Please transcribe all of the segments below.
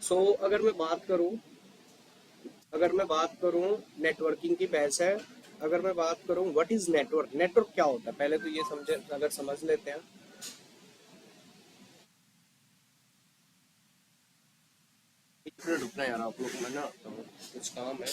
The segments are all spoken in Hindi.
सो अगर मैं बात करूं नेटवर्किंग की बहस है। अगर मैं बात करूं व्हाट इज नेटवर्क, नेटवर्क क्या होता है, पहले तो ये समझे, अगर समझ लेते हैं। एक मिनट रुकना यार, आप लोग, मैं ना कुछ काम है।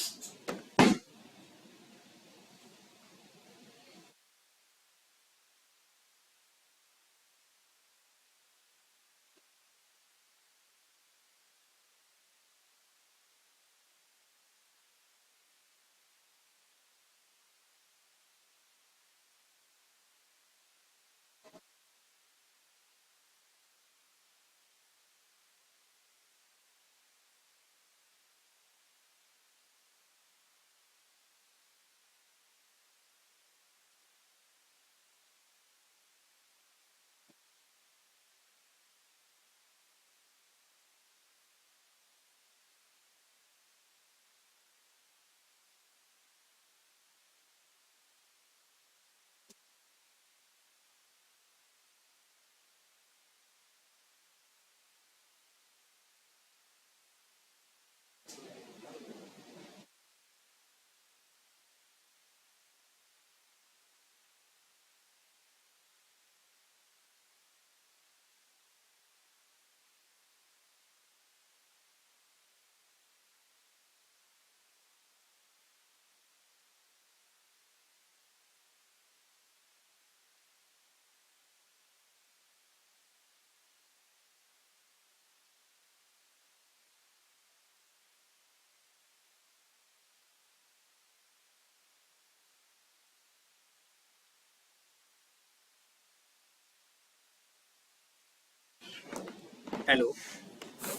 हेलो।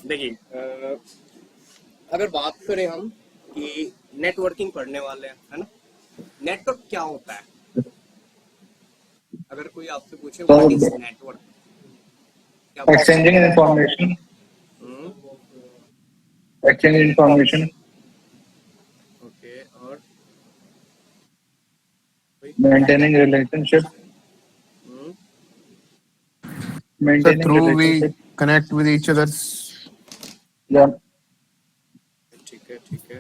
देखिए, अगर बात करें हम कि नेटवर्किंग पढ़ने वाले हैं, है ना, नेटवर्क क्या होता है। अगर कोई आपसे पूछे व्हाट इज So नेटवर्क, क्या बोल exchanging information, exchanging information, okay, और कोई maintaining relationship, hmm, So maintaining through we relationship. connect with each other's. Yeah, ठीक है ठीक है।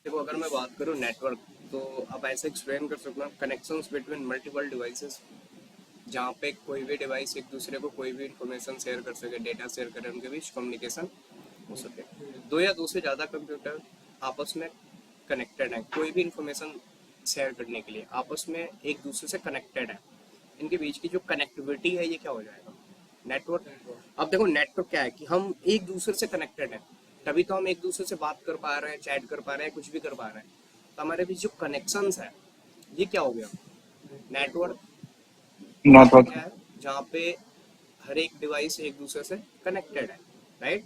देखो, अगर मैं बात करूँ नेटवर्क, तो आप ऐसे एक्सप्लेन कर सकते हो कनेक्शंस बिटवीन मल्टीपल डिवाइसेस, जहाँ पे कोई भी डिवाइस एक दूसरे को कोई भी इंफॉर्मेशन शेयर कर सके, डेटा शेयर करे, उनके बीच कम्युनिकेशन हो सके। दो या दो से ज़्यादा कंप्यूटर आपस में कनेक्टेड है, कोई भी इंफॉर्मेशन शेयर करने के लिए आपस में एक दूसरे से कनेक्टेड है, इनके बीच की जो कनेक्टिविटी है ये क्या हो जाएगा, नेटवर्क। अब देखो, नेटवर्क क्या है कि हम एक दूसरे से कनेक्टेड है, तभी तो हम एक दूसरे से बात कर पा रहे हैं, चैट कर पा रहे हैं, कुछ भी कर पा रहे हैं। तो हमारे बीच जो कनेक्शंस है ये क्या हो गया, नेटवर्क। Network network. क्या है, जहाँ पे हर एक डिवाइस एक दूसरे से कनेक्टेड है, राइट।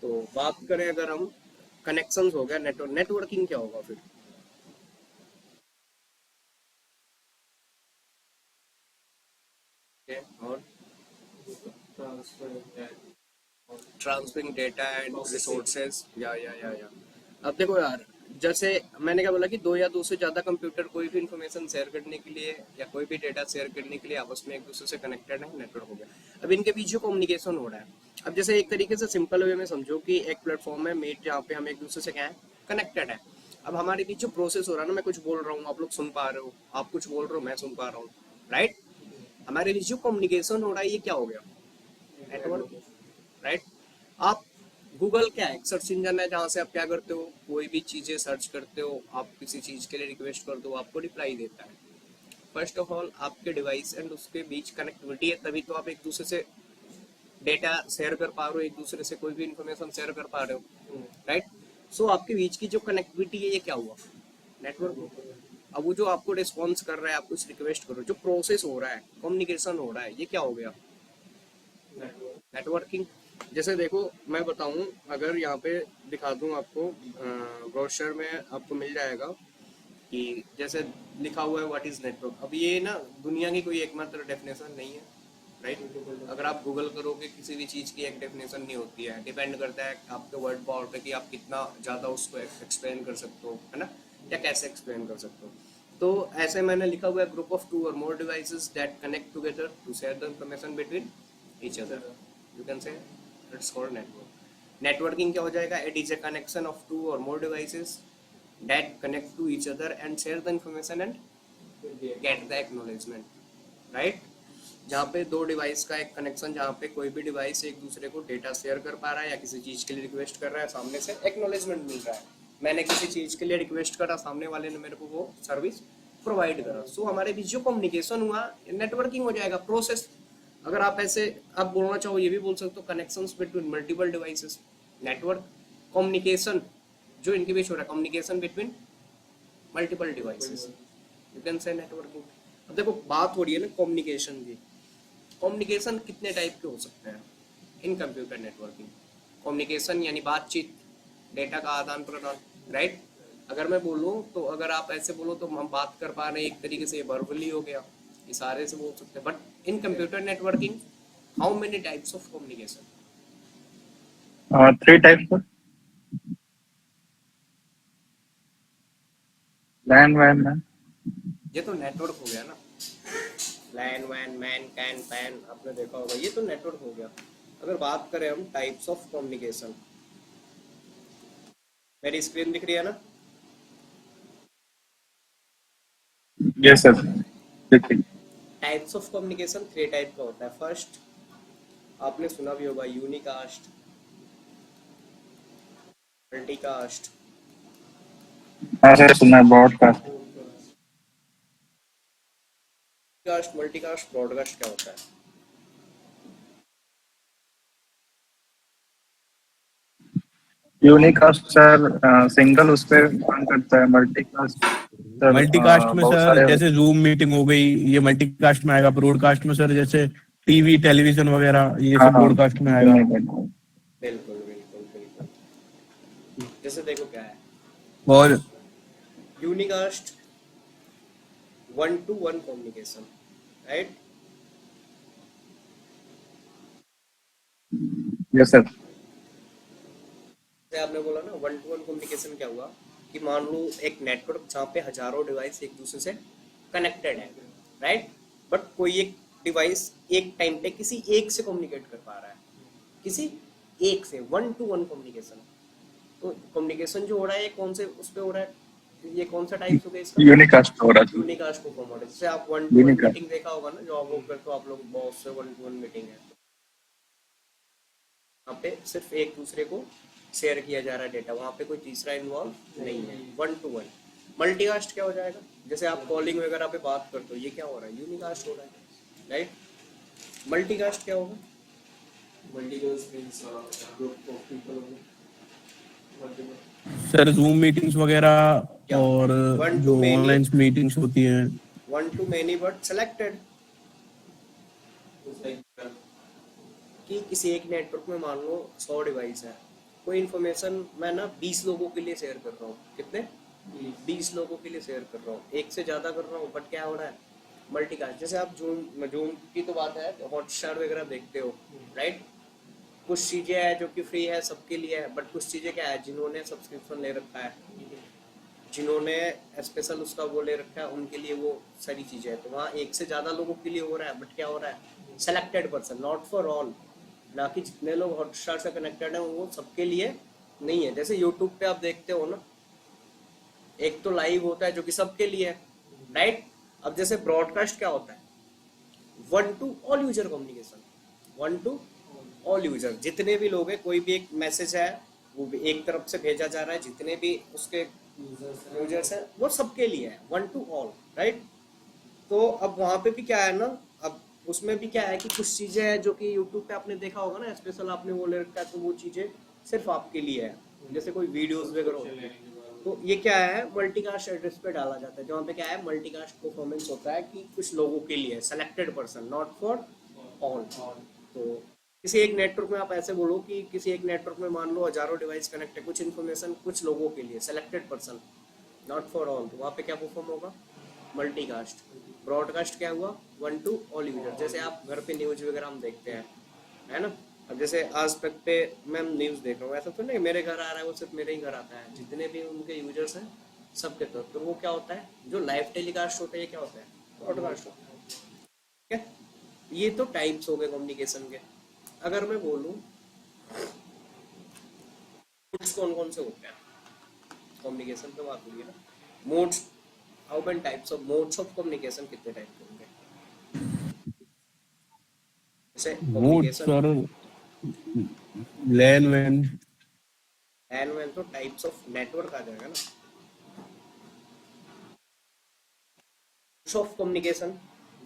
तो बात करें अगर हम, कनेक्शंस हो गया नेटवर्क, नेटवर्किंग क्या होगा फिर। Okay, और ट्रांसफरिंग डेटा एंड रिसोर्सेज, या अब देखो यार, जैसे मैंने क्या बोला कि दो या दो से ज्यादा कंप्यूटर कोई भी इंफॉर्मेशन शेयर करने के लिए या कोई भी डेटा शेयर करने के लिए आपस में एक दूसरे से कनेक्टेड है, नेटवर्क हो गया। अब इनके बीच जो कम्युनिकेशन हो रहा है, अब जैसे एक तरीके से सिंपल वे में समझो कि एक प्लेटफॉर्म है मीट, जहाँ पे हम एक दूसरे से क्या है, कनेक्टेड है। अब हमारे बीच जो प्रोसेस हो रहा है ना, मैं कुछ बोल रहा हूँ आप लोग सुन पा रहे हो, आप कुछ बोल रहे हो मैं सुन पा रहा हूँ, राइट। हमारे बीच जो कम्युनिकेशन हो रहा है ये क्या हो गया, नेटवर्क, राइट। आप, गूगल क्या है, एक सर्च इंजन है जहाँ से आप क्या करते हो, कोई भी चीजें सर्च करते हो, आप किसी चीज के लिए रिक्वेस्ट कर दो, आपको रिप्लाई देता है। फर्स्ट ऑफ ऑल आपके डिवाइस एंड उसके बीच कनेक्टिविटी है, तभी तो आप एक दूसरे से डेटा शेयर कर पा रहे हो, एक दूसरे से कोई भी इंफॉर्मेशन शेयर कर पा रहे हो, राइट। सो आपके बीच की जो कनेक्टिविटी है ये क्या हुआ, नेटवर्क। अब वो जो आपको रिस्पॉन्स कर रहा है, आप कुछ रिक्वेस्ट करो, जो प्रोसेस हो रहा है, कम्युनिकेशन हो रहा है, ये क्या हो गया, नेटवर्किंग। जैसे देखो, मैं बताऊं, अगर यहाँ पे दिखा दूं आपको, ब्रोशर में आपको मिल जाएगा कि जैसे लिखा हुआ है व्हाट इज नेटवर्क। अब ये ना दुनिया की कोई एकमात्र डेफिनेशन नहीं है, राइट। अगर आप गूगल करोगे किसी भी चीज़ की एक डेफिनेशन नहीं होती है, डिपेंड करता है आपके वर्ड पावर पे कि आप कितना ज़्यादा उसको एक्सप्लेन कर सकते हो, है ना, या कैसे एक्सप्लेन कर सकते हो। तो ऐसे मैंने लिखा हुआ है group of two or more devices that connect together to share the information between each other. You can say it's called network. Networking क्या हो जाएगा? It is a connection of two or more devices that connect to each other and share the information and get the acknowledgement, right? जहाँ पे दो डिवाइस का एक कनेक्शन, जहाँ पे कोई भी डिवाइस एक दूसरे को डेटा शेयर कर पा रहा है या किसी चीज के लिए रिक्वेस्ट कर रहा है, सामने से एक्नॉलेजमेंट मिल रहा है। मैंने किसी चीज के लिए रिक्वेस्ट करा, सामने वाले ने मेरे को वो सर्विस प्रोवाइड करा, सो हमारे बीच जो कम्युनिकेशन हुआ नेटवर्किंग हो जाएगा, प्रोसेस। अगर आप ऐसे आप बोलना चाहो ये भी बोल सकते हो connections between multiple devices, network communication जो इनके बीच हो रहा है, communication between multiple devices, you can say networking. अब देखो बात हो रही है ना कम्युनिकेशन की। कम्युनिकेशन कितने टाइप के हो सकते हैं इन कंप्यूटर नेटवर्किंग? कम्युनिकेशन यानी बातचीत, डेटा का आदान प्रदान, राइट? अगर मैं बोलूँ तो अगर आप ऐसे बोलो तो हम बात कर पा रहे हैं, एक तरीके से ये वर्बली हो गया, इशारे से बोल सकते हैं। But in computer networking how many types of communication? 3 types, sir. LAN, WAN, MAN. ये तो नेटवर्क हो गया ना, लैन वैन मैन कैन पैन, आपने देखा होगा, ये तो नेटवर्क हो गया। अगर बात करें हम टाइप्स ऑफ कम्युनिकेशन, मेरी स्क्रीन दिख रही है ना? Yes, sir. Okay. Types of communication 3 type का होता है। फर्स्ट आपने सुना भी होगा यूनिकास्ट, मल्टीकास्ट। हाँ सर, सुना है ब्रॉडकास्ट। कास्ट, मल्टीकास्ट, ब्रॉडकास्ट क्या होता है? यूनिकास्ट सर सिंगल उस पे काम करता है। मल्टीकास्ट सर मल्टीकास्ट में बहुत सर सारे। जैसे जूम मीटिंग हो गई, ये मल्टीकास्ट में आएगा। ब्रॉडकास्ट में सर जैसे टीवी टेलीविजन वगैरह ये हाँ सब हाँ, ब्रॉडकास्ट में आएगा। बिल्कुल बिल्कुल बिल्कुल। जैसे देखो क्या है और unicast, 1-to-1 communication, right? Yes sir. जैसे आपने बोला ना 1-to-1 कम्युनिकेशन क्या हुआ कि मान लो एक नेटवर्क जहाँ पे हजारों डिवाइस एक दूसरे से कनेक्टेड है, राइट? बट कोई एक डिवाइस एक टाइम पे किसी एक से कम्युनिकेट कर पा रहा है, किसी एक से, 1-to-1 कम्युनिकेशन। तो कम्युनिकेशन जो हो रहा है ये कौन से उस पे हो रहा है? ये कौन सा टाइप हो गया इसका? यूनिकास्ट हो रहा है। यूनिकास्ट को फॉर्म हो रहा है। जैसे आप 1-to-1 Unicast। मीटिंग देखा होगा ना, जो आप लोग करते हो, आप लोग बॉस से 1-to-1 मीटिंग है, वहाँ पे सिर्फ एक दूसरे को शेयर किया जा रहा है डेटा, वहाँ पे कोई तीसरा इन्वॉल्व नहीं है, 1-to-1। मल्टीकास्ट क्या हो जाएगा? जैसे आप कॉलिंग वगैरह पे बात करते हो, ये क्या हो रहा है? यूनिकास्ट हो रहा है, राइट? मल्टीकास्ट क्या होगा? Multicast means group of people होंगे, सर जूम मीटिंग्स वगैरह क्या? और One to जो many। ऑनलाइन मीटिंग्स होती हैं। 1 to many but selected, कि किसी एक नेटवर्क में मान लो 100 डिवाइस है, कोई इन्फॉर्मेशन मैं ना 20 लोगों के लिए शेयर कर रहा हूँ। कितने? 20 लोगों के लिए शेयर कर रहा हूँ, एक से ज़्यादा कर रहा हूँ, बट क्या हो रहा है? मल्टीकास्ट। जैसे आप जूम जूम की तो बात है, हॉटस्टार वगैरह देखते हो, राइट? कुछ चीज़ें हैं जो कि फ्री है, सबके लिए है, बट कुछ चीज़ें क्या है, जिन्होंने सब्सक्रिप्शन ले रखा है, जिन्होंने स्पेशल उसका वो ले रखा है, उनके लिए वो सारी चीज़ें हैं। तो वहाँ एक से ज़्यादा लोगों के लिए हो रहा है, बट क्या हो रहा है? Selected person, not for all. ना कि जितने लोग हॉटस्टार से कनेक्टेड हैं वो सबके लिए नहीं है। जैसे यूट्यूब पे आप देखते हो ना, एक तो लाइव होता है जो कि सबके लिए है, राइट? अब जैसे ब्रॉडकास्ट क्या होता है? 1-to-all user communication, 1-to-all user. जितने भी लोग हैं, कोई भी एक मैसेज है वो भी एक तरफ से भेजा जा रहा है, जितने भी उसके यूजर्स हैं वो सबके लिए है, 1-to-all, राइट? तो अब वहाँ पे भी क्या है ना, अब उसमें भी क्या है कि कुछ चीज़ें हैं जो कि यूट्यूब पे आपने देखा होगा ना, स्पेशल आपने वो ले रखा है, तो वो चीज़ें सिर्फ आपके लिए है। जैसे कोई वीडियोस वगैरह होती है, तो ये क्या है, मल्टीकास्ट एड्रेस पे डाला जाता है, जहाँ पे क्या है, मल्टीकास्ट परफॉर्मेंस होता है कि कुछ लोगों के लिए, selected person, not for all. तो किसी एक नेटवर्क में आप ऐसे बोलो कि किसी एक नेटवर्क में मान लो हजारों डिवाइस कनेक्ट है, कुछ इन्फॉर्मेशन कुछ लोगों के लिए, selected person, not for all, तो वहाँ पे क्या परफॉर्म होगा? मल्टीकास्ट। ब्रॉडकास्ट क्या हुआ? 1-to-all user. जैसे आप घर पे न्यूज वगैरह हम देखते हैं, है ना? अब जैसे आज तक पे मैं न्यूज देख रहा हूँ, ऐसा तो नहीं मेरे घर आ रहा है वो सिर्फ मेरे ही घर आता है, जितने भी उनके यूजर्स हैं सबके तरफ। तो वो क्या होता है, जो लाइव टेलीकास्ट होता है, ये क्या होता है? ब्रॉडकास्ट होता है। ठीक है, ये तो टाइप्स हो गए कम्युनिकेशन के। अगर मैं बोलूं मोड्स कौन कौन से होते हैं, कम्युनिकेशन पे बात हुई है ना, modes, how many types of modes of communication, कितने टाइप के होंगे? जैसे मोड कम्युनिकेशन, सर, लैन वैन। एन वैन तो टाइप्स ऑफ नेटवर्क आ जाएगा ना। मोड्स ऑफ कम्युनिकेशन,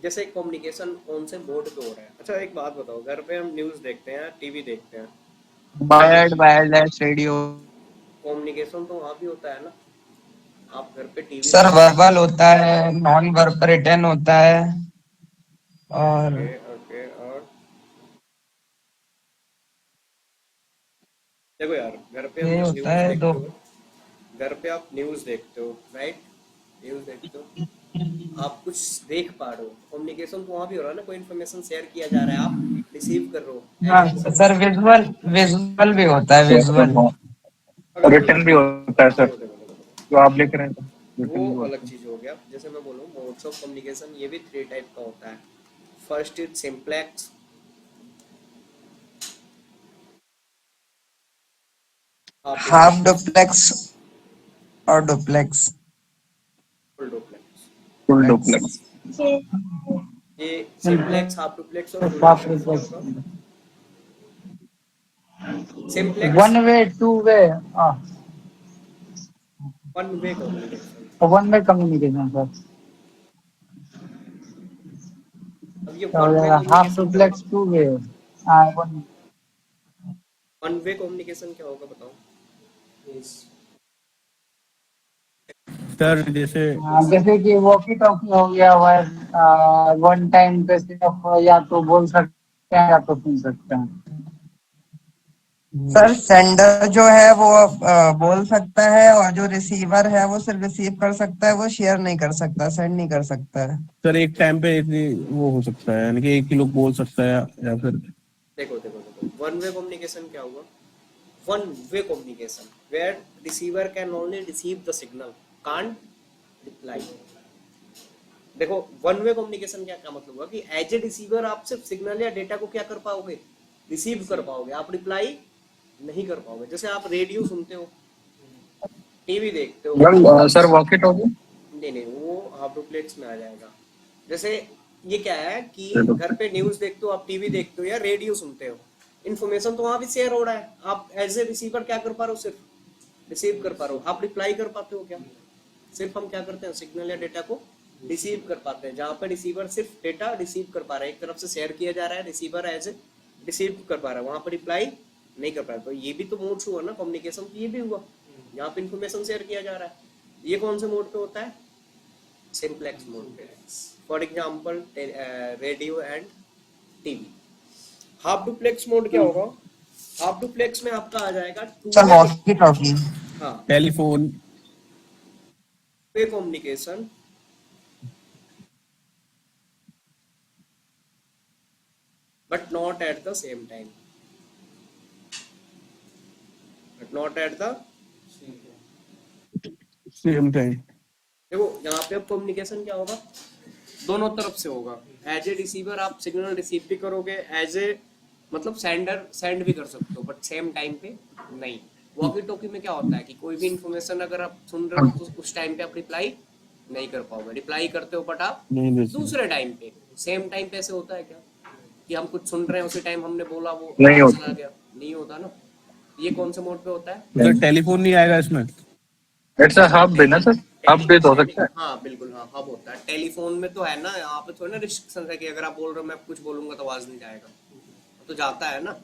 जैसे कम्युनिकेशन कौन से मोड पे हो रहा है। अच्छा एक बात बताओ, घर पे हम न्यूज़ देखते हैं, टीवी देखते हैं, वायर्ड वायरलेस रेडियो। कम्युनिकेशन तो वहाँ भी होता है ना। आप घर पे टीवी सर देख, वर्बल होता है, नॉन वर्बल रिटर्न होता है, और ओके ओके, और देखो यार, घर पे हम ये जब होता न्यूज़ है दो। देखते हो, घर पे आप न्यूज़ देखते हो राइट, न्यूज़ देखते हो, आप कुछ देख पा रहे हो, कम्युनिकेशन तो वहाँ भी हो रहा है ना, कोई इन्फॉर्मेशन शेयर किया जा रहा है, आप रिसीव कर रहे हो एज हाँ ए रिसीवर। सर, विजुअल विजुअल भी होता है, विजुअल। अगर मैं रिटर्न भी होता है सर, देखो देखो देखो देखो, जो आप लिख रहे हैं वो रिटर्न भी अलग होता है। चीज हो गया। जैसे मैं बोलूँ मोड्स ऑफ कम्युनिकेशन, ये भी 3 टाइप का होता है। First is simplex, half half duplex, duplex और duplex. Full duplex. Full duplex. ये सिंप्लेक्स, हाफ डुप्लेक्स और फुल डुप्लेक्स क्या होगा? Simplex One way, two way, one way communication. one way communication, sir. अब ये So one way half communication क्या होगा? duplex, two way. One. One way communication क्या होगा बताओ? Yes. सर जैसे जैसे कि वॉकी टॉकी हो गया, वन टाइम पे सिर्फ या तो बोल सकते हैं या तो सुन सकते हैं। सर सेंडर जो है वो बोल सकता है, और जो रिसीवर है वो सिर्फ रिसीव कर सकता है, वो शेयर नहीं कर सकता, सेंड नहीं कर सकता है। सर एक टाइम पे इतनी वो हो सकता है, यानी कि एक ही लोग बोल सकता है या फिर देखो देखो देखो, वन वे कम्युनिकेशन क्या होगा? One way communication where receiver can only receive the signal, can't reply. देखो वन वे कम्युनिकेशन क्या क्या मतलब हुआ कि एज ए रिसीवर आप सिर्फ सिग्नल या डेटा को क्या कर पाओगे? रिसीव कर पाओगे, आप रिप्लाई नहीं कर पाओगे। जैसे आप रेडियो सुनते हो, टीवी देखते हो, सर वॉकी टॉकी। नहीं नहीं, वो हाफ डुप्लेक्स में आ जाएगा। जैसे ये क्या है कि चलो। घर पे न्यूज देखते हो, आप टीवी देखते हो या रेडियो सुनते हो, इन्फॉर्मेशन तो वहां भी शेयर हो रहा है, आप एज ए रिसीवर क्या कर पा रहे हो? सिर्फ रिसीव कर पा रहे हो। आप रिप्लाई कर पाते हो क्या? सिर्फ हम क्या करते हैं, सिग्नल या डेटा को रिसीव कर पाते हैं। जहां पर रिसीवर सिर्फ डेटा रिसीव कर पा रहा है, एक तरफ से शेयर किया जा रहा है, रिसीवर एज ए रिसीव कर पा रहा है, वहां पर रिप्लाई नहीं कर पा रहा। तो ये भी तो मोड हुआ ना कम्युनिकेशन, तो ये भी हुआ, यहाँ पे इन्फॉर्मेशन शेयर किया जा रहा है। ये कौन से मोड पे होता है? सिंप्लेक्स मोड पे। For example radio and TV. Half duplex mode क्या होगा? हाफ डुप्लेक्स में आपका आ जाएगा टू सर वॉकी टॉकी। हाँ, टेलीफोन। पे communication but not at the same time, but not at the same time. देखो यहाँ पे अब कम्युनिकेशन क्या होगा? दोनों तरफ से होगा। एज ए रिसीवर आप सिग्नल रिसीव भी करोगे, एज ए मतलब सेंडर सेंड भी कर सकते हो, बट सेम टाइम पे नहीं। वॉकी टॉकी में क्या होता है कि कोई भी इंफॉर्मेशन अगर आप सुन रहे हो तो उस टाइम पे आप रिप्लाई नहीं कर पाओगे, रिप्लाई करते हो बट आप नहीं देते। दूसरे टाइम पे। सेम टाइम पे ऐसे होता है क्या कि हम कुछ सुन रहे हैं उसी टाइम हमने बोला वो नहीं होता। चला गया? नहीं होता ना। ये कौन से मोड पे होता है? सर टेलीफोन नहीं आएगा इसमें? इट्स अ हब भी ना सर, हब भी तो हो सकता है। हाँ बिल्कुल, हाँ हब होता है। टेलीफोन में तो है ना, यहाँ पे थोड़ी ना रिस्ट्रिक्शन है कि अगर आप बोल रहे हो मैं कुछ बोलूंगा तो आवाज नहीं जाएगा, तो जाता है ना।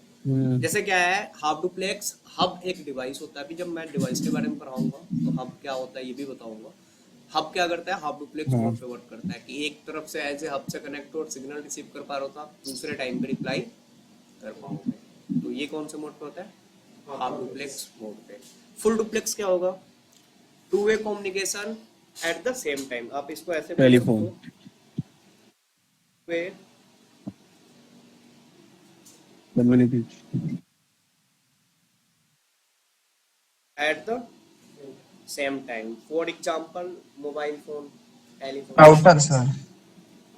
जैसे क्या है, हाफ डुप्लेक्स हब एक डिवाइस होता है। अभी जब मैं डिवाइस के बारे में पढ़ाऊंगा तो हब क्या होता है ये भी बताऊंगा। हब क्या करता है? हाफ डुप्लेक्स मोड पे वर्क करता है कि एक तरफ से एज ए हब से कनेक्ट हो और सिग्नल रिसीव कर पा रहे हो तो आप दूसरे टाइम पे रिप्लाई कर पाओगे। तो ये कौन से मोड पे होता है? हाफ डुप्लेक्स मोड पे। फुल डुप्लेक्स क्या होगा? To way communication at the same time. आप इसको ऐसे बोल टेलीफोन। सकते हो, way communication. Eight the same time. For example mobile phone, telephone. Router sir.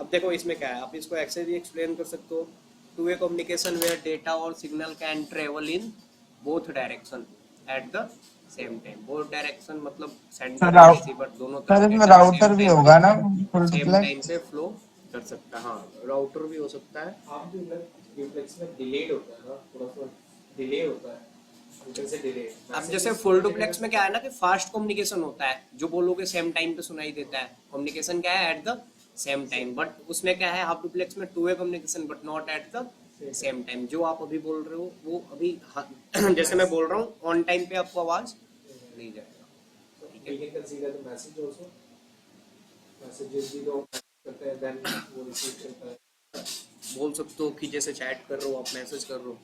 अब देखो इसमें क्या है, आप इसको ऐसे भी एक्सप्लेन कर सकते हो two way communication where data और signal can travel in both direction at the same time. Both direction मतलब सेंडर और रिसीवर दोनों सर तरफ इसमें डेटा राउटर भी होगा ना, फुल सेम डुप्लेक्स? टाइम पे फ्लो कर सकता है। हाँ, राउटर भी हो सकता है। आप भी डुप्लेक्स में डिलेड होता है ना, थोड़ा सा डिले होता है, ऊपर से डिले। अब जैसे फुल डुप्लेक्स में क्या है ना कि फास्ट कम्युनिकेशन होता है, जो बोलोगे सेम टाइम पे सुनाई देता है। कम्युनिकेशन क्या है, eight the same time. But उसमें क्या है, हाफ डुप्लेक्स में to way communication but not at the same time. जो आप अभी बोल रहे हो वो अभी जैसे मैं बोल रहा हूँ ऑन टाइम पे आपको आवाज नहीं जाएगा। ठीक है, सीधा तो मैसेज ऑल्सो मैसेजेस भी तो करते हैं, देन वो रिसीव करता है। बोल सकते हो कि जैसे चैट कर रहे हो आप, मैसेज कर रहे हो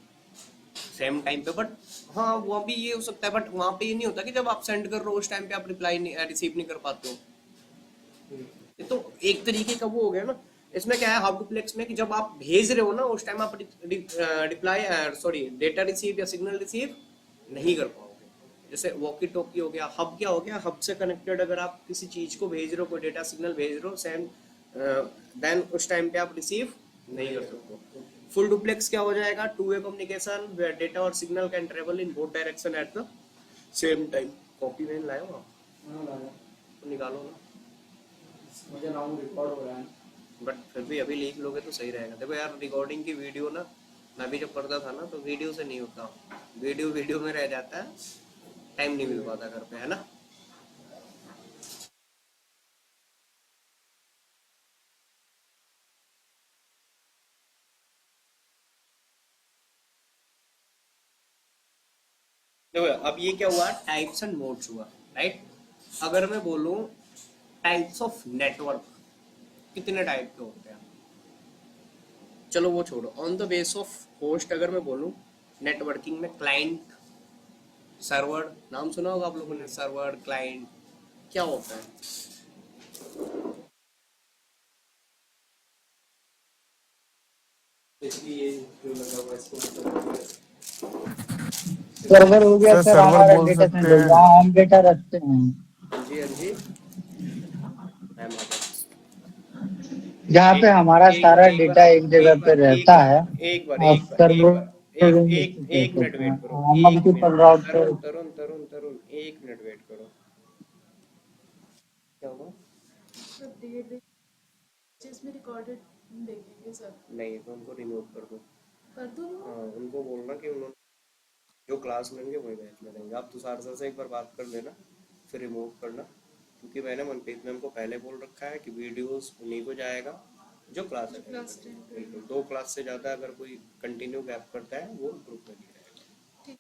सेम टाइम पे। बट हाँ, वो भी ये हो सकता है, बट वहाँ पे ये नहीं होता कि जब आप सेंड कर रहे हो उस टाइम पे आप रिप्लाई नहीं रिसीव नहीं कर पाते हो। ये तो एक तरीके का वो हो गया ना। इसमें क्या है हाफ डुप्लेक्स में कि जब आप भेज रहे हो ना उस टाइम आप रिप्लाई सॉरी डेटा रिसीव या सिग्नल रिसीव नहीं कर पाओगे। जैसे वॉकी टॉकी हो गया, हब क्या हो गया, हब से कनेक्टेड अगर आप किसी चीज को भेज रहे हो, कोई डेटा सिग्नल भेज रहे हो सेंड, देन उस टाइम पे आप रिसीव नहीं कर सकते। फुल डुप्लेक्स क्या हो जाएगा, two way communication where data और signal can travel in both direction at the same time. Copy pen लाए हो आप? तो निकालो ना, मुझे नाम रिकॉर्ड हो रहा है। बट फिर भी अभी लिख लोगे तो सही रहेगा। देखो यार, रिकॉर्डिंग की वीडियो ना, मैं भी जब पढ़ता था ना तो वीडियो से नहीं होता, वीडियो में रह जाता है, टाइम नहीं मिल पाता घर पे, है ना। देखो अब ये क्या हुआ, टाइप्स एंड मोड्स हुआ, राइट। अगर मैं बोलूं टाइप्स ऑफ नेटवर्क, कितने टाइप के होते हैं, चलो वो छोड़ो। On the base of host अगर मैं बोलूं, नेटवर्किंग में क्लाइंट सर्वर, नाम सुना होगा आप लोगों ने, सर्वर क्लाइंट क्या होता है। इसलिए जो लगा हुआ इसको सर्वर हो गया सर सर, सर्वर हमारा बोल डेटा सकते सेंटर हैं। जहाँ हम डेटा रखते हैं, हाँ जी, हाँ जी, मैम आ जाओ। जहाँ पे एक हमारा एक सारा एक बार डेटा एक जगह पे रहता है। एक बार और एक बार एक सर्वर बार एक एक जिसको एक कहते मिनट हैं, वेट करो, एक मल्टीपल मिनट। राउटर। तरुण तरुण तरुण तरुण, एक मिनट वेट करो। क्या हुआ? जिसमें रिकॉर्डेड देखेंगे सर। नहीं तो उनको रिमूव कर दो। कर दो। हाँ, उनको बोलना कि उन्होंने जो क्लास लेंगे वही बैच में लेंगे। आप तुषार सर से एक बार बात कर लेना, फिर रिमूव करना, क्योंकि मैंने मनप्रीत मैम को पहले बोल रखा है कि वीडियोस उन्हीं को जाएगा जो क्लास अटेंड क्लास करेंगे। बिल्कुल, 2 क्लास से ज़्यादा अगर कोई कंटिन्यू गैप करता है वो ग्रुप में नहीं रहेगा।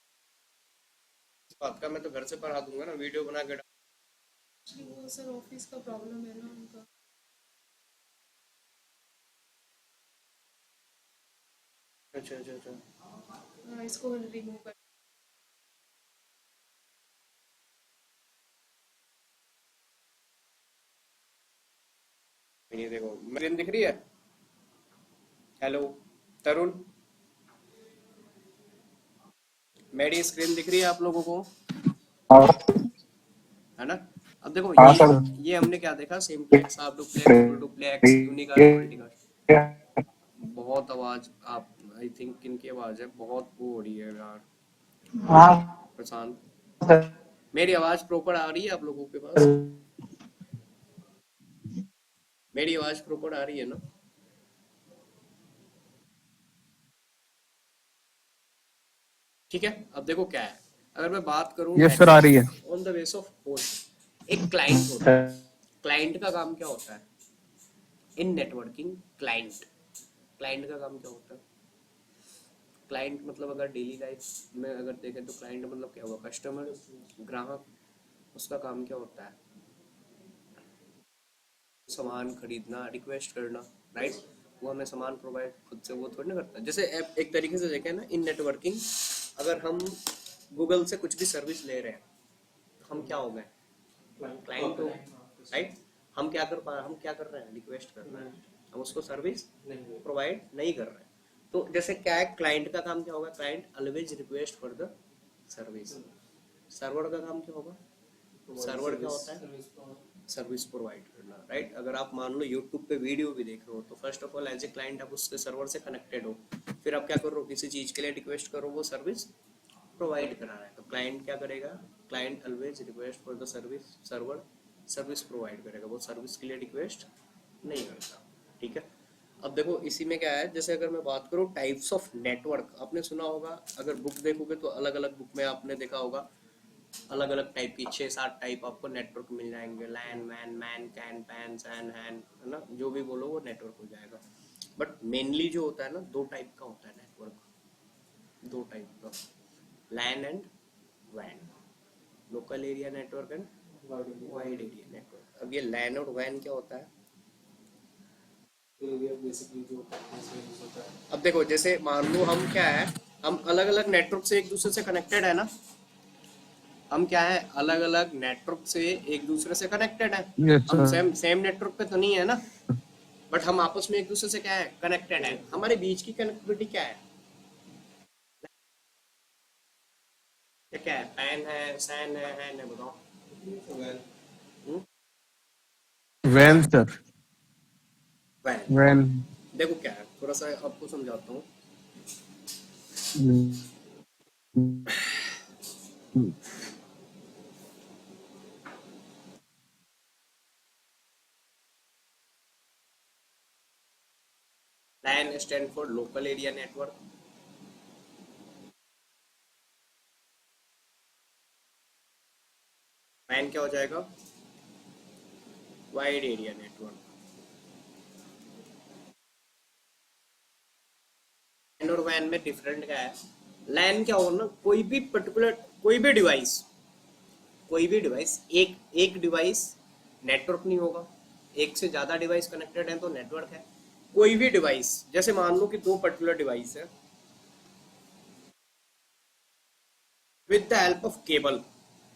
इस बात का मैं तो घर से पढ़ा दूंगा ना, वीडियो बना के वो सर ऑफिस का प्रॉब्लम है ना उनका। अच्छा अच्छा अच्छा, हाँ, इसको रिमूव कर। नहीं देखो मेरी दिख रही है। हेलो तरुण, मेरी स्क्रीन दिख रही है आप लोगों को, है ना। अब देखो हाँ सर। ये हमने क्या देखा, simplex, half duplex, full duplex, unicast, multicast. बहुत आवाज आप, आई थिंक किनकी आवाज है, बहुत वो हो रही है यार। हाँ प्रशांत, सर। मेरी आवाज प्रॉपर आ रही है आप लोगों के पास? मेरी आवाज प्रॉपर आ रही है ना? ठीक है। अब देखो क्या है, अगर मैं बात करूं यस सर आ रही है। On the base of host, एक क्लाइंट होता है। क्लाइंट का काम क्या होता है इन नेटवर्किंग? क्लाइंट का काम क्या होता है? क्लाइंट मतलब अगर डेली लाइफ में अगर देखें तो क्लाइंट मतलब क्या हुआ, कस्टमर, ग्राहक। उसका काम क्या होता है, सामान खरीदना, रिक्वेस्ट करना, राइट। वो हमें सामान प्रोवाइड खुद से वो थोड़ी ना करता है। जैसे एक तरीके से देखें ना, इन नेटवर्किंग अगर हम गूगल से कुछ भी सर्विस ले रहे हैं तो हम क्या हो गए, क्लाइंट हो, राइट। हम क्या कर रहे हैं, रिक्वेस्ट कर रहे हैं, हम उसको सर्विस प्रोवाइड नहीं कर रहे हैं। तो जैसे क्या है, क्लाइंट का काम क्या होगा, client always request for the service. Server का काम क्या होगा, सर्वर क्या होता है, सर्विस प्रोवाइड करना, राइट। अगर आप मान लो यूट्यूब पे वीडियो भी देख रहे हो तो first of all as a client आप उसके सर्वर से कनेक्टेड हो, फिर आप क्या कर रहे हो, किसी चीज के लिए रिक्वेस्ट करो, वो सर्विस प्रोवाइड कराना है तो क्लाइंट क्या करेगा, client always request for the service, server service provide करेगा, वो सर्विस के लिए रिक्वेस्ट नहीं करता, ठीक है। अब देखो इसी में क्या है, जैसे अगर मैं बात करूँ टाइप्स ऑफ नेटवर्क, आपने सुना होगा, अगर बुक देखोगे तो अलग अलग बुक में आपने देखा होगा अलग अलग टाइप की 6-7 टाइप आपको नेटवर्क मिल जाएंगे, LAN MAN MAN CAN PAN SAN HAN, है ना, जो भी बोलो वो नेटवर्क हो जाएगा। बट मेनली जो होता है ना, दो टाइप का होता है नेटवर्क, दो टाइप का, लैन एंड वैन, local area network and wide area network. अब ये लैन और वैन क्या होता है, अब देखो जैसे मान लो हम क्या है, हम अलग अलग नेटवर्क से एक दूसरे से कनेक्टेड है ना, हम क्या है अलग अलग नेटवर्क से एक दूसरे से कनेक्टेड है, Yes, हम sir. सेम नेटवर्क पे तो नहीं है ना, बट हम आपस में एक दूसरे से क्या है कनेक्टेड है, हमारे बीच की कनेक्टिविटी क्या है, क्या है, पैन है सैन है हैन है, बताओ। Van sir, van, van. देखो क्या है, थोड़ा सा आपको समझाता हूँ। LAN stand for local area network, WAN क्या हो जाएगा, वाइड एरिया नेटवर्क। LAN और WAN में डिफरेंट क्या है, LAN क्या हो ना, कोई भी पर्टिकुलर कोई भी डिवाइस एक डिवाइस नेटवर्क नहीं होगा, एक से ज्यादा डिवाइस कनेक्टेड है तो नेटवर्क है। कोई भी डिवाइस, जैसे मान लो कि दो पर्टिकुलर डिवाइस है, with the help of cable,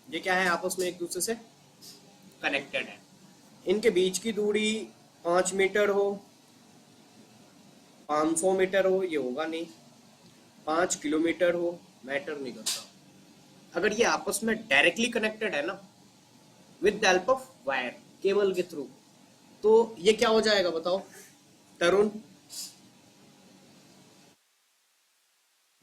ये क्या है आपस में एक दूसरे से कनेक्टेड है, इनके बीच की दूरी 5 मीटर हो, 500 मीटर हो, ये होगा नहीं, 5 किलोमीटर हो, मैटर नहीं करता। अगर ये आपस में डायरेक्टली कनेक्टेड है ना, with the help of wire, cable के थ्रू, तो ये क्या हो जाएगा बताओ तरुण।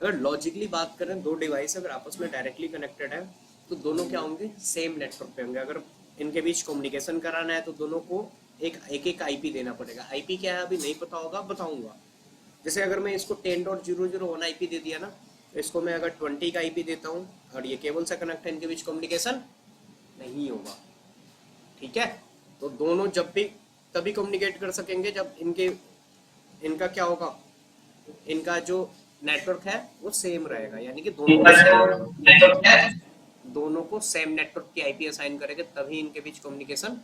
अगर लॉजिकली बात करें, दो डिवाइस अगर आपस में डायरेक्टली कनेक्टेड है तो दोनों क्या होंगे, सेम नेटवर्क पे होंगे। अगर इनके बीच कम्युनिकेशन कराना है तो दोनों को एक आईपी देना पड़ेगा। आईपी क्या है अभी नहीं पता होगा, बताऊंगा। जैसे अगर मैं इसको 10.001 आईपी दे दिया ना, तो इसको मैं अगर 20 का आईपी देता हूँ और ये केबल से कनेक्ट है, इनके बीच कम्युनिकेशन नहीं होगा, ठीक है। तो दोनों जब भी तभी कम्युनिकेट कर सकेंगे जब इनका क्या होगा, इनका जो नेटवर्क है वो सेम रहेगा, यानी कि दोनों को सेम नेटवर्क की आईपी असाइन करेंगे, तभी इनके बीच कम्युनिकेशन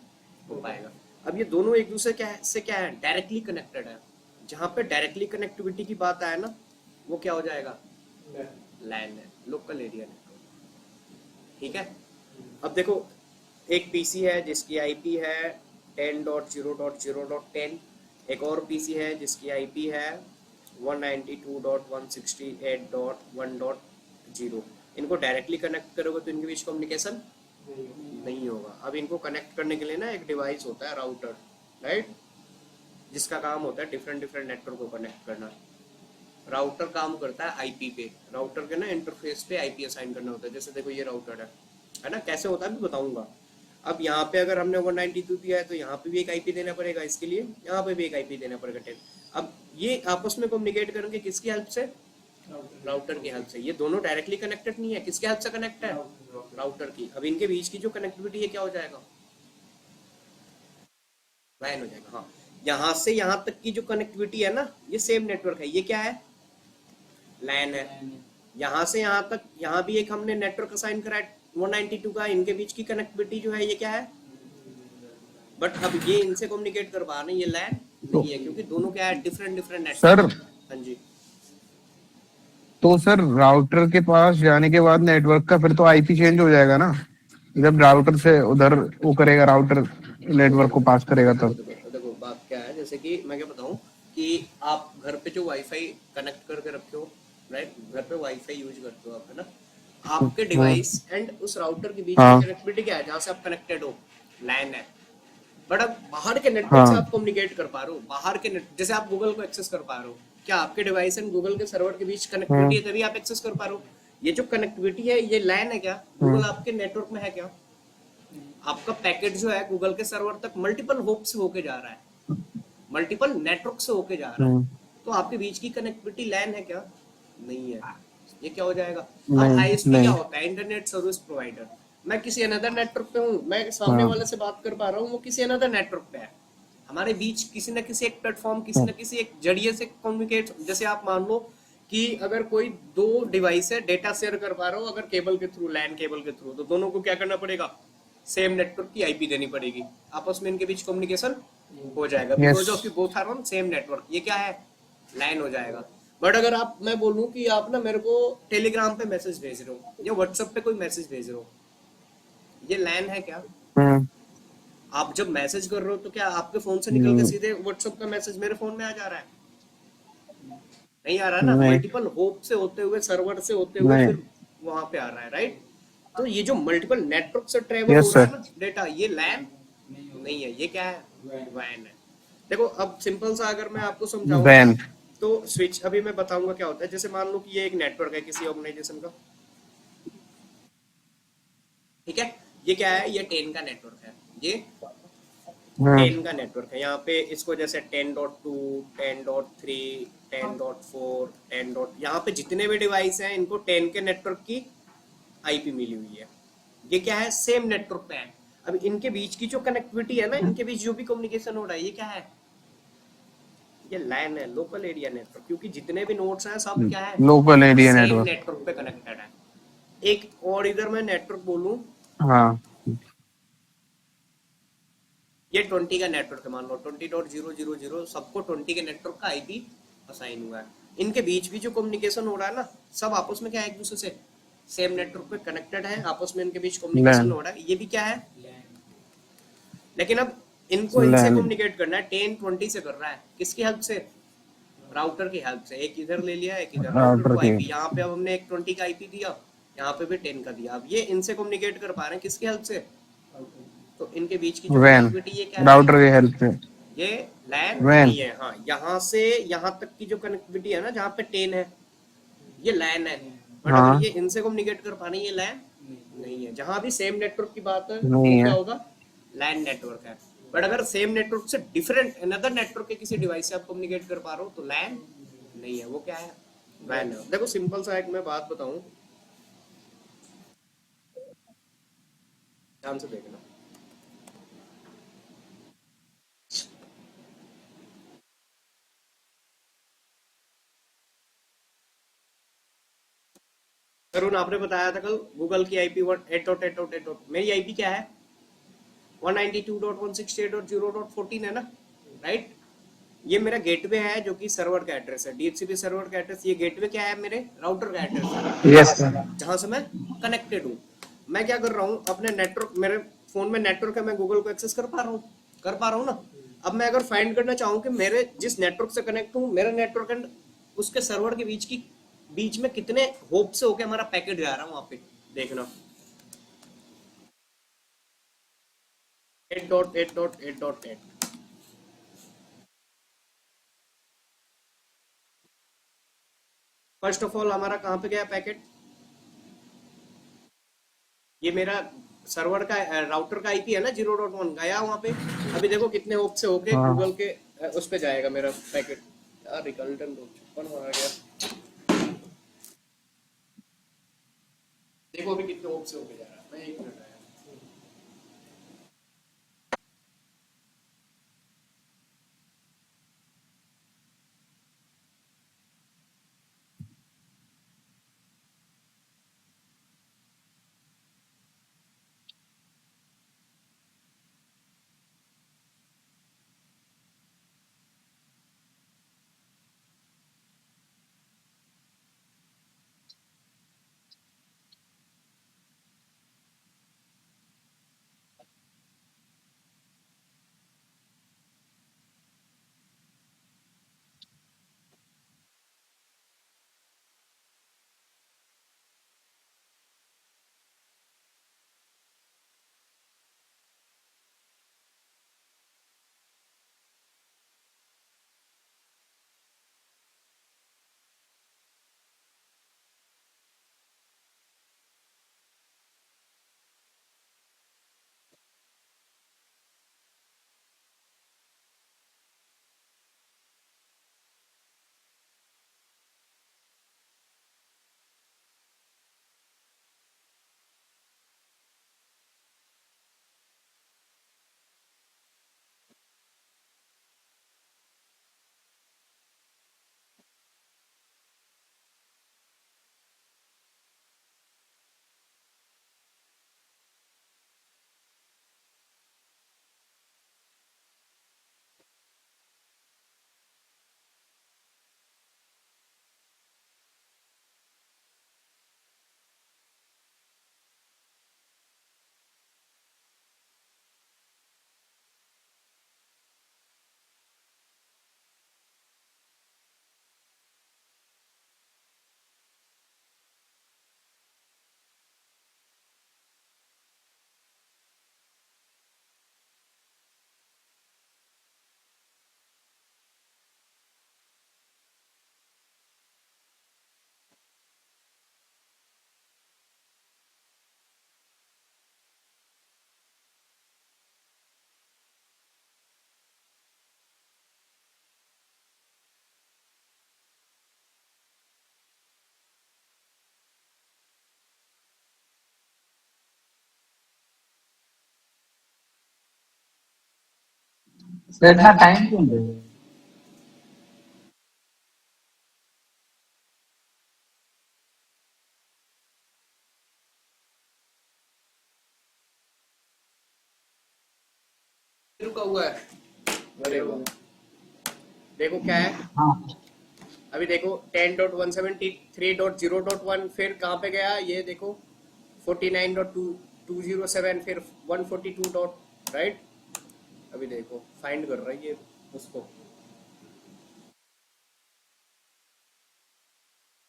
हो पाएगा। अब ये दोनों एक दूसरे से क्या है, डायरेक्टली कनेक्टेड है। जहां पे डायरेक्टली कनेक्टिविटी की बात आए ना, वो क्या हो जाएगा, लैन है, लोकल एरिया नेटवर्क, ठीक है। अब देखो एक पीसी है जिसकी आईपी है 10.0.0.10, एक और पीसी है जिसकी आईपी है 192.168.1.0। इनको डायरेक्टली कनेक्ट करोगे तो इनके बीच कम्युनिकेशन नहीं होगा। अब इनको कनेक्ट करने के लिए ना एक डिवाइस होता है राउटर, राइट, जिसका काम होता है डिफरेंट नेटवर्क को कनेक्ट करना। राउटर काम करता है आईपी पे, राउटर के ना इंटरफेस पे आईपी असाइन करना होता है। जैसे देखो ये राउटर है ना, कैसे होता है भी बताऊंगा। अब यहाँ पे अगर हमने 192 दिया है तो यहाँ पे भी एक आईपी देना पड़ेगा, इसके लिए यहाँ पे भी एक आईपी देना पड़ेगा 10। अब ये आपस में कम्युनिकेट करेंगे किसकी हेल्प से, राउटर की हेल्प से। ये दोनों डायरेक्टली कनेक्टेड नहीं है, किसके हेल्प से कनेक्ट है, राउटर की। अब इनके बीच की जो कनेक्टिविटी है क्या हो जाएगा, वैन हो जाएगा। हाँ, यहाँ से यहाँ तक की जो कनेक्टिविटी है ना, ये सेम नेटवर्क है, ये क्या है, लैन है। यहाँ से यहाँ तक, यहाँ भी एक हमने नेटवर्क असाइन करा है 192 का, इनके बीच की कनेक्टिविटी जो है ये क्या है, बट अब ये इनसे कम्युनिकेट कर पा रहे हैं, ये लैन नहीं है, क्योंकि दोनों क्या है, डिफरेंट नेटवर्क। सर हाँ जी, तो सर राउटर के पास जाने के बाद नेटवर्क का फिर तो आईपी चेंज हो जाएगा ना, जब राउटर से उधर वो करेगा, राउटर नेटवर्क को पास करेगा तब। देखो बात क्या है, जैसे कि मैं क्या बताऊं कि आप घर पे जो वाईफाई कनेक्ट करके रखे हो, राइट, घर पे वाईफाई यूज करते हो आप, है ना, आपके डिवाइस एंड उस राउटर के बीच की कनेक्टिविटी क्या है, जहाँ से आप कनेक्टेड हो, लैन है। बट अब बाहर के नेटवर्क से हाँ आप कम्युनिकेट कर पा रहे हो, बाहर के नेट जैसे आप गूगल को एक्सेस कर पा रहे हो, क्या आपके डिवाइस एंड गूगल के सर्वर के बीच कनेक्टिविटी हम्म है तभी आप एक्सेस कर पा रहे हो? ये जो कनेक्टिविटी है ये लैन है क्या? गूगल हम्म आपके नेटवर्क में है क्या? आपका पैकेट जो है गूगल के सर्वर तक मल्टीपल होप से होके जा रहा है, मल्टीपल नेटवर्क से होके जा रहा है, हम्म, तो आपके बीच की कनेक्टिविटी लैन है क्या? नहीं है। ये क्या हो जाएगा? अब नहीं आईएसपी क्या नहीं होता है? Internet service provider. मैं किसी अनदर नेटवर्क पे हूँ, मैं सामने हाँ वाले से बात कर पा रहा हूँ, वो किसी अनदर नेटवर्क पे है, हमारे बीच किसी न किसी एक प्लेटफॉर्म, किसी हाँ न किसी एक जरिए से कम्युनिकेट। जैसे आप मान लो कि अगर कोई दो डिवाइस है डेटा शेयर कर पा रहा हो अगर केबल के थ्रू, लैन केबल के थ्रू, तो दोनों को क्या करना पड़ेगा? सेम नेटवर्क की आईपी देनी पड़ेगी, आपस में इनके बीच कम्युनिकेशन हो जाएगा, यस बिकॉज ऑफ की both are on same network. ये क्या है? लैन हो जाएगा। बट अगर आप, मैं बोलूं कि आप ना मेरे को टेलीग्राम पे मैसेज भेज रहे हो या व्हाट्सएप पे कोई मैसेज भेज रहे हो, ये लैन है क्या? हम्म आप जब मैसेज कर रहे हो तो क्या आपके फोन से निकल के सीधे व्हाट्सएप का मैसेज मेरे फोन में आ जा रहा है? नहीं आ रहा ना, नहीं मल्टीपल होप से होते हुए, सर्वर से होते हुए नहीं फिर वहां पे आ रहा है, राइट? तो ये जो मल्टीपल नेटवर्क से ट्रेवल हो यस रहा है सर ना डेटा, ये लैन नहीं है, ये क्या है? वैन है। देखो अब सिंपल सा अगर मैं आपको समझाऊं ना, वैन तो स्विच अभी मैं बताऊंगा क्या होता है। जैसे मान लो कि ये एक नेटवर्क है किसी ऑर्गेनाइजेशन का, ठीक है? ये क्या है? ये 10 का नेटवर्क है, ये 10 का नेटवर्क है। यहाँ पे इसको जैसे 10.2, 10.3, 10.4, 10 डॉट, यहाँ पे जितने भी डिवाइस हैं इनको 10 के नेटवर्क की आईपी मिली हुई है। ये क्या है? सेम नेटवर्क पे है। अब इनके बीच की जो कनेक्टिविटी है ना, इनके बीच जो भी कम्युनिकेशन हो रहा है, ये क्या है? ये लैन है, लोकल एरिया नेटवर्क, क्योंकि जितने भी नोड्स हैं सब क्या है? Local area same network network पे कनेक्टेड है। एक और इधर मैं नेटवर्क बोलूं, हाँ ये 20 का नेटवर्क है, मान लो 20.0.0.0, सबको 20 के नेटवर्क का आईपी असाइन हुआ है। इनके बीच भी जो कम्युनिकेशन हो रहा है ना, सब आपस में क्या है? एक दूसरे से सेम नेटवर्क पे कनेक्टेड है, आपस में इनके बीच कम्युनिकेशन लैन हो रहा है, ये भी क्या है? लेकिन अब इनको इनसे लैन कम्युनिकेट करना है, 10-20 से कर रहा है, किसकी हेल्प से? राउटर की हेल्प से। एक इधर ले लिया, एक इधर, राउटर राउटर को की आईपी, यहाँ पे अब हमने एक 20 का आईपी दिया, यहाँ पे भी 10 का दिया। अब ये इनसे कम्युनिकेट कर पा रहे हैं किसकी हेल्प से? तो इनके बीच की जो वैन कनेक्टिविटी, ये क्या है? राउटर की हेल्प से ये लैन वैन नहीं है। हाँ, यहाँ से यहाँ तक की जो कनेक्टिविटी है ना, जहाँ पे 10 है, ये लैन है। बट अगर हाँ ये इनसे कम्युनिकेट कर पा रही है, ये लैन नहीं है। जहां भी सेम नेटवर्क की बात है वो नहीं क्या है होगा? लैन नेटवर्क है। बट अगर सेम नेटवर्क से डिफरेंट अनदर नेटवर्क के किसी डिवाइस से आप कम्युनिकेट कर पा रहे हो, तो लैन नहीं है, वो क्या है? वैन है। देखो सिंपल सा एक मैं बात बताऊं, ध्यान से देखना। करुण, आपने बताया था कल गूगल की आईपी 8.8.8, मेरी आईपी क्या है? 192.168.0.14 है ना, राइट? ये मेरा गेटवे है जो कि सर्वर का एड्रेस है, डीएचसीपी सर्वर का एड्रेस। ये गेटवे क्या है? मेरे राउटर का एड्रेस है, यस सर जहां से मैं कनेक्टेड हूँ। मैं क्या कर रहा हूँ? अपने नेटवर्क, मेरे फोन में नेटवर्क है, मैं गूगल को एक्सेस कर पा रहा हूँ ना। अब मैं अगर फाइंड करना चाहूँ कि मेरे जिस नेटवर्क से कनेक्ट हूँ, मेरा नेटवर्क एंड उसके सर्वर के बीच में कितने होप से होके हमारा पैकेट जा रहा है वहां पे, देखना। 8.8.8.8। फर्स्ट ऑफ ऑल हमारा कहाँ पे गया पैकेट? ये मेरा सर्वर का, राउटर का आईपी है ना, 0.1, गया वहां पे। अभी देखो कितने होप से होके हाँ गूगल के उस पे जाएगा मेरा पैकेट। यार रिकल्टन 56 आ गया। देखो अभी कितने होप से होके जा रहा है। मैं 1 मिनट आया। सर इतना टाइम क्यों ले रहे हो? रुका हुआ है। अरे वाह, देखो क्या है हाँ अभी, देखो 10.173.0.1 फिर कहाँ पे गया ये देखो 49.207 फिर 142 डॉट राइट। अभी देखो फाइंड कर रहा है ये उसको,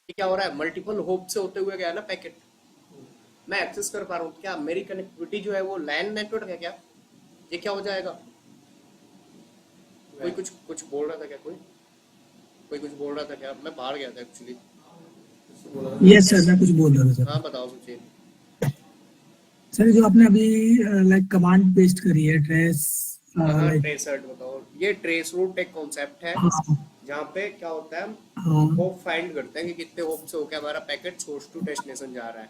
ये क्या हो रहा है, मल्टीपल होप से होते हुए गया ना पैकेट, मैं एक्सेस कर पा रहा हूँ। क्या मेरी कनेक्टिविटी जो है वो लैन नेटवर्क है क्या? ये क्या हो जाएगा? कोई कुछ कुछ बोल रहा था क्या? कोई कुछ बोल रहा था क्या? मैं बाहर गया था एक्चुअली। यस सर, मैं कुछ बोल रहा था सर। हाँ बताओ सुचेत। सर जो आपने अभी लाइक कमांड पेस्ट करी है ट्रेस हाँ लाइक, ट्रेसर्ट बताओ। ये ट्रेस रूट एक कॉन्सेप्ट है हाँ जहाँ पे क्या होता है, हाँ होप फाइंड करते हैं कि कितने होप से होकर हमारा पैकेट सोर्स टू डेस्टिनेशन जा रहा है।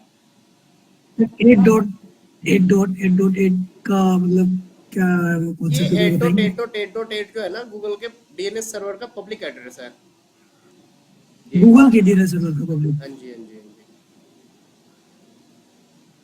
8.8.8.8 का मतलब क्या है वो ये कॉन्सेप्ट मुझे बताएंगे? 8.8.8.8 जो है ना गूगल के डीएनएस सर्वर का पब्लिक एड्रेस है। गूगल के डीएनएस सर्वर का पब्लिक। हाँ जी हाँ जी हाँ जी।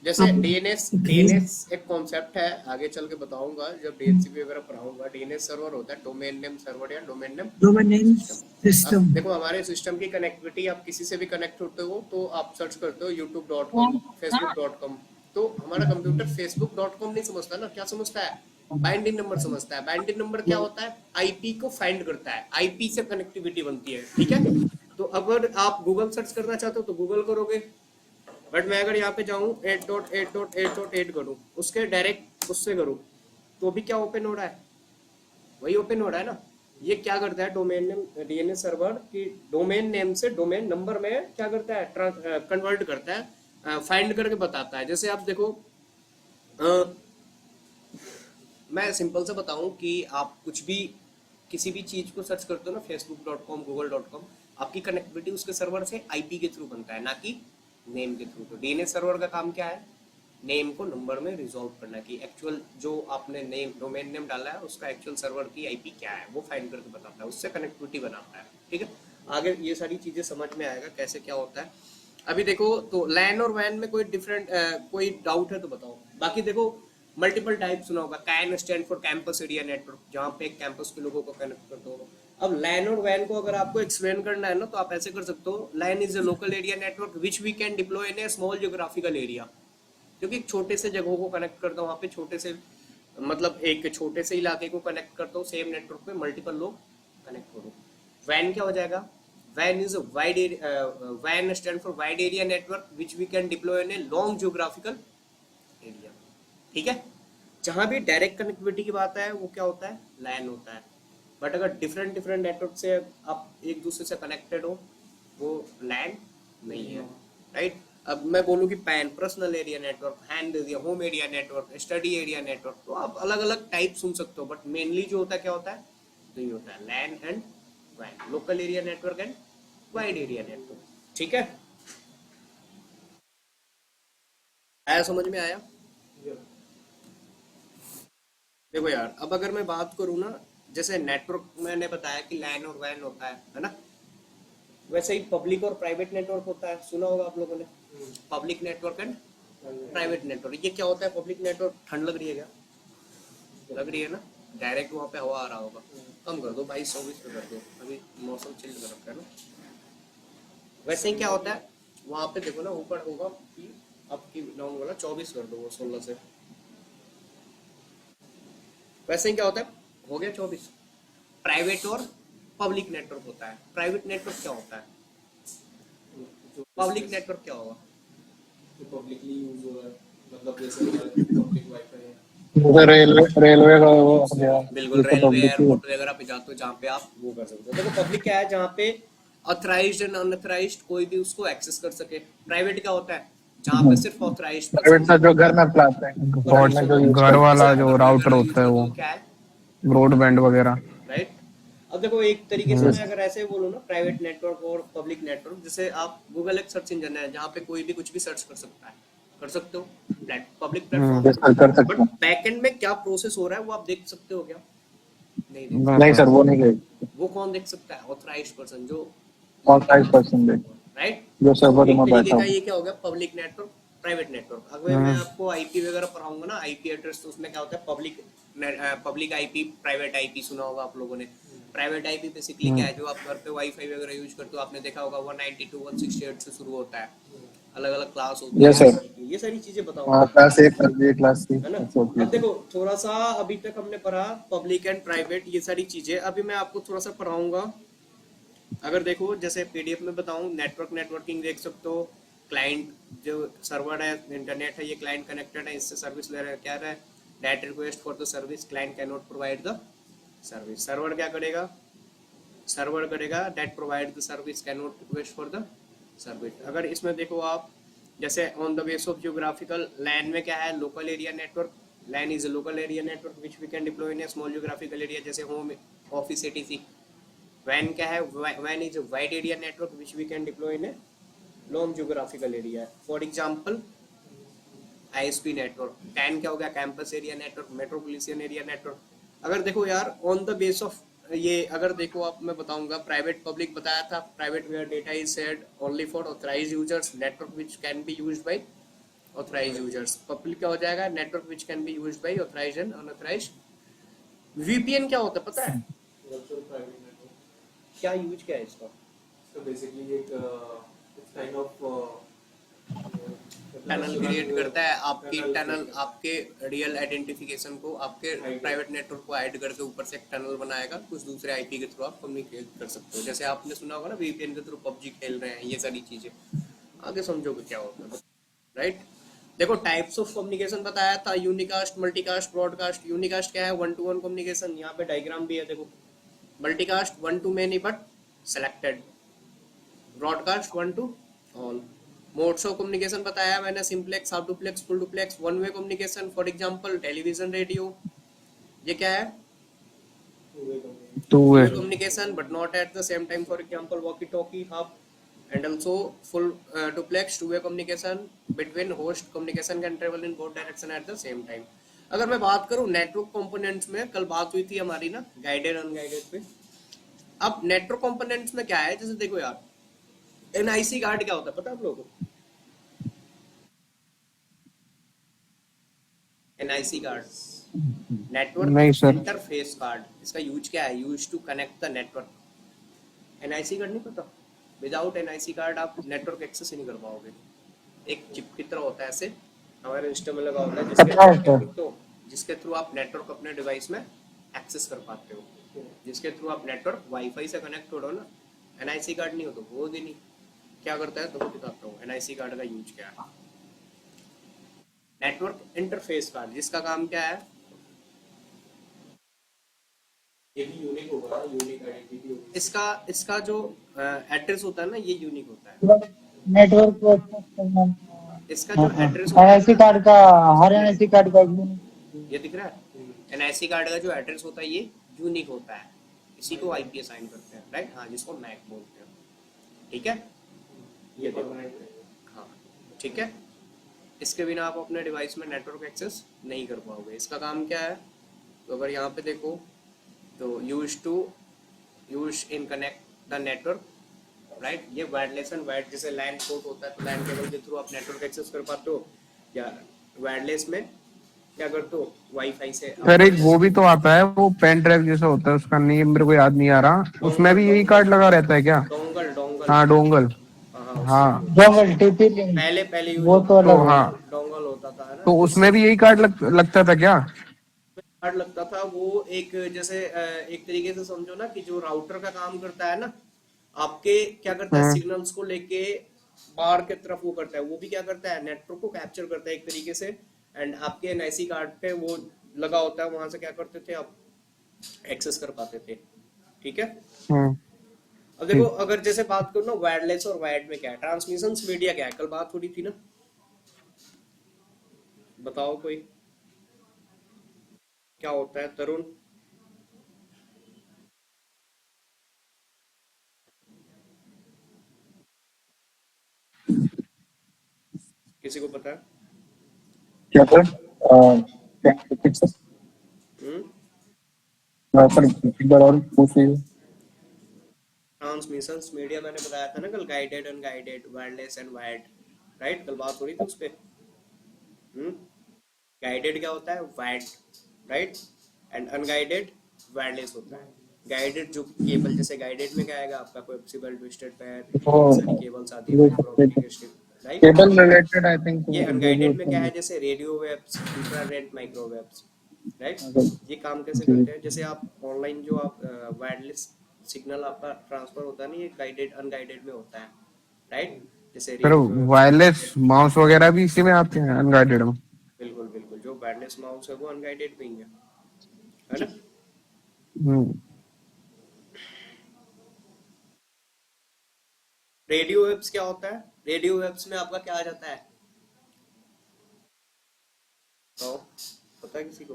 जैसे अब डीएनएस okay. डीएनएस एक कॉन्सेप्ट है, आगे चल के बताऊंगा जब डीएचसीपी वगैरह पढ़ाऊंगा। डीएनएस सर्वर होता है डोमेन नेम सर्वर या domain name domain name system. System. अब देखो हमारे सिस्टम की कनेक्टिविटी, आप किसी से भी कनेक्ट होते हो तो आप सर्च करते हो youtube.com facebook.com, तो हमारा कंप्यूटर facebook.com नहीं समझता ना, क्या समझता है? बाइंडिंग नंबर समझता है। बाइंडिंग नंबर क्या होता है? आईपी को फाइंड करता है, आईपी से कनेक्टिविटी बनती है, ठीक है। तो अगर आप गूगल सर्च करना चाहते हो तो गूगल करोगे, बट मैं अगर यहाँ पे जाऊँ 8.8.8.8 करूँ, उसके डायरेक्ट उससे करूँ तो भी क्या ओपन हो रहा है? वही ओपन हो रहा है ना। ये क्या करता है, डोमेन नेम डीएनएस सर्वर की डोमेन नेम से डोमेन नंबर में क्या करता है, कन्वर्ट करता है, फाइंड करके बताता है। जैसे आप देखो मैं सिंपल से बताऊं कि आप कुछ भी किसी भी चीज को सर्च करते हो ना facebook.com google.com, आपकी कनेक्टिविटी उसके सर्वर से आईपी के थ्रू बनता है, ना कि नेम के थ्रू। तो डीएनएस सर्वर का काम क्या है? नेम को नंबर में रिजॉल्व करना कि एक्चुअल जो आपने नेम डोमेन नेम डाला है उसका एक्चुअल सर्वर की आईपी क्या है, वो फाइंड करके बताता है, उससे कनेक्टिविटी बनाता है, ठीक है। आगे ये सारी चीजें समझ में आएगा कैसे क्या होता है। अभी देखो तो लैन और वैन में कोई डिफरेंट कोई डाउट है तो बताओ। बाकी देखो मल्टीपल टाइप सुना होगा, can stand for campus area network, जहाँ पे एक कैंपस के लोगों को कनेक्ट करते हो। अब लैन और वैन को अगर आपको एक्सप्लेन करना है ना तो आप ऐसे कर सकते हो, LAN is a local area network which we can deploy in a small geographical area, क्योंकि छोटे से जगहों को कनेक्ट करता हूँ, वहाँ पे छोटे से मतलब एक छोटे से इलाके को कनेक्ट करता हूँ, सेम नेटवर्क पे मल्टीपल लोग कनेक्ट करो। वैन क्या हो जाएगा? Van is a wide van stand for wide area network which we can deploy in a long geographical area, ठीक है। जहां भी डायरेक्ट कनेक्टिविटी की बात है वो क्या होता है? लैन होता है। बट अगर डिफरेंट डिफरेंट नेटवर्क से आप एक दूसरे से कनेक्टेड हो वो लैन नहीं है, राइट। अब मैं बोलूँ कि pan personal area network, hand area, home area network, study area network, तो आप अलग अलग टाइप सुन सकते हो, बट मेनली जो होता है क्या होता है? तो ये होता है लैन एंड वैन, local area network and wide area network, ठीक है। आया समझ में आया? देखो यार, अब अगर मैं बात करूँ ना, जैसे नेटवर्क मैंने बताया कि लैन और वैन होता है ना, वैसे ही पब्लिक और प्राइवेट नेटवर्क होता है, सुना होगा आप लोगों ने, public network and private network. ये क्या होता है पब्लिक नेटवर्क? ठंड लग रही है क्या? लग रही है ना, डायरेक्ट वहाँ पे हवा आ रहा होगा, कम कर दो 22-24 पे कर दो, अभी मौसम चिल कर रखा है ना। वैसे ही क्या होता है वहाँ पे, देखो ना ऊपर होगा कि आपकी डाउन वाला 24 कर दो, वो 16 से। वैसे ही क्या होता है, हो गया 24। प्राइवेट और पब्लिक नेटवर्क होता है। प्राइवेट नेटवर्क क्या होता है? पब्लिक नेटवर्क क्या होगा? पब्लिकली यूज हो रहा है, मतलब जैसे पब्लिक वाईफाई है। रेलवे का वो हो गया, बिल्कुल, ये तो रेलवे पब्लिक ही है। एयरपोर्ट वगैरह पे जाते हो जहाँ पे आप वो कर सकते हो। देखो पब्लिक क्या है? जहाँ पे ऑथराइज्ड एंड अनऑथराइज्ड कोई भी उसको एक्सेस कर सके। प्राइवेट क्या होता है? जहाँ पे सिर्फ ऑथराइज्ड प्राइवेट का जो घर में अप्लाइड है, घर में जो यूज घर वाला करते हैं। जो राउटर होता है वो क्या है? ब्रॉडबैंड वगैरह, राइट। अब देखो एक तरीके से मैं अगर ऐसे बोलूँ ना, प्राइवेट नेटवर्क और पब्लिक नेटवर्क, जैसे आप गूगल एक सर्च इंजन है जहाँ पे कोई भी कुछ भी सर्च कर सकता है, कर सकते हो पब्लिक प्लेटफॉर्म, कर सकते बट हैं। बैकएंड में क्या प्रोसेस हो रहा है वो आप देख सकते हो क्या? नहीं देख नहीं सर वो नहीं गई सकता। वो कौन देख सकता है? ऑथराइज्ड पर्सन, जो ऑथराइज पर्सन दे राइट। जो सर्वर एक में तरीके बैठा का हो। ये क्या हो गया, पब्लिक नेटवर्क प्राइवेट नेटवर्क। अगर मैं आपको आईपी वगैरह पढ़ाऊंगा ना, आईपी एड्रेस, तो उसमें क्या होता है, पब्लिक आईपी, प्राइवेट आईपी सुना होगा आप लोगों ने। प्राइवेट आईपी बेसिकली क्या है, जो आप घर पे वाईफाई वगैरह यूज करते हो, आपने देखा होगा 192.168 से शुरू होता है, अलग अलग क्लास होती यस है, सर। ये सारी चीजें हाँ बताऊंगा, class A class B class C है ना। ऐसे होती अब है। देखो थोड़ा सा, अभी तक हमने पढ़ा पब्लिक एंड प्राइवेट, ये सारी चीजें। अभी मैं आपको थोड़ा सा पढ़ाऊंगा। अगर देखो जैसे पीडीएफ में बताऊं, नेटवर्किंग देख सकते हो। क्लाइंट जो सर्वर है, इंटरनेट है, ये क्लाइंट कनेक्टेड है, इससे सर्विस ले रहा है, क्या रहा है, that request for the service, client can not provide the service. Server क्या करेगा, सर्वर करेगा that provide the service, can not request for the service. अगर इसमें देखो आप, जैसे on the base of geographical, LAN में क्या है, local area network. LAN is a local area network which we can deploy in a small geographical area, जैसे होम ऑफिस एटीसी। वैन क्या है, van is a wide area network which we can deploy in a long geographical area. For example ISP network. CAN क्या हो गया, campus area network, metropolitan area network. अगर देखो यार ऑन द बेस ऑफ ये, अगर देखो आप, मैं बताऊंगा प्राइवेट पब्लिक बताया था, private where data is shared only for authorised users, network which can be used by authorised users. Public क्या हो जाएगा, network which can be used by authorised and unauthorised. VPN क्या होता है पता है, वर्चुअल प्राइवेट नेटवर्क। क्या यूज क्या है इसका? So basically एक it's kind of tunnel create करता है, आपकी टनल, आपके रियल आइडेंटिफिकेशन को, आपके प्राइवेट नेटवर्क को हाइड करके ऊपर से एक टनल बनाएगा, कुछ दूसरे आईपी के थ्रू आप कम्युनिकेट कर सकते हो। जैसे आपने सुना होगा ना, वीपीएन के थ्रू पबजी खेल रहे हैं, ये सारी चीजें आगे समझोगे क्या होता है, राइट। देखो टाइप्स ऑफ कम्युनिकेशन बताया था, यूनिकास्ट, मल्टीकास्ट, ब्रॉडकास्ट। यूनिकास्ट क्या है, 1 to 1 कम्युनिकेशन, यहाँ पे डायग्राम भी है देखो। Multicast 1 to many but selected. Broadcast 1 to all. Modes of communication बताया मैंने, simplex, half duplex, full duplex, one way communication. For example television, radio, ये क्या है, तो two way way communication but not at the same time. For example walkie talkie, hub, and also full duplex, two way communication between host, communication can travel in both direction at the same time. अगर मैं बात करूं नेटवर्क कंपोनेंट्स में, कल बात हुई थी हमारी ना गाइडेड अनगाइडेड पे। अब नेटवर्क कंपोनेंट्स में क्या है, जैसे देखो यार, एनआईसी कार्ड क्या होता है पता है आप लोगों को? एनआईसी कार्ड, नेटवर्क नहीं सर। Interface card. इसका यूज क्या है, use to connect the network. NIC card नहीं पता? विदाउट एनआईसी कार्ड आप नेटवर्क एक्सेस ही नहीं कर पाओगे। एक चिप की तरह होता है, ऐसे हमारे सिस्टम में लगा होता है, पता है सर। जिसके थ्रू आप नेटवर्क अपने डिवाइस में एक्सेस कर पाते हो, जिसके थ्रू आप नेटवर्क वाईफाई से कनेक्ट हो ना। एनआईसी कार्ड नहीं हो तो वो भी नहीं। क्या करता है तो वो बताता हूँ एनआईसी कार्ड का यूज क्या है। नेटवर्क इंटरफेस कार्ड, जिसका काम क्या है, ये भी यूनिक होगा ना, यूनिक आइडेंटिटी होगी। इसका जो एड्रेस होता है ना, ये यूनिक होता है। नेटवर्क को एक्सेस करना। इसका जो एड्रेस होता है एनआईसी कार्ड का, हर एनआईसी कार्ड का ये दिख रहा है, एनआईसी कार्ड का जो एड्रेस होता है ये यूनिक होता है, इसी को आईपी असाइन करते हैं, राइट। हाँ, जिसको मैक बोलते हैं, ठीक है। ये देखो, हाँ ठीक है। इसके बिना आप अपने डिवाइस में नेटवर्क एक्सेस नहीं कर पाओगे। इसका काम क्या है, तो अगर यहाँ पे देखो तो use in connect the network, right. ये वायरलेस एंड वायर्ड, जैसे लैन पोर्ट होता है तो लैन केबल के थ्रू आप नेटवर्क एक्सेस कर पाते हो, या वायरलेस में क्या करते हो, वाईफाई से। सर एक वो भी तो आता है, वो पेन ड्राइव जैसा होता है, उसका नेम मेरे को याद नहीं आ रहा, उसमें भी यही कार्ड लगा रहता है क्या? डोंगल, डोंगल, हाँ डोंगल। हाँ हाँ डोंगल टीपी लिंक, पहले यूज वो तो तो अलग हाँ, होगा। डोंगल होता था, है ना। तो उसमें भी यही कार्ड लगता था क्या? कार्ड लगता था वो, एक जैसे एक तरीके से समझो ना कि जो राउटर का काम करता है ना, आपके क्या करता है, सिग्नल्स को लेके बाहर की तरफ वो करता है, वो भी क्या करता है, नेटवर्क को कैप्चर करता है एक तरीके से। एंड आपके एनआईसी कार्ड पे वो लगा होता है, वहां से क्या करते थे आप, एक्सेस कर पाते थे, ठीक है। अब देखो अगर जैसे बात करो ना वायरलेस और वायर्ड में क्या है, ट्रांसमिशन मीडिया क्या है, कल बात हो रही थी ना, बताओ कोई क्या होता है, तरुण? किसी को पता है? क्या सर? क्या सर? हम्म सर एक बार और पूछिए। ट्रांसमिशंस मीडिया मैंने बताया था ना कल, guided unguided, wireless and wired, right, कल बात हो रही थी उस पे। गाइडेड क्या होता है, wired, right, and unguided wireless होता है। गाइडेड जो केबल, जैसे गाइडेड में क्या आएगा आपका, कोएक्सियल, ट्विस्टेड पेयर, ये सारी केबल्स आती है, fibre optic strip, right. Cable related I think ये जो भी अनगाइडेड में होते क्या है, हैं। जैसे radio waves, infrared microwaves, right. ये काम कैसे जी। करते हैं, जैसे आप ऑनलाइन जो आप वायरलेस सिग्नल आपका ट्रांसफर होता है ना, ये गाइडेड अनगाइडेड में होता है, राइट। जैसे फिर रेडियो वेव्स होता है, वायरलेस माउस वगैरह भी इसी में आते हैं अनगाइडेड में। बिल्कुल बिल्कुल, जो वायरलेस माउस है वो अनगाइडेड में ही है ना। हम्म। रेडियो वेव्स क्या होता है, रेडियो वेव्स में आपका क्या आ जाता है, तो पता है किसी को,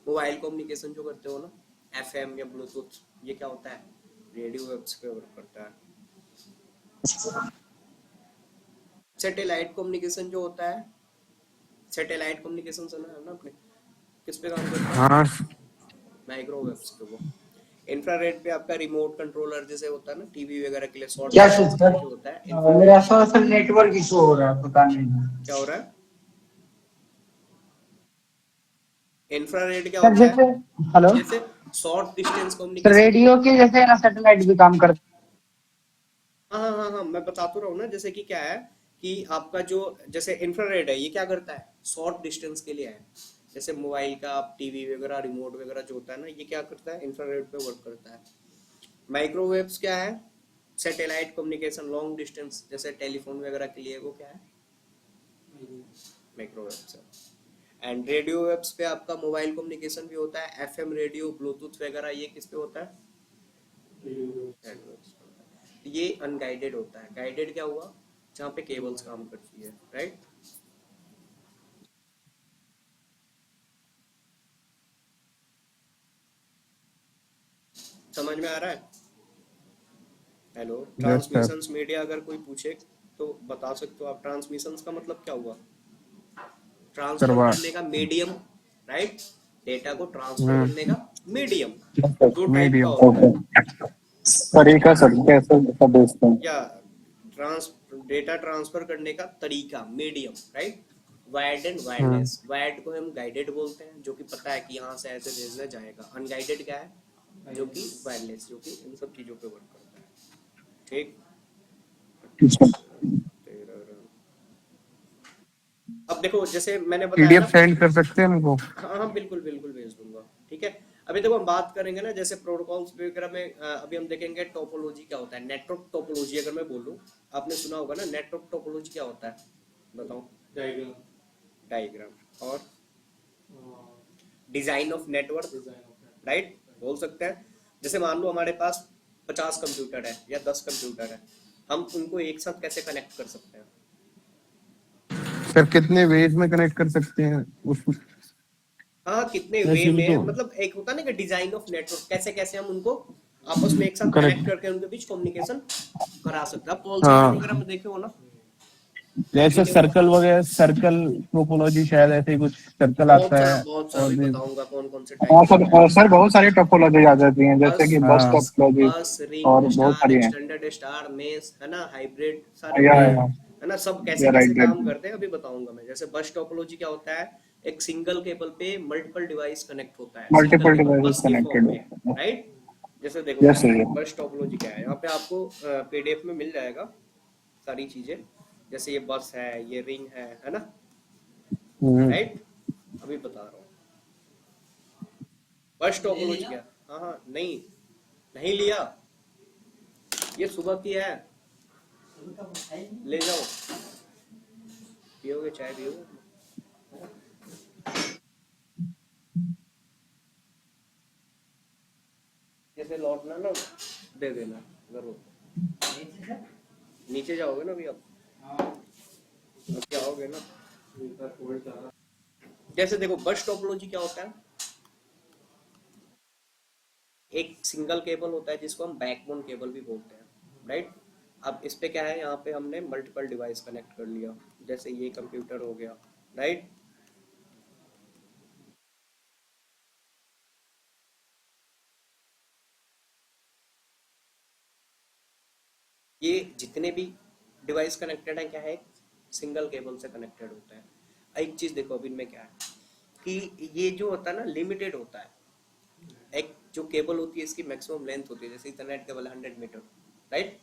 मोबाइल कम्युनिकेशन जो करते हो ना, एफएम या ब्लूटूथ, ये क्या होता है, रेडियो वेव्स पे वर्क करता है। सैटेलाइट कम्युनिकेशन जो होता है, सैटेलाइट कम्युनिकेशन सुना है ना आपने, किस पे काम करता है, हाँ माइक्रोवेव्स पे। वो इंफ्रारेड पे आपका रिमोट कंट्रोलर जैसे होता है ना, टीवी वगैरह के लिए, शॉर्ट क्या डिस्टेंस चीज के सर? लिए जो होता है मेरा इंफ्रारेड। थोड़ा सा नेटवर्क इशू हो रहा है, पता नहीं क्या हो रहा है, इंफ्रारेड क्या सर। होता है, जैसे हेलो जैसे शॉर्ट डिस्टेंस सर, कम्युनिकेशन के रेडियो लिए। के जैसे ना सैटेलाइट भी काम करता हाँ हाँ हाँ हाँ, मैं बता तो रहा हूँ ना, जैसे कि क्या है कि आपका जो, जैसे इंफ्रारेड है, ये क्या करता है, शॉर्ट डिस्टेंस के लिए है। जैसे मोबाइल का आप टीवी वगैरह, रिमोट वगैरह जो होता है ना, ये क्या करता है, इंफ्रारेड पे वर्क करता है। माइक्रोवेव्स क्या है, सैटेलाइट कम्युनिकेशन लॉन्ग डिस्टेंस, जैसे टेलीफोन वगैरह के लिए, वो क्या है, माइक्रोवेव्स है। एंड रेडियो वेव्स पे आपका मोबाइल कम्युनिकेशन भी होता है, एफएम रेडियो, ब्लूटूथ वगैरह, ये किस पे होता है, रेडियो वेव्स पे होता है। ये अनगाइडेड होता है। गाइडेड क्या हुआ, जहाँ पे केबल्स काम करती है, राइट। समझ में आ रहा है, hello. Yes sir. Transmissions media अगर कोई पूछे तो बता सकते हो आप, ट्रांसमिशंस का मतलब क्या हुआ, ट्रांसफर करवा। करने का मीडियम, राइट, डेटा को ट्रांसफर हम्म। करने का मीडियम, दो टाइप का मीडियम। होता है, ओके तरीका सर कैसे सब बेचते हैं। या ट्रांस डेटा ट्रांसफर करने का तरीका, medium, right. Wired and hmm. Wireless, wired को हम गाइडेड बोलते हैं, जो कि पता है कि यहाँ से ऐसे भेजना जाएगा। अनगाइडेड क्या है, जो कि वायरलेस, जो कि इन सब चीजों पे वर्क करता है, ठीक। अब देखो, जैसे मैंने बताया पीडीएफ ना, सेंड कर सकते हैं हमको। हाँ हाँ बिल्कुल बिल्कुल भेज दूंगा, ठीक है। अभी देखो हम बात करेंगे ना, जैसे प्रोटोकॉल्स वगैरह में, अभी हम देखेंगे टोपोलॉजी क्या होता है, नेटवर्क टोपोलॉजी अगर मैं बोलूँ, आपने सुना होगा ना, नेटवर्क टोपोलॉजी क्या होता है, बताओ। डायग्राम, डायग्राम और design of network, design of right, बोल सकते हैं। जैसे मान लो हमारे पास 50 कंप्यूटर है या 10 कंप्यूटर है, हम उनको एक साथ कैसे कनेक्ट कर सकते हैं, सर कितने वेज में कनेक्ट कर सकते हैं उस। हाँ कितने वे वैसे भी तो में, मतलब एक होता है ना कि डिजाइन ऑफ नेटवर्क, कैसे कैसे हम उनको आपस में एक साथ कनेक्ट कनेक्ट। करके उनके बीच कम्युनिकेशन करा सकते हैं। आप कॉल सेंटर हाँ वगैरह में देखे हो ना, जैसे मीटिंग में, सर्कल वगैरह, सर्कल टोपोलॉजी शायद ऐसे ही कुछ सर्कल आता है। बहुत सारा और भी भी। बताऊंगा कौन कौन से हाँ टाइप सर होते हैं। सर बहुत सारी टोपोलॉजी आ जाती हैं जैसे बस कि बस हाँ। टोपोलॉजी बस, रिंग, और बहुत स्टार, सारी हैं। एक्सटेंडेड स्टार, मेस, है ना, हाइब्रिड, सारे या होते हैं, हम्म। है ना, सब कैसे या कैसे राइट काम राइट करते हैं अभी बताऊंगा मैं। जैसे बस टोपोलॉजी क्या होता है, एक सिंगल केबल पे मल्टीपल डिवाइस कनेक्ट होता है, सिंगल मल्टीपल केबल डिवाइसेस बस के फॉर्म कनेक्टेड में, राइट। जैसे देखो यस मैं, सर। बस टोपोलॉजी क्या है, यहाँ पे आपको पीडीएफ में मिल जाएगा सारी चीजें। जैसे ये बस है, ये रिंग है ना, हम्म। राइट। अभी बता रहा हूँ बस टोपोलॉजी क्या, हाँ हाँ, नहीं नहीं लिया, ये सुबह की है, ले जाओ, पियोगे, चाय पियोगे। जैसे लौटना ना, दे देना जरूर। नीचे जाओगे ना अभी, अब क्या आओगे ना। जैसे देखो बस टोपोलॉजी क्या होता है, एक सिंगल केबल होता है जिसको हम बैकबोन केबल भी बोलते हैं, राइट। अब इस पे क्या है, यहाँ पे हमने मल्टीपल डिवाइस कनेक्ट कर लिया, जैसे ये कंप्यूटर हो गया, राइट। ये जितने भी डिवाइस कनेक्टेड है क्या है, सिंगल केबल से कनेक्टेड होता है। एक चीज देखो अब इनमें क्या है कि ये जो होता है ना लिमिटेड होता है। एक जो केबल होती है इसकी मैक्सिमम लेंथ होती है, जैसे इथरनेट केबल 100 मीटर, राइट,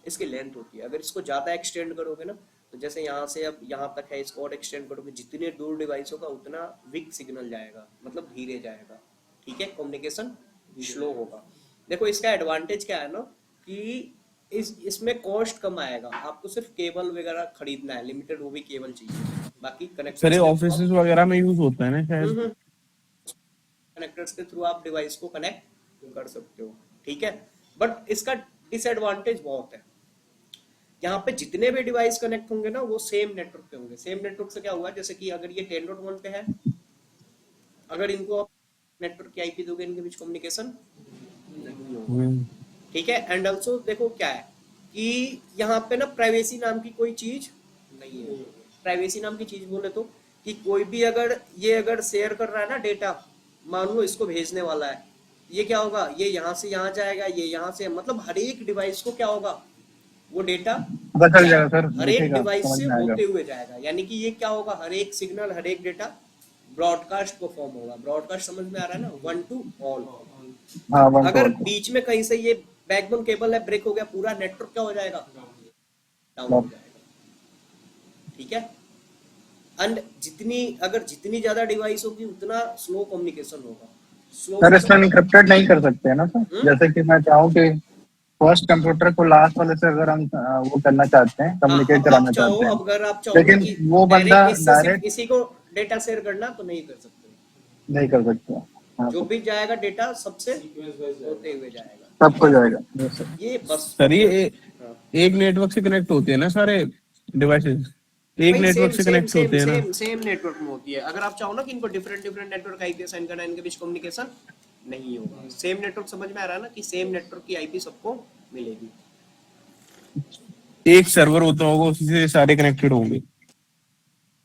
इसकी लेंथ होती है। अगर इसको ज्यादा एक्सटेंड करोगे ना, तो जैसे यहाँ से अब यहाँ तक है, इसको और एक्सटेंड करोगे, जितने दूर डिवाइस होगा उतना वीक सिग्नल जाएगा, मतलब धीरे जाएगा, ठीक है, कम्युनिकेशन स्लो होगा। देखो इसका एडवांटेज क्या है ना कि इसमें कॉस्ट कम आएगा, आपको सिर्फ केबल वगैरह खरीदना है, लिमिटेड वो भी केबल चाहिए, बाकी सर ये कनेक्टर ऑफिस वगैरह में यूज होता है ना शायद। कनेक्टर्स के थ्रू आप डिवाइस को कनेक्ट कर सकते हो, ठीक है। बट इसका डिसएडवांटेज बहुत है, यहाँ पे जितने भी डिवाइस कनेक्ट होंगे ना वो सेम नेटवर्क पे होंगे। सेम नेटवर्क से क्या हुआ, जैसे कि अगर ये 10.1 पे है, अगर इनको आप नेटवर्क की आईपी दोगे, इनके बीच कम्युनिकेशन नहीं होगा, ठीक है। एंड ऑल्सो देखो क्या है कि यहाँ पे ना प्राइवेसी नाम की कोई चीज नहीं है। प्राइवेसी नाम की चीज बोले तो कि कोई भी अगर शेयर कर रहा है ना डेटा, मान लो इसको भेजने वाला है, ये क्या होगा, ये यहाँ से यहाँ जाएगा, ये यहाँ से, मतलब हर एक डिवाइस को क्या होगा, वो डेटा पता चल जाएगा सर, हर एक दिखेगा, डिवाइस समझ से में आएगा। होते हुए जाएगा। यानी कि ये क्या होगा, हर एक सिग्नल, हर एक डेटा ब्रॉडकास्ट को फॉर्म होगा। ब्रॉडकास्ट समझ में आ रहा है ना, 1 to all। हाँ, वन अगर टू बीच में कहीं से ये बैकबोन केबल है ब्रेक हो गया, पूरा नेटवर्क क्या हो जाएगा, डाउन हो जाएगा, ठीक है। एंड जितनी ज्यादा डिवाइस होगी उतना स्लो कम्युनिकेशन होगा। सर इसमें इनक्रिप्टेड नहीं कर सकते हैं ना सर, जैसे कि मैं चाहूँ कि फर्स्ट कंप्यूटर को लास्ट वाले से अगर हम वो करना चाहते हैं, कम्युनिकेट कराना चाहते हैं, अगर आप चाहो लेकिन कि वो बंदा इससे डायरेक्ट इसी को डेटा शेयर करना, तो नहीं कर सकते। नहीं कर सकते। हाँ, जो भी जाएगा डेटा सबसे होते हुए जाएगा, सबको जाएगा। Yes, sir। ये बस सर ये हाँ। एक नेटवर्क से कनेक्ट होते हैं ना सारे डिवाइसेस, एक नेटवर्क से कनेक्ट होते हैं ना। सेम नेटवर्क में होती है। अगर आप चाहो ना कि इनको डिफरेंट नेटवर्क आईपी असाइन करना है, इनके बीच कम्युनिकेशन नहीं होगा। सेम नेटवर्क, समझ में आ रहा है ना कि सेम नेटवर्क की आईपी सबको मिलेगी। एक सर्वर होता होगा, उसी से सारे कनेक्टेड होंगे।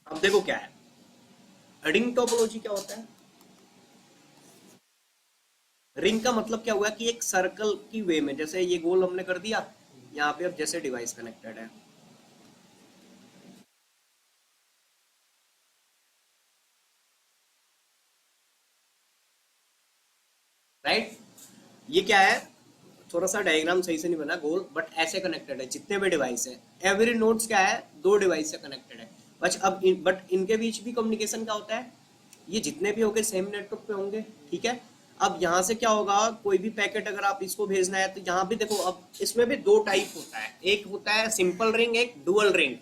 अब देखो क्या है, रिंग टोपोलॉजी क्या होता है। रिंग का मतलब क्या हुआ कि एक सर्कल की वे में, जैसे ये गोल हमने कर दिया, यहाँ पे अब जैसे डिवाइस कनेक्टेड है, राइट। ये क्या है, थोड़ा सा डायग्राम सही से नहीं बना, गोल, बट ऐसे कनेक्टेड है जितने भी डिवाइस है। एवरी नोड्स क्या है, 2 डिवाइस से कनेक्टेड है। बट इनके बीच भी कम्युनिकेशन क्या होता है, ये जितने भी होंगे सेम नेटवर्क पे होंगे, ठीक है। अब यहाँ से क्या होगा, कोई भी पैकेट अगर आप इसको भेजना है, तो यहाँ भी देखो, अब इसमें भी 2 टाइप होता है। एक होता है सिंपल रिंग, एक डुअल रिंग।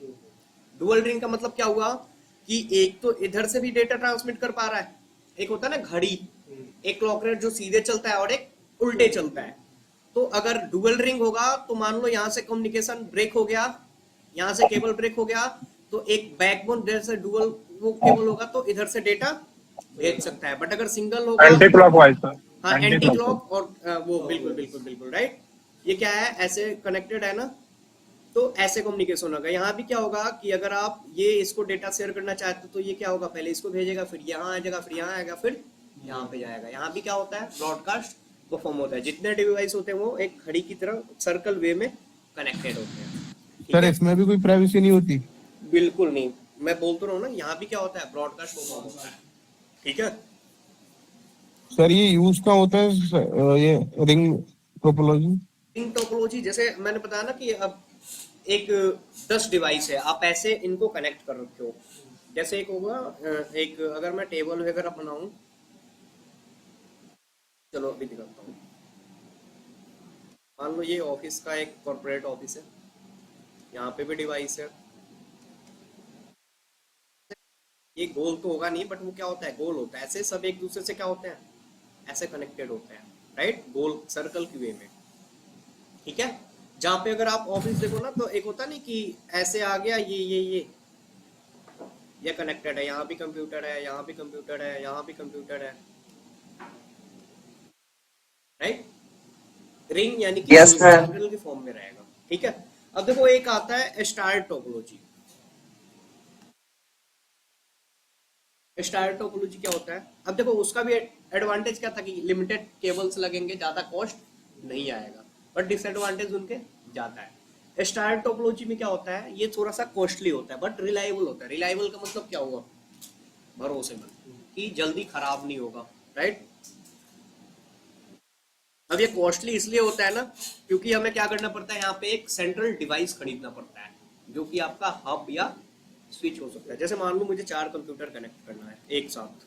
डुअल रिंग का मतलब क्या हुआ कि एक तो इधर से भी डेटा ट्रांसमिट कर पा रहा है, एक होता है ना घड़ी, एक क्लॉक रेट जो सीधे चलता है और एक उल्टे चलता है। तो अगर डुअल रिंग होगा तो मान लो यहाँ से कम्युनिकेशन ब्रेक हो गया, यहाँ से केबल ब्रेक हो गया, तो एक बैकबोन जैसे डुअल वो केबल होगा तो इधर से डेटा भेज सकता है। बट अगर सिंगल होगा, एंटी क्लॉकवाइज सर, हाँ एंटी क्लॉक, और वो बिल्कुल राइट। ये क्या है, ऐसे कनेक्टेड है ना, तो ऐसे कम्युनिकेशन होगा। यहाँ भी क्या होगा कि अगर आप ये इसको डेटा शेयर करना चाहते हो, तो ये क्या होगा, पहले इसको भेजेगा, फिर यहाँ आ जाएगा, फिर यहाँ आएगा, फिर यहाँ पे जाएगा। यहाँ भी क्या होता है, ब्रॉडकास्ट परफॉर्म होता है। जितने डिवाइस होते हैं वो एक घड़ी की तरह सर्कल वे में कनेक्टेड होते हैं, ठीक सर है? इसमें भी कोई प्राइवेसी नहीं होती? बिल्कुल नहीं, मैं बोलता रहा हूँ ना, यहाँ भी क्या होता है, ब्रॉडकास्ट परफॉर्म होता है, ठीक है। सर ये यूज का होता है ये रिंग टोपोलॉजी? रिंग टोपोलॉजी जैसे मैंने बताया ना कि अब एक 10 डिवाइस है, आप ऐसे इनको कनेक्ट कर रखे हो। जैसे एक होगा, एक अगर मैं टेबल वगैरह बनाऊं, चलो अभी दिखाता हूँ। मान लो ये ऑफिस का एक कॉर्पोरेट ऑफिस है, यहाँ पे भी डिवाइस है। ये गोल तो होगा नहीं, बट वो क्या होता है, गोल होता है। ऐसे सब एक दूसरे से क्या होते हैं, ऐसे कनेक्टेड होते हैं, राइट, गोल सर्कल की वे में, ठीक है। जहाँ पे अगर आप ऑफिस देखो ना, तो एक होता नहीं कि ऐसे आ गया, ये कनेक्टेड है, यहाँ भी कंप्यूटर है, यहाँ भी कंप्यूटर है, यहाँ भी कंप्यूटर है, राइट। रिंग यानी कि Yes, sir. सर्कल की फॉर्म में रहेगा, ठीक है। अब देखो एक आता है स्टार टोपोलॉजी। स्टार टोपोलॉजी क्या होता है, अब देखो उसका भी एडवांटेज क्या था कि लिमिटेड केबल्स लगेंगे, ज्यादा कॉस्ट नहीं आएगा, बट डिसएडवांटेज उनके ज्यादा है। स्टार टोपोलॉजी में क्या होता है, ये थोड़ा सा कॉस्टली होता है बट रिलायबल होता है। रिलायबल का मतलब क्या हुआ, भरोसेमंद, कि जल्दी खराब नहीं होगा, राइट। अब ये कॉस्टली इसलिए होता है ना, क्योंकि हमें क्या करना पड़ता है, यहाँ पे एक सेंट्रल डिवाइस खरीदना पड़ता है जो कि आपका हब या स्विच हो सकता है। जैसे मान लो मुझे 4 कंप्यूटर कनेक्ट करना है एक साथ,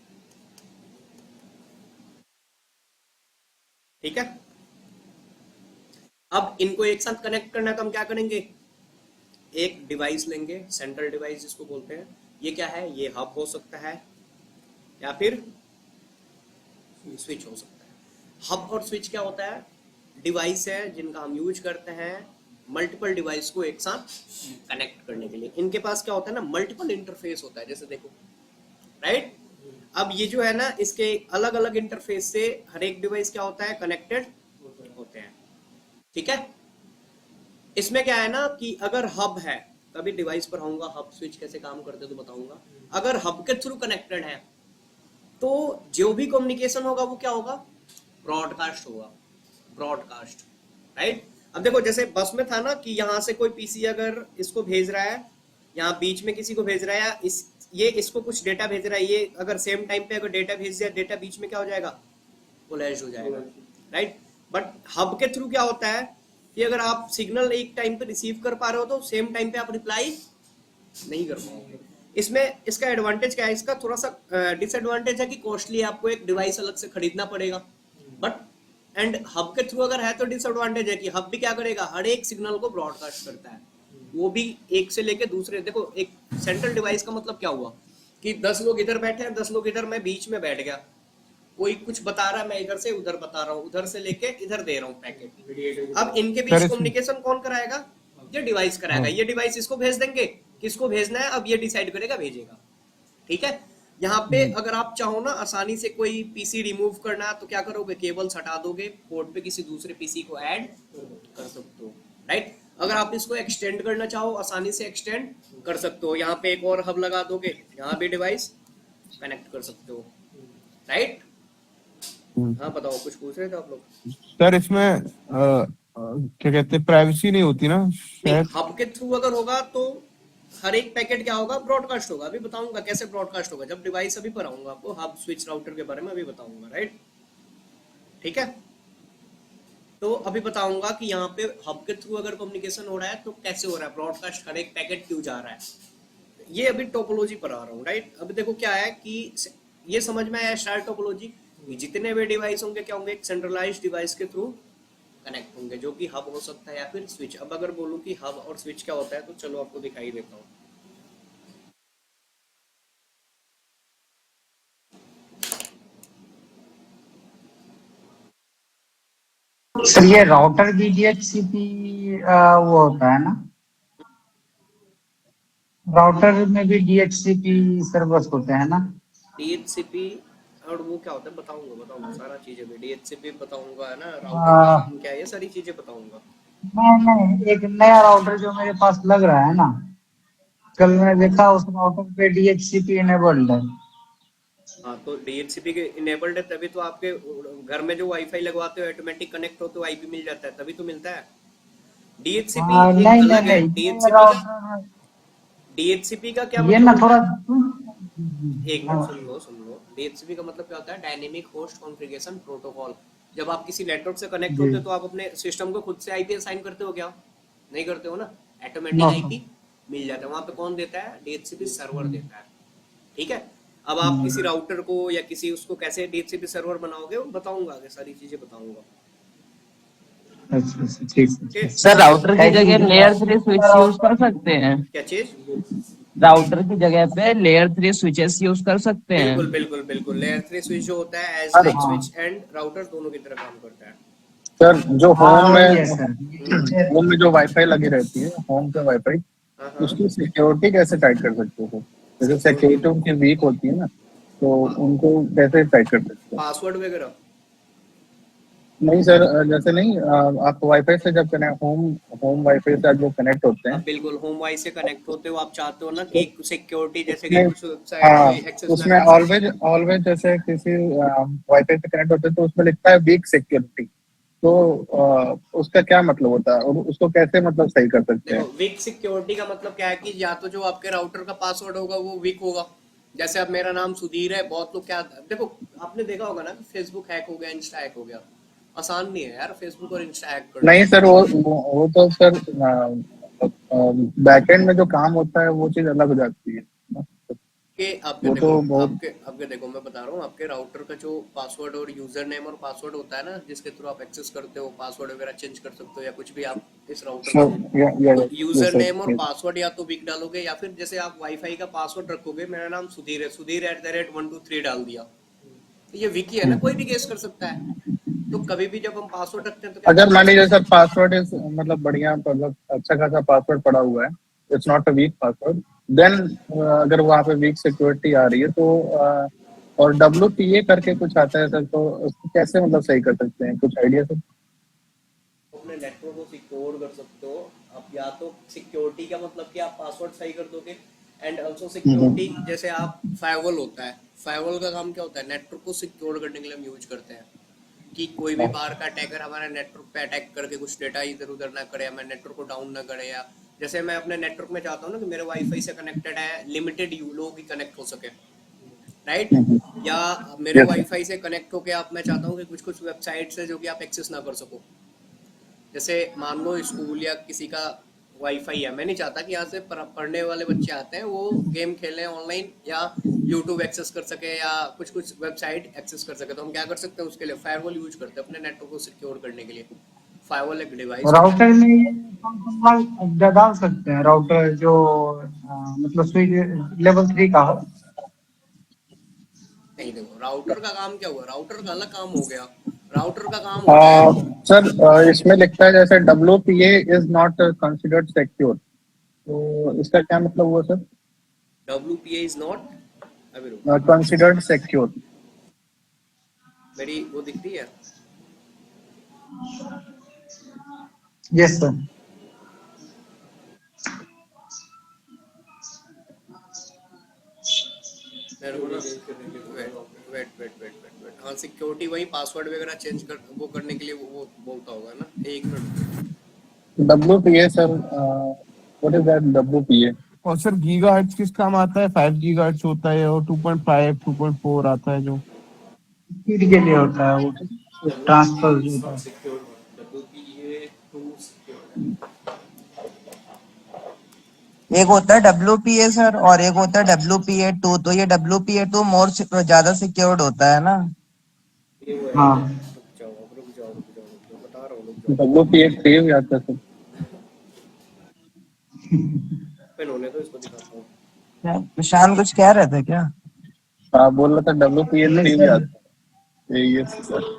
ठीक है। अब इनको एक साथ कनेक्ट करना है तो हम क्या करेंगे, एक डिवाइस लेंगे, सेंट्रल डिवाइस जिसको बोलते हैं। ये क्या है, ये हब हो सकता है या फिर स्विच हो सकता है। हब और स्विच क्या होता है, डिवाइस है जिनका हम यूज करते हैं मल्टीपल डिवाइस को एक साथ कनेक्ट करने के लिए। इनके पास क्या होता है ना, मल्टीपल इंटरफेस होता है, जैसे देखो, राइट। अब ये जो है ना, इसके अलग अलग इंटरफेस से हर एक डिवाइस क्या होता है, कनेक्टेड होते हैं, ठीक है। इसमें क्या है ना कि अगर हब है, तभी डिवाइस पर आऊंगा, हब स्विच कैसे काम करते तो बताऊंगा। अगर हब के थ्रू कनेक्टेड है तो जो भी कम्युनिकेशन होगा वो क्या होगा, ब्रॉडकास्ट होगा, ब्रॉडकास्ट, राइट। अब देखो जैसे बस में था ना कि यहाँ से कोई पीसी अगर इसको भेज रहा है, यहाँ बीच में किसी को भेज रहा है, ये इसको कुछ डेटा भेज रहा है, ये अगर सेम टाइम पे अगर डेटा भेज दिया, डेटा बीच में क्या हो जाएगा, कोलैप्स हो जाएगा, राइट। बट हब के थ्रू क्या होता है कि अगर आप सिग्नल एक टाइम पे रिसीव कर पा रहे हो तो सेम टाइम पे आप रिप्लाई नहीं कर पाओगे। इसमें इसका एडवांटेज क्या है, इसका थोड़ा सा डिसएडवांटेज है कि कॉस्टली, आपको एक डिवाइस अलग से खरीदना पड़ेगा। बट एंड हब के थ्रू अगर है तो डिसएडवांटेज है कि हब भी क्या करेगा, हर एक सिग्नल को ब्रॉडकास्ट करता है, वो भी एक से लेके दूसरे। देखो एक सेंट्रल डिवाइस का मतलब क्या हुआ कि 10 लोग इधर बैठे हैं, 10 लोग इधर, मैं बीच में बैठ गया, कोई कुछ बता रहा है, मैं इधर से उधर बता रहा हूँ, उधर से लेके इधर दे रहा हूँ पैकेट। अब इनके बीच कम्युनिकेशन कौन कराएगा, ये डिवाइस कराएगा। ये डिवाइस इसको भेज देंगे, किसको भेजना है अब ये डिसाइड करेगा, भेजेगा, ठीक है। यहाँ पे अगर आप चाहो ना आसानी से कोई पीसी रिमूव करना तो क्या करोगे, केबल्स हटा दोगे, पोर्ट पे किसी दूसरे पीसी को ऐड कर सकते हो, राइट। अगर आप इसको एक्सटेंड करना चाहो आसानी से एक्सटेंड कर सकते हो, यहाँ पे एक और हब लगा दोगे, यहाँ भी डिवाइस कनेक्ट कर सकते हो, राइट। हाँ बताओ, कुछ पूछ रहे थे आप लोग। सर इसमें क्या कहते हैं, प्राइवेसी नहीं होती ना शायद। हब के थ्रू अगर होगा तो हर एक पैकेट क्या होगा, ब्रॉडकास्ट होगा। अभी बताऊंगा कैसे ब्रॉडकास्ट होगा, जब डिवाइस अभी पर आऊंगा आपको, हब स्विच राउटर के बारे में अभी बताऊंगा, राइट, ठीक है। तो अभी बताऊंगा कि यहाँ पे हब के थ्रू अगर कम्युनिकेशन हो रहा है तो कैसे हो रहा है, ब्रॉडकास्ट हर एक पैकेट क्यों जा रहा है, ये अभी टोपोलॉजी पर आ रहा हूँ, राइट। अभी देखो क्या है कि ये समझ में आया स्टार टोपोलॉजी, जितने भी डिवाइस होंगे क्या होंगे, एक सेंट्रलाइज्ड डिवाइस के थ्रू कनेक्ट होंगे, जो कि हब हो सकता है या फिर स्विच। अब अगर बोलूं कि हब और स्विच क्या होता है तो चलो आपको दिखाई देता हूँ। सर ये राउटर की DHCP वो होता है ना, राउटर में भी DHCP सर्वर्स होते हैं ना। DHCP और वो क्या होता है बताऊंगा सारा चीजें भी, DHCP बताऊंगा, है ना, राउटर क्या है, ये सारी चीजें बताऊंगा। नहीं, एक नया राउटर जो मेरे पास लग रहा है ना, कल मैंने देखा उस राउटर पे DHCP इनेबल्ड है। हाँ तो DHCP के इनेबल्ड है, तभी तो आपके घर में जो वाईफाई लगवाते हो ऑटोमेटिक कनेक्ट होते हो, आईपी मिल जाता है, तभी तो मिलता है। DHCP एक नहीं अलग है। नहीं, DHCP का क्या ये ना मतलब थोड़ा एक मिनट सुन लो। DHCP का मतलब क्या होता है, डायनेमिक होस्ट कॉन्फ़िगरेशन प्रोटोकॉल। जब आप किसी नेटवर्क से कनेक्ट होते हो तो आप अपने सिस्टम को खुद से आईपी असाइन करते हो क्या, नहीं करते हो ना, ऑटोमेटिक आईपी मिल जाता है। वहां पे कौन देता है, DHCP सर्वर देता है, ठीक है। अब आप किसी राउटर को या किसी उसको कैसे DHCP सर्वर बनाओगे वो बताऊंगा, आगे सारी चीजें बताऊंगा। अच्छा ठीक। सर राउटर की जगह लेयर 3 स्विच यूज कर सकते हैं, क्या चीज, राउटर की जगह पे लेयर 3 स्विचेस यूज कर सकते हैं। बिल्कुल लेयर 3 स्विच जो होता है as like switch and router दोनों की तरह काम करता है। सर जो होम में जो वाईफाई लगी रहती है, होम पे वाईफाई, उसकी सिक्योरिटी कैसे टाइट कर सकते हो, जैसे सिक्योरिटी उनकी वीक होती है ना, तो उनको कैसे टाइट कर सकते हो, पासवर्ड वगैरह। नहीं सर, जैसे नहीं, आप वाईफाई से जब कनेक्ट, होम वाईफाई से जो कनेक्ट होते हैं, बिल्कुल होम वाई से कनेक्ट होते हो, आप चाहते हो ना कि सिक्योरिटी जैसे कि उसमें ऑलवेज जैसे किसी वाईफाई से कनेक्ट होते हैं तो उसमें लिखता है वीक सिक्योरिटी, तो उसका क्या मतलब होता है और उसको कैसे मतलब सही कर सकते देखो हैं? वीक सिक्योरिटी का मतलब क्या है कि या तो जो आपके राउटर का पासवर्ड होगा वो वीक होगा। जैसे अब मेरा नाम सुधीर है, बहुत लोग क्या, देखो आपने देखा होगा ना, फेसबुक हैक हो गया, इंस्टा हैक हो गया। आसान नहीं है यार फेसबुक और इंस्टा हैक करना। नहीं सर, वो तो सर बैकएंड में जो काम होता है वो चीज अलग हो जाती है ना। कि आपके वो देखो, तो बहुत। आपके आपके देखो मैं बता रहा हूँ, आपके राउटर का जो पासवर्ड और यूजर नेम और पासवर्ड होता है ना, जिसके थ्रू आप एक्सेस करते हो, पासवर्ड वगैरह चेंज कर सकते हो या कुछ भी आप इस राउटर का, सर या तो यस यूजर सर, नेम और यस। पासवर्ड या तो वीक डालोगे, या फिर जैसे आप वाईफाई का पासवर्ड रखोगे, मेरा नाम सुधीर है, सुधीर @123 डाल दिया, तो ये वीक ही है ना, कोई भी गेस कर सकता है। तो कभी भी जब हम पासवर्ड रखते हैं तो क्या अगर करते मान हैं? लीजिए सर पासवर्ड इज मतलब बढ़िया, मतलब अच्छा खासा पासवर्ड पड़ा हुआ है, it's not a weak password, then अगर वहाँ पे वीक सिक्योरिटी आ रही है तो और WPA करके कुछ आता है सर, तो उसको कैसे मतलब सही कर सकते हैं, कुछ आइडिया सर? अपने नेटवर्क को सिक्योर कर सकते हो आप, या तो सिक्योरिटी का मतलब कि आप पासवर्ड सही कर दोगे, एंड ऑल्सो सिक्योरिटी, हम्म। जैसे आप फायरवॉल होता है, फायरवॉल का काम क्या होता है, नेटवर्क को सिक्योर करने के लिए हम यूज करते हैं कि कोई भी बाहर का अटैकर हमारे नेटवर्क पे अटैक करके कुछ डेटा इधर उधर ना करे, हमारे नेटवर्क को डाउन ना करे, या जैसे मैं अपने नेटवर्क में चाहता हूँ ना कि मेरे वाईफाई से कनेक्टेड है, लिमिटेड लोग ही कनेक्ट हो सके, राइट, या मेरे यस वाईफाई से कनेक्ट होके आप, मैं चाहता हूँ कि कुछ कुछ वेबसाइट्स है जो कि आप एक्सेस ना कर सको। जैसे मान लो स्कूल या किसी का वाईफाई है, मैं नहीं चाहता कि यहाँ से पढ़ने वाले बच्चे आते हैं वो गेम खेलें ऑनलाइन, या यूट्यूब एक्सेस कर सके, या कुछ कुछ वेबसाइट एक्सेस कर सके, तो हम क्या कर सकते हैं उसके लिए फायरवॉल यूज करते हैं अपने नेटवर्क को सिक्योर करने के लिए। फायरवॉल एक डिवाइस होता है। राउटर में ये फंक्शन डाल सकते हैं, राउटर जो मतलब स्विच लेवल 3 का हो। नहीं देखो, राउटर का काम क्या हुआ, राउटर का अलग काम हो गया। राउटर का काम होता है, सर, इसमें लिखता है जैसे WPA is not considered secure, तो इसका क्या मतलब हुआ सर? WPA इज नॉट, अभी रुको, कंसिडर्ड सिक्योर। मेरी वो दिख रही है। Yes sir. मेरे को ना, wait wait wait wait wait wait, हाँ सिक्योरिटी वही पासवर्ड वगैरह चेंज कर वो करने के लिए वो बोलता होगा ना, एक मिनट रुको। WPA sir, what is that WPA? और सर गीगाहर्ट्ज किस काम आता है? 5 गीगाहर्ट्ज होता है और 2.5 2.4 आता है जो। स्पीड के लिए होता है वो, WPA ट्रांसफर जो is होता not है। secured one. WPA two secured है। एक होता है WPA सर, और एक होता है WPA 2। तो ये WPA 2 मोर ज्यादा सिक्योर्ड होता है ना। ये वो है क्या, हाँ। रुक जाओ अब, रुक जाओ रुक जाओ रुक जाओ, बता रहा हूँ, रुक जाओ। WPA 3 भी आता है सर। ओपन होने तो इसको दिखाता हूँ। क्या निशान कुछ कह रहे थे क्या? हाँ, बोल रहा था WPA नहीं 3 भी सर। आता है, यस सर।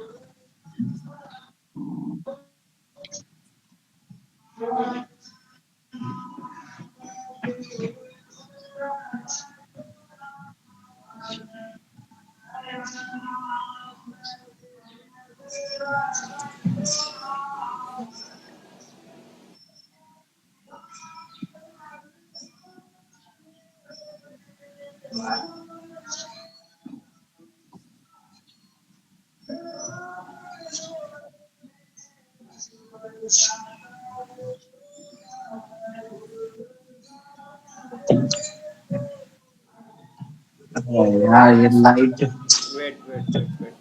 यार ये light. Wait wait wait wait,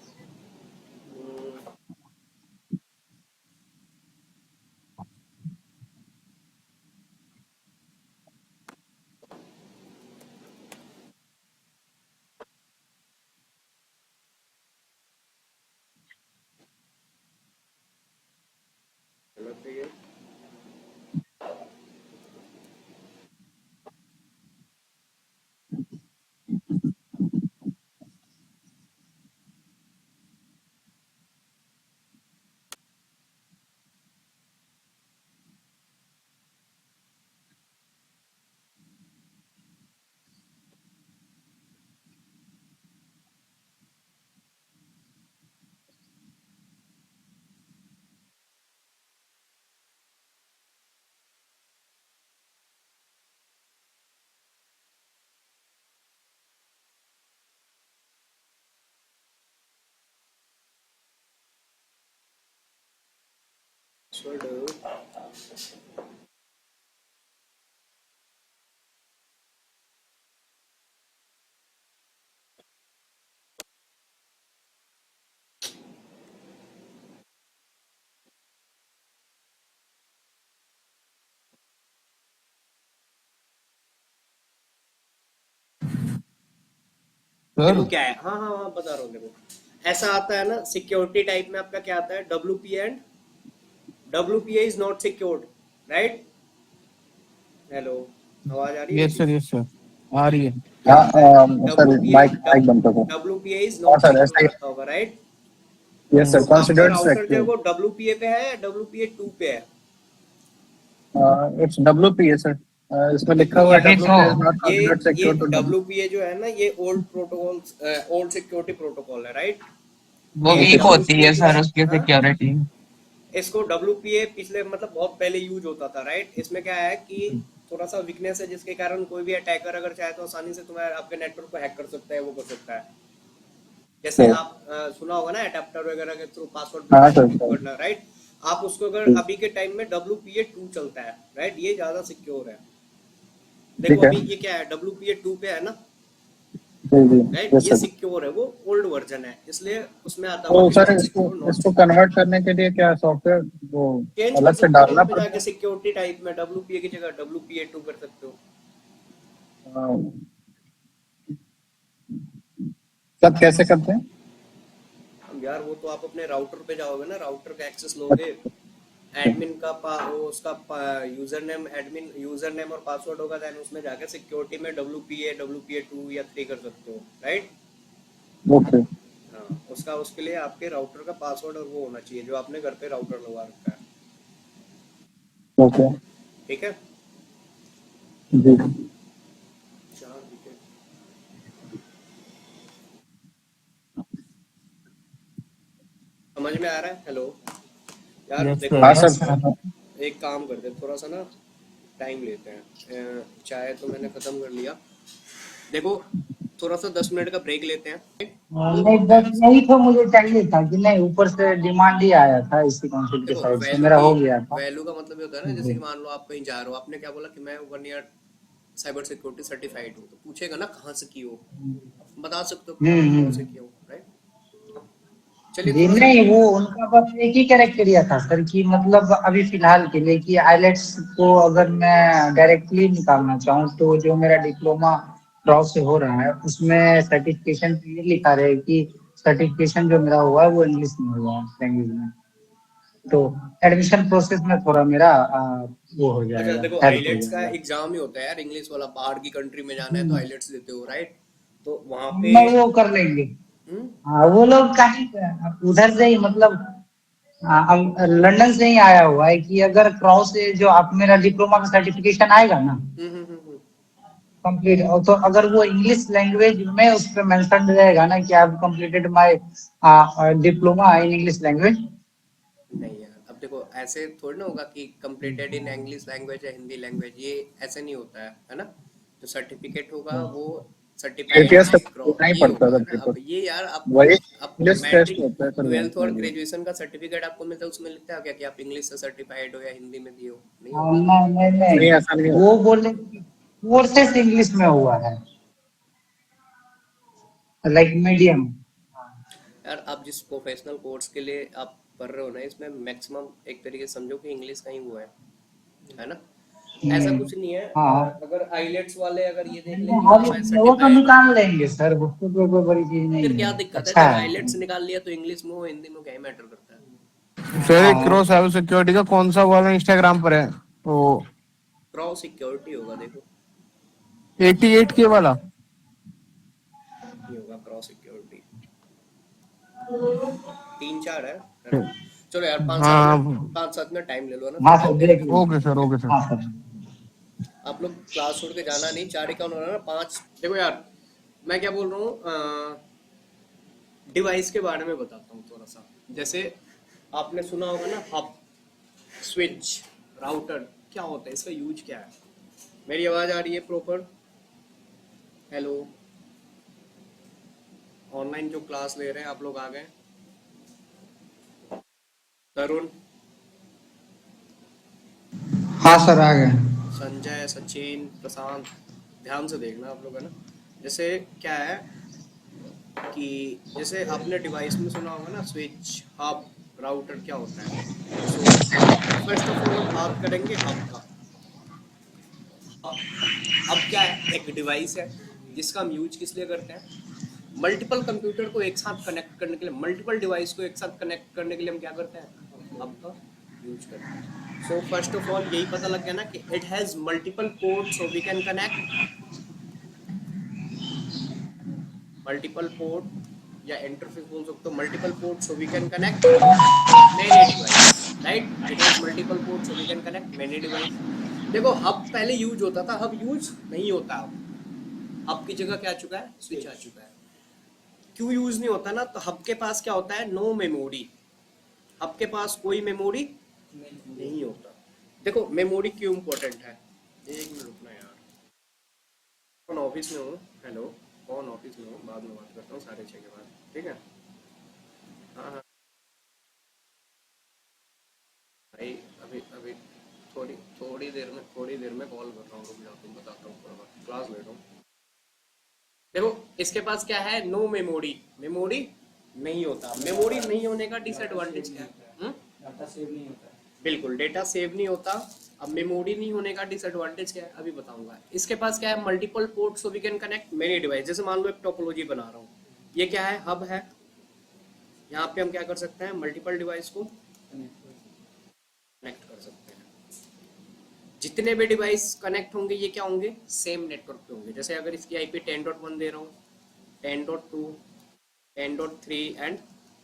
गलत है ये। देखो क्या है, हाँ हाँ हाँ बता रहा हूँ। देखो ऐसा आता है ना सिक्योरिटी टाइप में, आपका क्या आता है, WPA and WPA is not secured, right. Hello, आवाज आ रही है यस मेरी? सर, यस सर, आ रही है। हाँ सर, WPA माइक माइक बंद करो। WPA इज हाँ नॉट सर, सिक्योर्ड ऐसा ही। आता होगा, राइट। यस सर, तो आपका कंसिडर्ड राउटर जो है सिक्योर। वो WPA पे है या WPA 2 पे है? It's WPA sir. इसमें लिखा हुआ है तभी तो WPA इज नॉट कंसिडर्ड ये सिक्योर टू डब्ल्यू। WPA जो है ना, ये old protocol, old security protocol है, राइट। वो ये वीक होती WPA है जो सर है, उसकी हाँ, सिक्योरिटी। इसको WPA पिछले मतलब बहुत पहले यूज होता था, राइट। इसमें क्या है कि थोड़ा सा वीकनेस है, जिसके कारण कोई भी अटैकर अगर चाहे तो आसानी से तुम्हारे आपके नेटवर्क को हैक कर सकता है, वो कर सकता है। जैसे आप सुना होगा ना, अडेप्टर वगैरह के थ्रू पासवर्ड हाँ सर प्रोटेक्ट सर। करना, राइट। आप उसको अगर अभी के टाइम में WPA 2 चलता है, राइट, ये ज्यादा सिक्योर है। देखो ठीक है। अभी ये क्या है, WPA 2 पे है ना, जी जी। राइट। यस ये सर। सिक्योर है, वो ओल्ड वर्जन है, इसलिए उसमें आता तो होगा कि सर नॉट इसको सिक्योर, नॉट इसको सिक्योर। कन्वर्ट करने के लिए क्या सॉफ्टवेयर वो चेंज कर अलग से सकते हो डालना वहां पे पड़ता जाके, सिक्योरिटी टाइप में WPA की जगह WPA 2 कर सकते हो। है? सब कैसे करते हैं? अब यार वो तो आप अपने राउटर पे जाओगे ना, राउटर का एक्सेस लोगे, एडमिन का उसका user name, admin user name और पासवर्ड होगा, देन उसमें जाके सिक्योरिटी में WPA 2 या 3 कर सकते हो, राइट। ओके हाँ, उसके लिए आपके राउटर का पासवर्ड और वो होना चाहिए, जो आपने घर पे राउटर लगवा रखा है, ओके। ठीक है। जी। 4 विकेट समझ में आ रहा है? हेलो यार, यस देखो हाँ सर। सर। एक काम करते हैं, थोड़ा सा ना टाइम लेते हैं। चाय तो मैंने खत्म कर लिया। देखो थोड़ा सा 10 मिनट का ब्रेक लेते हैं। वो नहीं, होता बस है, यही तो मुझे चाहिए था कि नहीं, ऊपर से डिमांड ही आया था इसी काउंसिल के देखो साइड से, वैल्यू मेरा की हो गया था। वैल्यू का मतलब ये होता है ना, जैसे कि मान लो आप कहीं जा रहे हो, आपने क्या बोला कि मैं 1 ईयर साइबर सिक्योरिटी सर्टिफाइड हूँ, तो पूछेगा ना कहाँ से की हो, बता सकते हो कि हाँ लखनऊ से हम्म। की हो, राइट। चलिए जी थोड़ा सा, नहीं, वो उनका बस एक ही कैरेक्टेरिया था सर, कि मतलब अभी फिलहाल के लिए कि आइलेट्स को अगर मैं डायरेक्टली निकालना चाहूँ तो जो मेरा डिप्लोमा क्रॉस से हो रहा है उसमें सर्टिफिकेशन क्लियर लिखा रहे कि सर्टिफिकेशन जो मेरा हुआ है वो इंग्लिश में हुआ है, लैंग्वेज में। तो एडमिशन प्रोसेस में थोड़ा मेरा वो हो अच्छा जाएगा, देखो हेल्प हो आइलेट्स का जाएगा। एग्जाम ही होता है यार, इंग्लिश वाला, बाहर की कंट्री में जाना है तो हम्म, आइलेट्स देते हो, राइट। तो वहाँ पे नहीं वो कर लेंगे। हम्म, हाँ, वो लोग कहीं उधर से ही मतलब अब लंदन से ही आया हुआ है कि अगर क्रॉस से जो आप मेरा डिप्लोमा का सर्टिफिकेशन आएगा ना हम्म, हम्म, हम्म, हम्म। कंप्लीट, तो अगर वो इंग्लिश लैंग्वेज में उस पर मेंशन रहेगा ना कि आप completed my diploma in English language. नहीं यार, अब देखो ऐसे थोड़ी ना होगा कि कंप्लीटेड इन इंग्लिश लैंग्वेज या हिंदी लैंग्वेज, ये ऐसे नहीं होता है ना। जो सर्टिफिकेट होगा वो सर्टिफाइड एटीएस बाय का नहीं ये पड़ता होगा, था है ना। पेपर। अब ये यार वही आपको इंग्लिश टेस्ट मैट्रिक, होता है सर ट्वेल्थ और वही। ग्रेजुएशन का सर्टिफिकेट आपको मिलता है, उसमें लिखता है क्या कि आप इंग्लिश से सर्टिफाइड हो या हिंदी में दिए हो? नहीं होता ना। नहीं नहीं नहीं नहीं, ऐसा नहीं वो होता। बोले कोर्सेस इंग्लिश में हुआ है, लाइक मीडियम। यार आप जिस प्रोफेशनल कोर्स के लिए आप पढ़ रहे हो ना, इसमें मैक्सिमम एक तरीके से समझो कि इंग्लिश का ही हुआ है ना। ऐसा कुछ नहीं है। हाँ, अगर आइलेट्स वाले अगर ये देख लें कि हाँ मैं वो तो सर्टिफाइड हूँ, निकाल लेंगे सर, उसको तो कोई बड़ी चीज फिर नहीं क्या है, दिक्कत है? अच्छा जब है। आइलेट्स निकाल लिया तो इंग्लिश में हो हिंदी में क्या ही मैटर करता है। सर एक हाँ, क्रो साइबर सिक्योरिटी का कौन सा वाला इंस्टाग्राम पर है वो? क्रॉ सिक्योरिटी होगा, देखो 88 के वाला? ये होगा क्रॉ सिक्योरिटी। 3-4 है ना। चलो यार, पाँच सात हाँ। मिनट 5-7 मिनट टाइम ले लो ना, हाँ फिर सर देखते देख हैं। ओके सर, ओके लीजिए। सर। हाँ सर। आप लोग क्लास छोड़ के जाना नहीं, 4 का होना ना 5। देखो यार मैं क्या बोल रहा हूँ, डिवाइस के बारे में बताता हूँ थोड़ा सा। जैसे आपने सुना होगा ना, हब, स्विच, राउटर, क्या होता है, इसका यूज क्या है? मेरी आवाज आ रही है प्रॉपर? हेलो, ऑनलाइन जो क्लास ले रहे हैं आप लोग आ गए? तरुण, हाँ सर आ गया। संजय, सचिन, प्रशांत, ध्यान से देखना आप लोग, है ना। जैसे क्या है कि जैसे आपने डिवाइस में सुना होगा ना, स्विच, हब, राउटर क्या होता है। सो फर्स्ट ऑफ ऑल हम बात करेंगे हब का। हब क्या है? एक डिवाइस है जिसका हम यूज किस लिए करते हैं? मल्टीपल कंप्यूटर को एक साथ कनेक्ट करने के लिए, मल्टीपल डिवाइस को एक साथ कनेक्ट करने के लिए हम क्या करते हैं? हब का यूज करते हैं। सो फर्स्ट ऑफ ऑल यही पता लग गया ना कि it has multiple port, so we can connect multiple port, या इंटरफेस बोल सकते हो, multiple port, so we can connect many device, right. It has multiple port, so we can connect many device. देखो हब पहले यूज होता था, हब यूज नहीं होता अब। हब की जगह क्या आ चुका है? स्विच आ चुका है। क्यों यूज नहीं होता ना? तो हब के पास क्या होता है? No memory. हब के पास कोई मेमोरी नहीं होता। देखो मेमोरी क्यों इम्पोर्टेंट है? एक मिनट रुकना यार, कौन ऑफिस में हो? हेलो, कौन ऑफिस में हो? बाद में बात करता हूँ 6:30 के बाद, ठीक है? हाँ हाँ भाई, अभी अभी थोड़ी देर में कॉल कर रहा हूँ, रुक जाओ, तुम बताता हूँ, क्लास ले रहा हूँ। देखो इसके पास क्या है? No memory. मेमोरी नहीं होता। मेमोरी नहीं होने का डिसएडवांटेज क्या है? डाटा सेव नहीं होता है। बिल्कुल, डेटा सेव नहीं होता। अब मेमोरी नहीं होने का डिसएडवांटेज क्या है? अभी बताऊंगा। इसके पास क्या है? Multiple port, so we can connect many device. जैसे मान लो एक टोपोलॉजी बना रहा हूँ, ये क्या है? हब है। यहाँ पे हम क्या कर सकते हैं? मल्टीपल डिवाइस को कनेक्ट कर सकते हैं। जितने भी डिवाइस कनेक्ट होंगे ये क्या होंगे? सेम नेटवर्क पे होंगे। जैसे अगर इसकी आईपी 10.1 दे रहा हूँ, 10.2, 10.3 एंड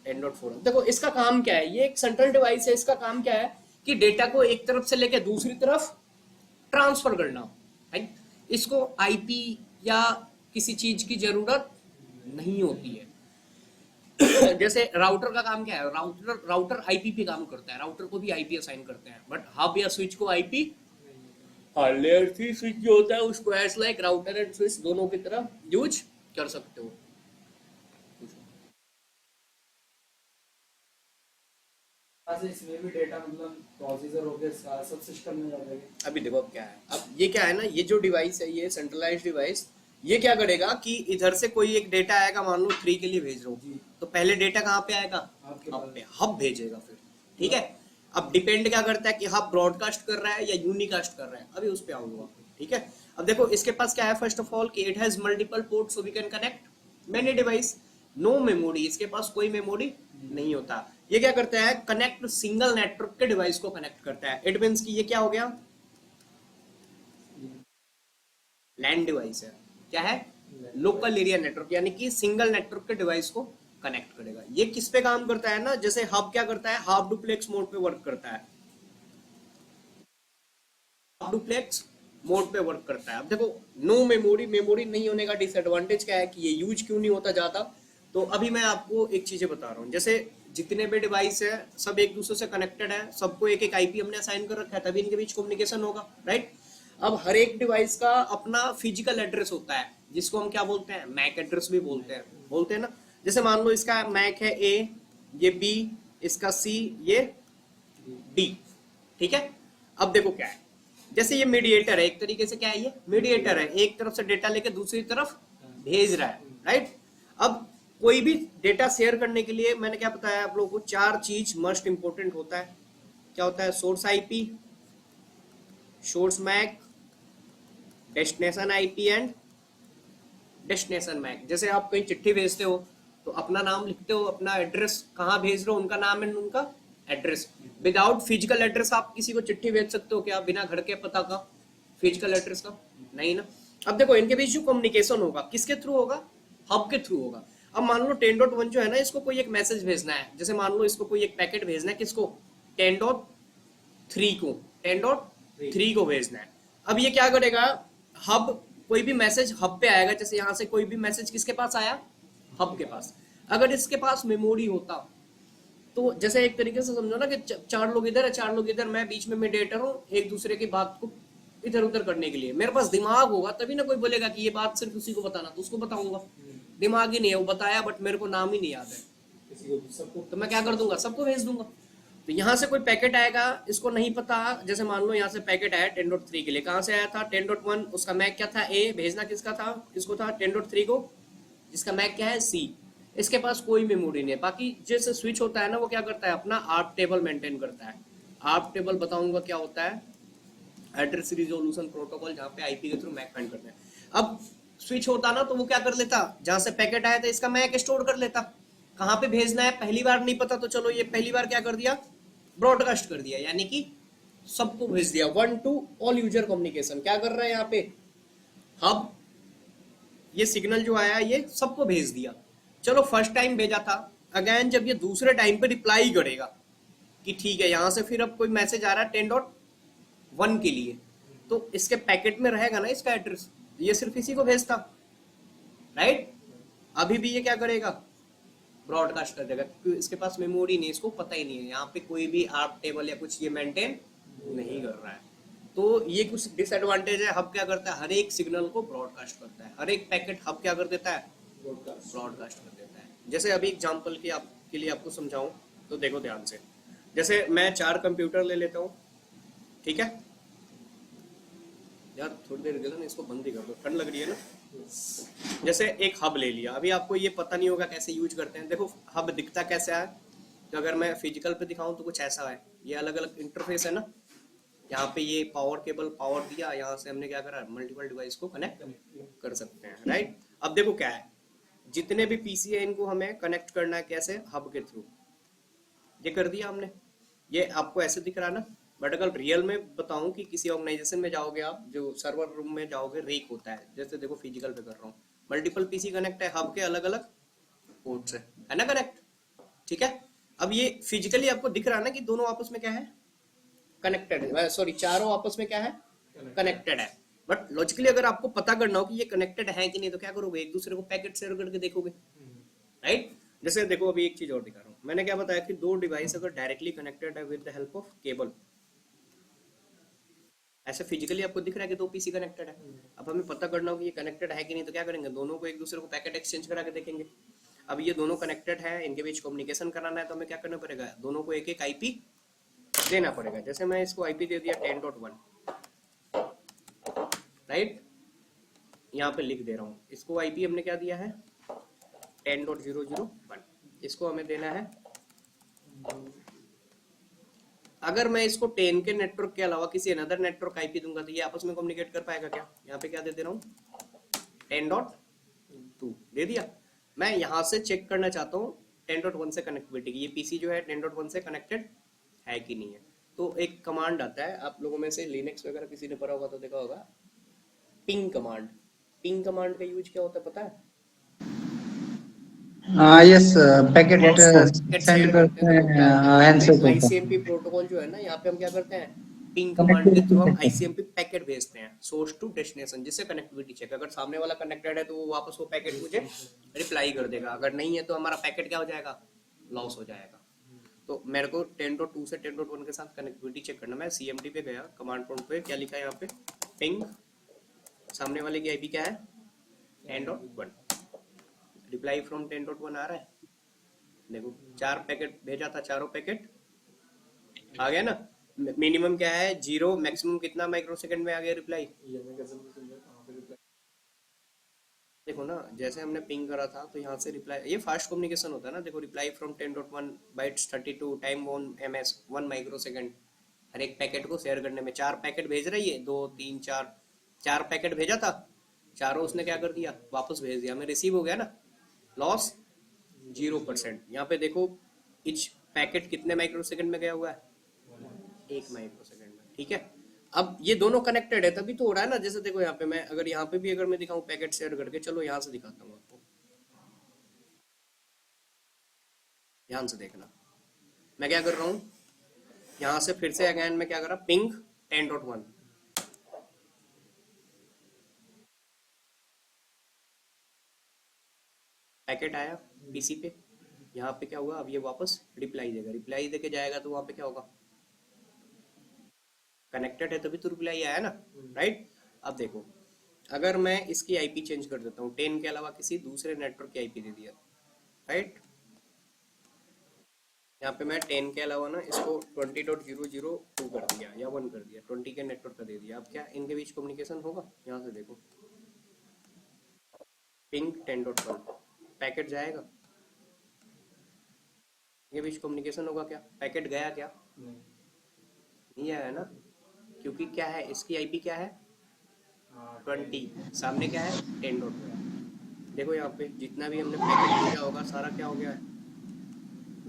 10.4। देखो इसका काम क्या है? ये एक सेंट्रल डिवाइस है। इसका काम क्या है कि डेटा को एक तरफ से लेकर दूसरी तरफ ट्रांसफर करना, राइट। इसको आईपी या किसी चीज की जरूरत नहीं होती है। जैसे राउटर का काम क्या है? राउटर आईपी पे काम करता है, राउटर को भी आईपी असाइन करते हैं, बट हब या स्विच को आईपी, लेयर 3 स्विच जो होता है उसको as like router and switch दोनों की तरह यूज कर सकते हो। इसमें भी डेटा मतलब प्रोसीजर हो गया, सब सिस्टम में जाएगा। अभी देखो अब क्या है, अब ये क्या है ना, ये जो डिवाइस है, ये सेंट्रलाइज डिवाइस, ये क्या करेगा कि इधर से कोई एक डेटा आएगा, मान लो 3 के लिए भेज रहा हूँ, तो पहले डेटा कहाँ पे आएगा? हब पे। हब भेजेगा फिर, ठीक है। अब डिपेंड क्या करता है कि हब ब्रॉडकास्ट कर रहा है या यूनिकास्ट कर रहा है, अभी उस पे आऊंगा, ठीक है। अब देखो इसके पास क्या है? फर्स्ट ऑफ ऑल कि it has multiple port, so we can connect many device. No memory, इसके पास कोई मेमोरी नहीं होता। ये क्या करता है? कनेक्ट सिंगल नेटवर्क के डिवाइस को कनेक्ट करता है। इट मींस कि ये क्या हो गया? लैन डिवाइस है। क्या है? लोकल एरिया नेटवर्क, यानी कि सिंगल नेटवर्क के डिवाइस को कनेक्ट करेगा। ये किस पे काम करता है ना? जैसे हब क्या करता है? हाफ डुप्लेक्स मोड पे वर्क करता है। हाफ डुप्लेक्स मोड पे वर्क करता है। अब देखो नो मेमोरी, मेमोरी नहीं होने का डिसएडवांटेज क्या है कि ये यूज क्यों नहीं होता ज्यादा? तो अभी मैं आपको एक चीजें बता रहा हूँ। जैसे जितने भी डिवाइस है सब एक दूसरे से कनेक्टेड है, सबको एक एक आईपी हमने असाइन कर रखा है, तभी इनके बीच कम्युनिकेशन होगा, राइट। अब हर एक डिवाइस का अपना फिजिकल एड्रेस होता है, जिसको हम क्या बोलते हैं? मैक एड्रेस भी बोलते हैं ना। जैसे मान लो इसका मैक है ए, ये बी, इसका सी, ये डी, ठीक है। अब देखो क्या है, जैसे ये मीडिएटर है, एक तरीके से क्या है? ये मीडिएटर है, एक तरफ से डेटा लेके दूसरी तरफ भेज रहा है, राइट। अब कोई भी डेटा शेयर करने के लिए मैंने क्या बताया आप लोगों को? 4 चीज मस्ट इंपोर्टेंट होता है। क्या होता है? Source IP, source MAC, destination IP and destination MAC. जैसे आप कहीं चिट्ठी भेजते हो तो अपना नाम लिखते हो, अपना एड्रेस कहाँ भेज रहे हो, उनका नाम एंड उनका एड्रेस। विदाउट फिजिकल एड्रेस आप किसी को चिट्ठी भेज सकते हो क्या? बिना घर के पता का, फिजिकल एड्रेस का? नहीं ना। अब देखो इनके बीच जो कम्युनिकेशन होगा किसके थ्रू होगा? हब के थ्रू होगा। अब मान लो 10.1 जो है ना, इसको कोई एक मैसेज भेजना है, जैसे मान लो इसको कोई एक पैकेट भेजना है, किसको? 10.3 को, 10.3 को भेजना है। अब ये क्या करेगा? हब, कोई भी मैसेज हब पे आएगा, जैसे यहाँ से कोई भी मैसेज किसके पास आया? हब के पास। अगर इसके पास मेमोरी होता तो जैसे एक तरीके से समझो ना कि 4 लोग इधर है, 4 लोग इधर, मैं बीच में मीडिएटर हूँ एक दूसरे की बात को इधर उधर करने के लिए। मेरे पास दिमाग होगा तभी ना कोई बोलेगा कि ये बात सिर्फ उसी को बताना, तो उसको बताऊंगा। दिमाग ही नहीं है, वो बताया बट मेरे को नाम ही नहीं याद है, किसी को सबको तो मैं क्या कर दूंगा? सबको भेज दूंगा। तो यहाँ से कोई पैकेट आएगा, इसको नहीं पता, जैसे मान लो यहाँ से पैकेट आया 10.3 के लिए, कहाँ से आया था 10.1, उसका मैक क्या था ए, भेजना किसका था, इसको था 10.3 को, जिसका मैक क्या है सी। इसके पास कोई मेमोरी नहीं है। बाकी जैसे स्विच होता है ना, वो क्या करता है, अपना आर्प टेबल मेंटेन करता है। आर्प टेबल बताऊंगा क्या होता है, एड्रेस रिजोल्यूशन प्रोटोकॉल, जहाँ पे आईपी के थ्रू मैक फाइंड करते हैं। अब स्विच होता ना तो वो क्या कर लेता, जहां से पैकेट आया था इसका मैक स्टोर कर लेता, कहाँ पे भेजना है पहली बार नहीं पता, तो चलो ये पहली बार क्या कर दिया, ब्रॉडकास्ट कर दिया, यानी कि सबको भेज दिया, 1 to ऑल यूजर कम्युनिकेशन। क्या कर रहा है यहाँ पे हब, ये सिग्नल जो आया ये सबको भेज दिया। चलो फर्स्ट टाइम भेजा था, अगेन जब ये दूसरे टाइम पे रिप्लाई करेगा कि ठीक है, यहां से फिर अब कोई मैसेज आ रहा है 10.1 के लिए, तो इसके पैकेट में रहेगा ना इसका एड्रेस, ये सिर्फ इसी को भेजता, राइट। अभी भी ये क्या करेगा, ब्रॉडकास्ट कर देगा, क्योंकि इसके पास मेमोरी नहीं, इसको पता ही नहीं है यहाँ पे कोई भी आर्प टेबल या कुछ ये मेंटेन नहीं कर रहा है। तो ये कुछ डिसएडवांटेज है। हब क्या करता है, हर एक सिग्नल को ब्रॉडकास्ट करता है, हर एक पैकेट हब क्या कर देता है, ब्रॉडकास्ट कर देता है। जैसे अभी एग्जांपल के लिए आपको समझाऊं तो देखो ध्यान से, जैसे मैं 4 कंप्यूटर ले लेता हूँ, ठीक है यार, थोड़ी देर के लिए ना इसको बंद ही कर दो, ठंड लग रही है ना। जैसे एक हब ले लिया, अभी आपको ये पता नहीं होगा कैसे यूज करते हैं। देखो हब दिखता कैसा है, तो अगर मैं फिजिकल पे दिखाऊं तो कुछ ऐसा है, ये अलग अलग इंटरफेस है ना, यहाँ पे ये पावर केबल पावर दिया, यहाँ से हमने क्या करा, मल्टीपल डिवाइस को कनेक्ट कर सकते हैं, राइट। अब देखो क्या है, जितने भी पीसी है इनको हमें कनेक्ट करना है, कैसे, हब के थ्रू, ये कर दिया हमने। ये आपको ऐसे दिख रहा है ना, बट अगर रियल में बताऊं कि किसी ऑर्गेनाइजेशन में जाओगे आप, जो सर्वर रूम में जाओगे, रेक होता है, जैसे देखो फिजिकल पे कर रहा हूँ, मल्टीपल पीसी कनेक्ट है, हब के अलग अलग पोर्ट से है ना कनेक्ट, ठीक है। अब ये फिजिकली आपको दिख रहा है ना कि दोनों आपस में क्या है, कनेक्टेड है, सॉरी चारों आपस में क्या है, कनेक्टेड है। बट लॉजिकली अगर आपको पता करना हो कि ये कनेक्टेड है कि नहीं, तो क्या करोगे, एक दूसरे को पैकेट शेयर करके देखोगे, राइट। जैसे देखो अभी एक चीज और दिखा रहा हूँ, मैंने क्या बताया कि 2 डिवाइस अगर डायरेक्टली कनेक्टेड है with the help of cable, ऐसे फिजिकली आपको दिख रहा है कि 2 पीसी कनेक्टेड है। अब हमें पता करना हो कि ये कनेक्टेड है कि नहीं, तो क्या करेंगे, दोनों को एक दूसरे को पैकेट एक्सचेंज करा के देखेंगे। अब ये दोनों कनेक्टेड है, इनके बीच कम्युनिकेशन कराना है, तो हमें क्या करना पड़ेगा, दोनों को एक एक आईपी देना पड़ेगा। जैसे मैं इसको आईपी दे दिया 10.1, राइट, यहाँ पे लिख दे रहा हूँ, इसको आईपी हमने क्या दिया है 10.001, इसको हमें देना है। अगर मैं इसको 10 के नेटवर्क के अलावा किसी अनदर नेटवर्क आईपी दूंगा, तो ये आपस में कम्युनिकेट कर पाएगा क्या, यहाँ पे क्या दे दे रहा हूँ 10.2 दे दिया। मैं यहाँ से चेक करना चाहता हूँ 10.1 से कनेक्टिविटी की, ये पीसी जो है 10.1 से कनेक्टेड है कि नहीं है। तो एक कमांड आता है, आप लोगों में से लिनक्स वगैरह किसी ने पढ़ा होगा तो देखा होगा, पिंग कमांड। पिंग कमांड का यूज क्या होता है पता है, यस, पैकेट सेंड करते हैं हैंडसेट होता है। आईसीएमपी प्रोटोकॉल जो है ना, यहाँ पे हम क्या करते हैं, पिंग कमांड के थ्रू हम आईसीएमपी पैकेट भेजते हैं सोर्स टू डेस्टिनेशन, जिससे कनेक्टिविटी चेक, अगर सामने वाला कनेक्टेड है तो वो वापस वो पैकेट मुझे रिप्लाई कर देगा, अगर नहीं है तो हमारा पैकेट क्या हो जाएगा, लॉस हो जाएगा। तो मेरे को 10.2 से 10.1 के साथ कनेक्टिविटी चेक करना, मैं सीएमडी पे गया, कमांड प्रॉम्प्ट पे क्या लिखा है यहाँ पे, पिंग, सामने वाले की आईपी क्या है 10.1, रिप्लाई फ्रॉम 10.1 आ रहा है, देखो 4 पैकेट भेजा था, चारों पैकेट आ गया ना। मिनिमम क्या है 0, मैक्सिमम कितना माइक्रो सेकंड में आ गया रिप्लाई, देखो ना, जैसे हमने पिंग करा था तो यहाँ से रिप्लाई, ये फास्ट कम्युनिकेशन होता है ना, देखो reply from 10.1 bytes 32 time 1 ms 1 microsecond, हर एक पैकेट को शेयर करने में। 4 पैकेट भेज रही है, 2 3 4 पैकेट भेजा था, चारों उसने क्या कर दिया, वापस भेज दिया, हमें रिसीव हो गया ना, लॉस 0%। यहाँ पे देखो इच पैकेट कितने माइक्रो सेकंड में गया हुआ है, 1 माइक्रो सेकंड में, ठीक है। अब ये दोनों कनेक्टेड है तभी तो हो रहा है ना। जैसे देखो यहाँ पे मैं अगर यहाँ पे भी अगर मैं दिखाऊं पैकेट शेयर करके, चलो यहाँ से दिखाता हूँ आपको, ध्यान से देखना मैं क्या कर रहा हूँ, यहाँ से फिर से अगेन मैं क्या कर रहा, पिंग 10.1, पैकेट आया पीसी पे, यहाँ पे क्या हुआ, अब ये वापस रिप्लाई देगा, रिप्लाई देके जाएगा तो वहां पे क्या होगा, कनेक्टेड है तभी तो रिप्लाई आया ना, राइट। अब देखो अगर मैं इसकी आईपी चेंज कर देता हूँ, 10 के अलावा किसी दूसरे नेटवर्क की आईपी दे दिया, राइट, यहाँ पे मैं 10 के अलावा ना इसको 20.002 कर दिया या 1 कर दिया, 20 के नेटवर्क का दे दिया। अब क्या इनके बीच कम्युनिकेशन होगा? यहाँ से देखो, पिंग 10.1 पैकेट जाएगा, इनके बीच कम्युनिकेशन होगा क्या? पैकेट गया क्या? नहीं आया ना, क्योंकि क्या है इसकी आईपी क्या है 20, सामने क्या है 10.1। देखो यहाँ पे जितना भी हमने पैकेट भेजा होगा सारा क्या हो गया है,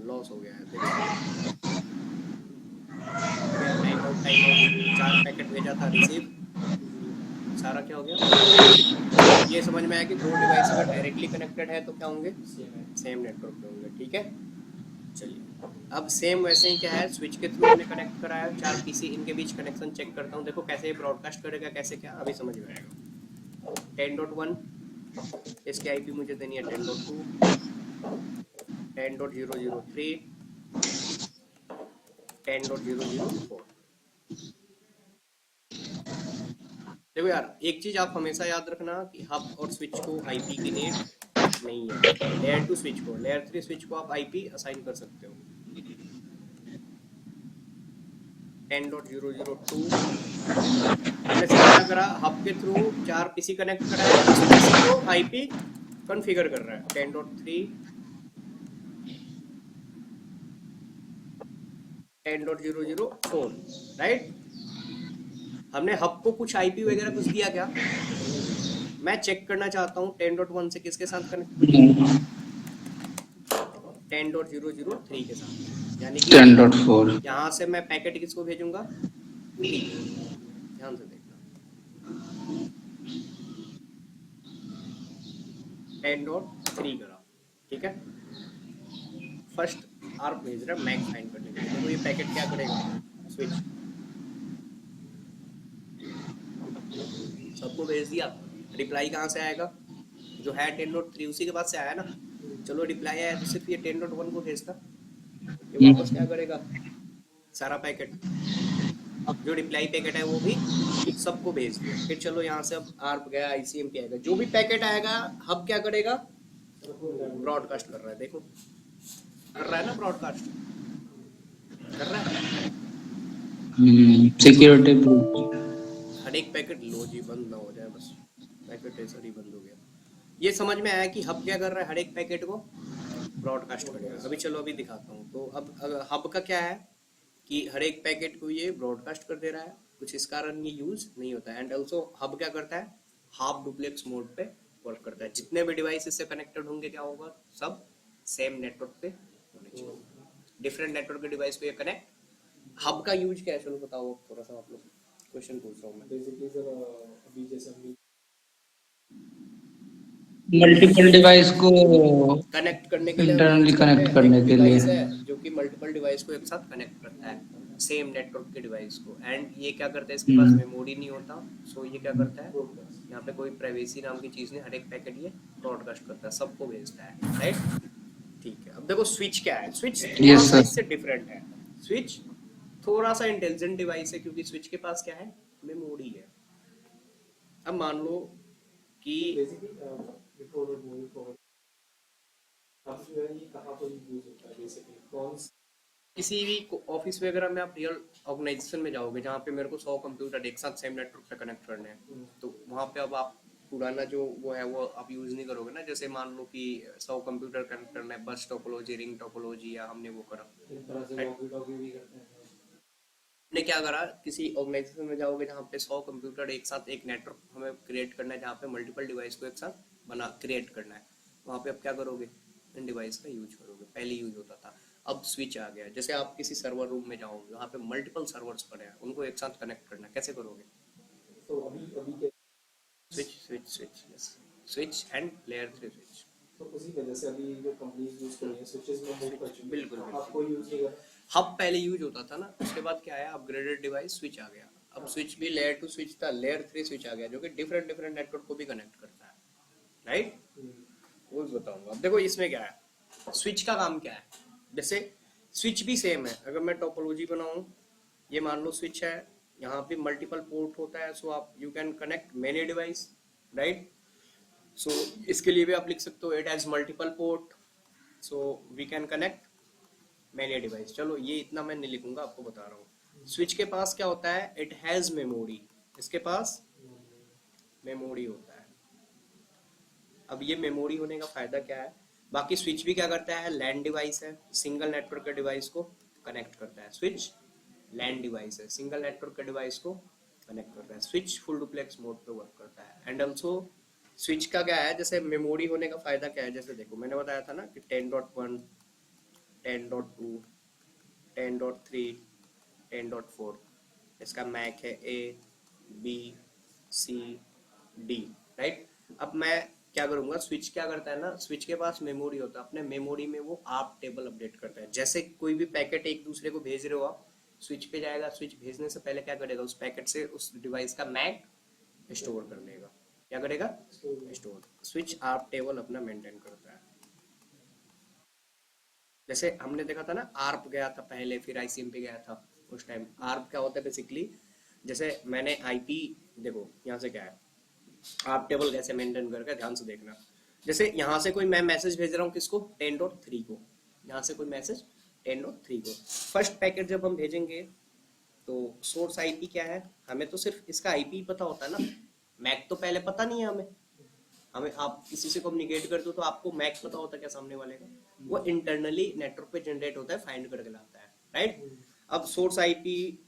लॉस हो गया है। देखो टाइम आउट 4 पैकेट भेजा था, रिसीव सारा क्या हो गया। ये समझ में आया कि दो डिवाइस अगर डायरेक्टली कनेक्टेड है तो क्या होंगे, सेम नेटवर्क पे होंगे। ठीक है, चलिए अब सेम वैसे ही क्या है, स्विच के थ्रू हमने कनेक्ट कराया 4 पीसी, इनके बीच कनेक्शन चेक करता हूँ। देखो कैसे ब्रॉडकास्ट करेगा, कैसे क्या अभी समझ में आएगा। 10.1 इसकी आईपी मुझे देनी है 10.2, 10.003, 10.004। देखो यार एक चीज आप हमेशा याद रखना कि हब और स्विच को आईपी की नीड नहीं है। लेयर 2 स्विच को, लेयर 3 स्विच को आप आईपी असाइन कर सकते हो। 10.002 हमने क्या करा, हब के थ्रू 4 पीसी कनेक्ट कराया, पीसी को आईपी कॉन्फ़िगर कर रहा है। 10.3, 10.004 राइट। हमने हब को कुछ आईपी वगैरह कुछ दिया क्या? मैं चेक करना चाहता हूँ 10.1 से किसके साथ कनेक्ट, 10.003 के साथ, यानी कि 10.4 यहाँ से मैं पैकेट किसको भेजूंगा, 3। ध्यान से देखना 10.3 करा, ठीक है। फर्स्ट आर्क भेज रहा है मैक फाइंड करने के लिए। देखो ये पैकेट क्या करेगा, स्विच सबको भेज दिया, रिप्लाई कहाँ से आएगा, जो है 10.3 उसी के पास से आया ना। चलो रिप्लाई आया तो सिर्फ ये 10.1 को भेजता, ये वापस क्या करेगा, सारा पैकेट जो रिप्लाई पैकेट है वो भी सबको भेज दिया। फिर चलो यहाँ से अब आर्प गया, आईसीएमपी आएगा, जो भी पैकेट आएगा हब क्या करेगा, ब्रॉडकास्ट कर रहा है। देखो कर रहा है ना, ब्रॉडकास्ट कर रहा है। सिक्योरिटी हर एक पैकेट लो जी, बंद ना हो जाए बस, पैकेट ऐसा ही बंद हो गया। ये समझ में आया कि हब क्या कर रहा है, हर एक पैकेट को ब्रॉडकास्ट करेगा। अभी चलो अभी दिखाता हूँ। तो अब हब का क्या है कि हर एक पैकेट को ये ब्रॉडकास्ट कर दे रहा है, कुछ इस कारण ये यूज नहीं होता है। एंड ऑल्सो हब क्या करता है, हाफ डुप्लेक्स मोड पे वर्क करता है। जितने भी डिवाइस इससे कनेक्टेड होंगे क्या होगा, सब सेम नेटवर्क पे होने चाहिए। डिफरेंट नेटवर्क के डिवाइस पे ये कनेक्ट, हब का यूज क्या है चलो बताओ थोड़ा सा, आप लोग क्वेश्चन पूछ रहा हूँ मैं। बेसिकली सर अभी जैसे हम मल्टीपल डिवाइस को कनेक्ट करने के लिए इंटरनली यूज करते कनेक्ट हैं। करने एक के लिए डिवाइस है जो कि मल्टीपल डिवाइस को एक साथ कनेक्ट करता है, सेम नेटवर्क के डिवाइस को। एंड ये क्या करता है, इसके पास मेमोरी नहीं होता, सो ये क्या करता है, यहाँ पे कोई प्राइवेसी नाम की चीज नहीं, हर एक पैकेट ये ब्रॉडकास्ट करता है, सबको भेजता है, राइट। ठीक है, अब देखो स्विच क्या है, स्विच थोड़ा सा इससे डिफरेंट है। स्विच थोड़ा सा इंटेलिजेंट डिवाइस है, क्योंकि स्विच के पास क्या है, मेमोरी है। अब मान लो कि बेसिकली बिफोर मूविंग फॉरवर्ड अब जो है ये कहाँ पर यूज होता है, बेसिकली कौन किसी भी ऑफिस वगैरह में आप रियल ऑर्गेनाइजेशन में जाओगे जहाँ पे मेरे को 100 कंप्यूटर एक साथ सेम नेटवर्क पे कनेक्ट करने हैं, तो वहाँ पे अब आप पुराना जो वो है वो आप यूज नहीं करोगे ना। जैसे मान लो कि 100 कंप्यूटर कनेक्ट करना है, बस टोपोलॉजी, रिंग टोपोलॉजी, या हमने वो करा, इस तरह से वॉकी टॉकी भी करते हैं। ने क्या करा, किसी ऑर्गेनाइजेशन में जाओगे जहाँ पे 100 कंप्यूटर एक साथ एक नेटवर्क हमें क्रिएट करना है, जहाँ पे मल्टीपल डिवाइस को एक साथ बना क्रिएट करना है, वहाँ पे अब क्या करोगे, इन डिवाइस का यूज करोगे। पहले यूज होता था, अब स्विच आ गया। जैसे आप किसी सर्वर रूम में जाओगे, वहाँ पे मल्टीपल सर्वर्स पड़े हैं, उनको एक साथ कनेक्ट करना है, कैसे करोगे, तो अभी के switch switch switch, yes, switch and layer 3 switch. तो उसी वजह से अभी जो कंपनीज यूज कर रही हैं स्विचेस में मूव कर चुकी हैं। बिल्कुल आपको यूज नहीं करना। हब पहले यूज होता था ना, उसके बाद क्या आया, अपग्रेडेड डिवाइस स्विच आ गया। अब स्विच भी लेयर 2 स्विच था, लेयर 3 स्विच आ गया, जो कि डिफरेंट डिफरेंट नेटवर्क को भी कनेक्ट करता है, राइट। वो भी बताऊंगा। अब देखो इसमें क्या है, स्विच का काम क्या है। जैसे स्विच भी सेम है, अगर मैं टोपोलॉजी बनाऊं, ये मान लो स्विच है, यहाँ पे मल्टीपल पोर्ट होता है, सो आप you can connect many device, right. So इसके लिए भी आप लिख सकते हो it has multiple port, so we can connect many device, चलो ये इतना मैं नहीं लिखूंगा, आपको बता रहा हूँ। स्विच के पास क्या होता है, इट हैज मेमोरी, इसके पास मेमोरी होता है। अब ये मेमोरी होने का फायदा क्या है, बाकी स्विच भी क्या करता है, लैन डिवाइस है, सिंगल नेटवर्क के डिवाइस को कनेक्ट करता है। स्विच लैन डिवाइस है, सिंगल नेटवर्क के डिवाइस को कनेक्ट करता है। स्विच फुल डुप्लेक्स मोड पे वर्क करता है। एंड ऑल्सो स्विच का क्या है, जैसे मेमोरी होने का फायदा क्या है, जैसे देखो मैंने बताया था ना कि 10.1, 10.2, 10.3, 10.4, इसका मैक है A, B, C, D, right. अब मैं क्या करूंगा, स्विच क्या करता है ना, स्विच के पास मेमोरी होता है, अपने मेमोरी में वो आप टेबल अपडेट करता है। जैसे कोई भी पैकेट एक दूसरे को भेज रहे हो आप, स्विच पे जाएगा, स्विच भेजने से पहले क्या करेगा, उस पैकेट से उस डिवाइस का मैक स्टोर कर लेगा। क्या करेगा, स्टोर। स्विच आप टेबल अपना मेंटेन करता है। जैसे हमने देखा था ना, आर्प गया था पहले, फिर आईसीएमपी गया था। उस टाइम आर्प क्या होता है बेसिकली, जैसे मैंने आईपी, देखो यहाँ से क्या है, आप टेबल कैसे मेंटेन करके, ध्यान से देखना। जैसे यहाँ से कोई मैं मैसेज भेज रहा हूँ किसको, 10.3 को, यहाँ से कोई मैसेज 10.3 को। फर्स्ट पैकेट जब हम भेजेंगे तो सोर्स आईपी क्या है, हमें तो सिर्फ इसका आईपी पता होता है ना, मैक तो पहले पता नहीं है हमें। हमें आप किसी से कम्युनिकेट करते हो तो आपको मैक पता होता है क्या सामने वाले का, वो इंटरनली नेटवर्क पे जनरेट होता है, फाइंड करके लाता है, राइट। अब सोर्स आईपी,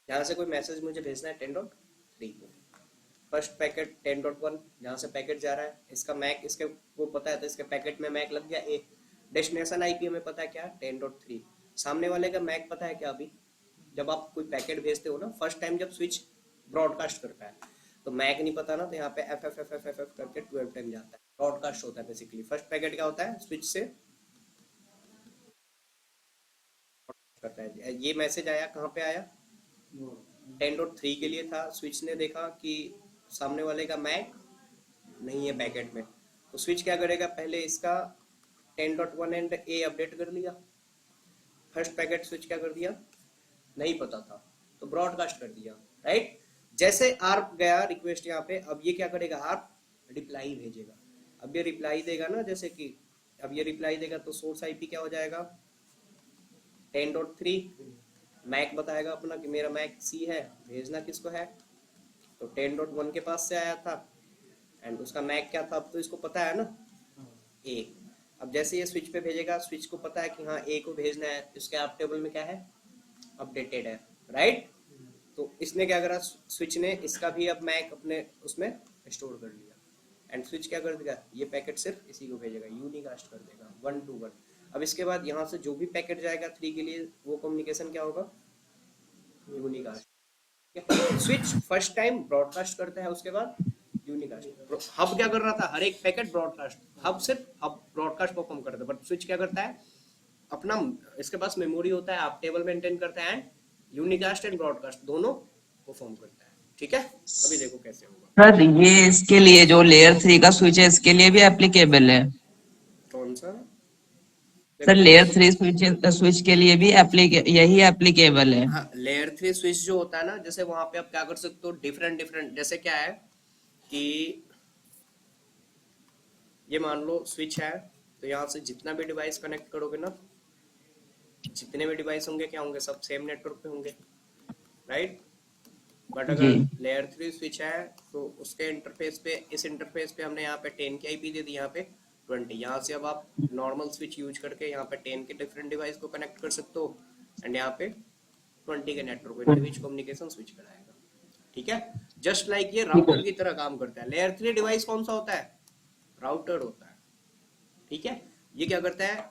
यहाँ से कोई मैसेज मुझे भेजना है 10.3 को, फर्स्ट पैकेट 10.1, जहाँ से पैकेट जा रहा है, इसका मैक इसके को पता है, तो इसके पैकेट में मैक लग गया A। डेस्टिनेशन आईपी हमें पता है क्या, 10.3। सामने वाले का मैक पता है क्या, अभी जब आप कोई पैकेट भेजते हो ना, फर्स्ट टाइम जब स्विच ब्रॉडकास्ट करता है तो मैक नहीं पता ना, तो यहाँ पे F F F F F F करके 12 टाइम जाता है, ब्रॉडकास्ट होता है बेसिकली। फर्स्ट पैकेट क्या होता है, स्विच से करता है। ये मैसेज आया, कहाँ पे आया, 10.3 के लिए था। स्विच ने देखा कि सामने वाले का मैक नहीं है पैकेट में, तो स्विच क्या करेगा, पहले इसका 10.1 एंड A अपडेट कर लिया। फर्स्ट पैकेट स्विच क्या कर दिया, नहीं पता था, तो ब्रॉडकास्ट कर दिया, राइट। जैसे आर्प गया रिक्वेस्ट यहाँ पे, अब ये क्या करेगा, आर्प रिप्लाई भेजेगा। अब ये रिप्लाई देगा ना, जैसे कि अब ये रिप्लाई देगा तो सोर्स आईपी क्या हो जाएगा, 10.3, मैक बताएगा अपना कि मेरा मैक C है, भेजना किसको है, तो 10.1 के पास से आया था, एंड उसका मैक क्या था, अब तो इसको पता है ना, A। अब जैसे ये स्विच पे भेजेगा, स्विच को पता है कि हाँ A को भेजना है, इसके आप टेबल में क्या है, अपडेटेड है, राइट। तो इसने क्या करा, स्विच ने इसका भी अब मैक अपने उसमें स्टोर कर लिया, एंड स्विच क्या कर देगा, ये पैकेट सिर्फ इसी को भेजेगा, यूनिकास्ट कर देगा 1 to 1। अब इसके बाद यहाँ से जो भी पैकेट जाएगा 3 के लिए, वो कम्युनिकेशन क्या होगा, unicast. Switch first time broadcast करता है, उसके बाद यूनिकास्ट। हब क्या कर रहा था, हर एक पैकेट ब्रॉडकास्ट, हब सिर्फ हब ब्रॉडकास्ट परफॉर्म करता है, बट स्विच क्या करता है, अपना इसके पास मेमोरी होता है, आप टेबल मेंटेन करता है, यूनिकास्ट एंड ब्रॉडकास्ट दोनों परफॉर्म करता है, ठीक है। अभी देखो कैसे होगा। सर ये इसके लिए जो लेयर 3 का स्विच है इसके लिए भी एप्लीकेबल है। कौन सा, सर लेयर 3 स्विच के लिए भी यही एप्लीकेबल है। हाँ, लेयर 3 स्विच जो होता है ना, जैसे वहां पे आप क्या कर सकते हो, डिफरेंट डिफरेंट, जैसे क्या है कि ये मान लो स्विच है, तो यहाँ से जितना भी डिवाइस कनेक्ट करोगे ना, जितने भी डिवाइस होंगे क्या होंगे, सब सेम नेटवर्क पे होंगे, राइट। बट अगर लेयर 3 स्विच है तो उसके इंटरफेस पे, इस इंटरफेस पे हमने यहाँ पे 10 की आईपी दे दी, यहाँ पे 20। यहाँ से अब आप नॉर्मल स्विच यूज करके यहाँ पे 10 के डिफरेंट डिवाइस को कनेक्ट कर सकते हो, एंड यहाँ पे 20 के नेटवर्क के बीच कम्युनिकेशन स्विच कराएगा, ठीक है। जस्ट लाइक ये राउटर की तरह काम करता है। लेयर 3 डिवाइस कौन सा होता है, राउटर होता है, ठीक है। ये क्या करता है,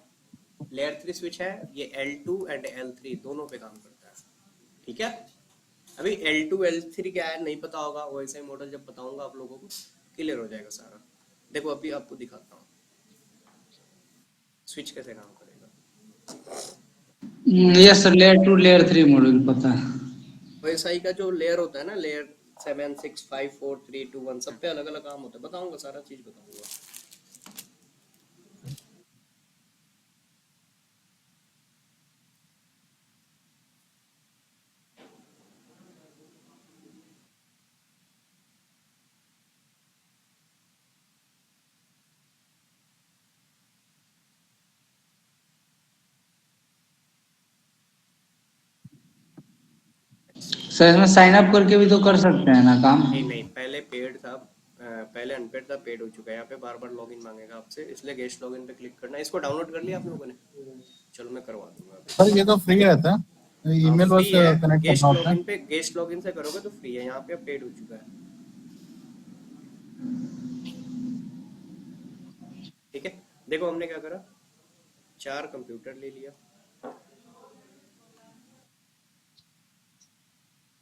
लेयर 3 स्विच है, ये L2 एंड L3 दोनों पे काम करता है, ठीक है। अभी L2 L3 क्या है नहीं पता होगा, वैसे ही मॉडल जब बताऊंगा आप लोगों को क्लियर हो जाएगा सारा। देखो अभी आपको दिखाता हूँ स्विच कैसे काम करेगा। Yes sir, layer 2 layer 3 model पता है। वैसा ही का जो लेयर होता है ना, लेयर 7 6 5 4 3 2 1, सब पे अलग अलग काम होता है, बताऊंगा सारा चीज बताऊंगा। सर इसमें साइन अप करके भी तो कर सकते हैं ना काम? नहीं नहीं, पहले पेड था, पहले अनपेड था, पेड हो चुका है। यहाँ पे बार बार लॉगिन मांगेगा आपसे, इसलिए गेस्ट लॉगिन पे क्लिक करना है। इसको डाउनलोड कर लिया आप लोगों ने? चलो मैं करवा दूंगा अभी। सर ये तो फ्री रहता है, ईमेल बस फ्री है, कनेक्ट करना होता है। गेस्ट लॉगिन से करोगे तो फ्री है, यहाँ पे पेड हो चुका है। ठीक है, देखो हमने क्या करा, 4 कंप्यूटर ले लिया।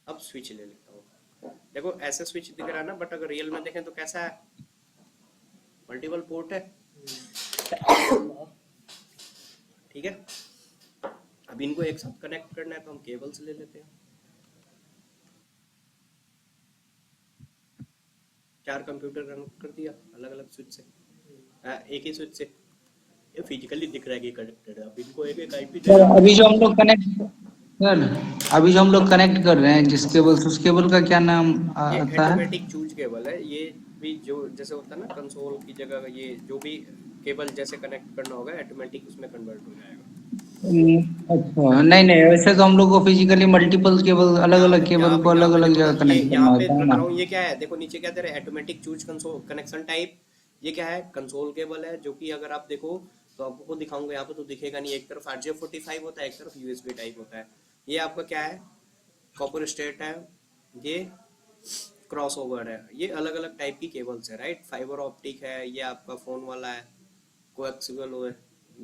अब स्विच ले लेता हूँ। देखो ऐसे स्विच दिख रहा है ना, बट अगर रियल में देखें तो कैसा है, मल्टीपल पोर्ट है। ठीक है, अब इनको एक साथ कनेक्ट करना है तो हम केबल से ले लेते हैं। 4 कंप्यूटर कनेक्ट कर दिया अलग अलग स्विच से, एक ही स्विच से। ये फिजिकली दिख रहा है कि कनेक्टेड है। अब इनको एक एक आईपी सर अभी जो हम लोग कनेक्ट कर रहे हैं जिस केबल से, उस केबल का क्या नाम ये आता है? ऑटोमेटिक चूज केबल है। ये भी जो जैसे होता है ना कंसोल की जगह, ये जो भी केबल जैसे कनेक्ट करना होगा ऑटोमेटिक उसमें कन्वर्ट हो जाएगा। अच्छा, नहीं नहीं, वैसे तो हम लोग को फिजिकली मल्टीपल केबल, अलग अलग केबल को यहाँ अलग पे अलग देखो ना, जगह ये कनेक्ट करना यहाँ पे होता है रख ना? रहा हूँ। ये क्या है, देखो नीचे क्या दे रहा है, automatic choose console connection type. ये क्या है, कंसोल केबल है, जो कि अगर आप देखो तो आपको दिखाऊंगा, यहाँ पे तो दिखेगा नहीं। एक तरफ RJ45 होता है, एक तरफ USB टाइप होता है। ये आपका क्या है, कॉपर स्टेट है, ये क्रॉस ओवर है। ये अलग अलग टाइप की केबल्स है, राइट। फाइबर ऑप्टिक है, ये आपका फोन वाला है, कोएक्सियल है,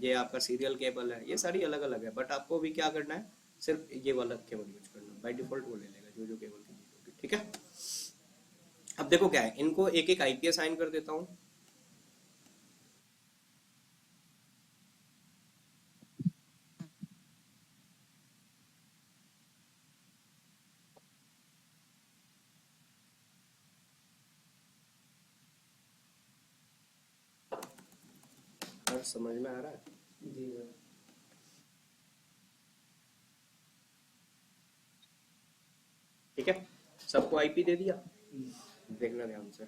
ये आपका सीरियल केबल है। ये सारी अलग अलग है, बट आपको भी क्या करना है, सिर्फ ये वाला केबल यूज करना। बाय डिफॉल्ट वो ले लेगा जो जो केबल की नीड होगी। ठीक है, अब देखो क्या है, इनको एक एक आईपी असाइन कर देता हूँ। समझ में आ रहा है? जी सर। ठीक है, सबको आईपी दे दिया। देखना ध्यान से,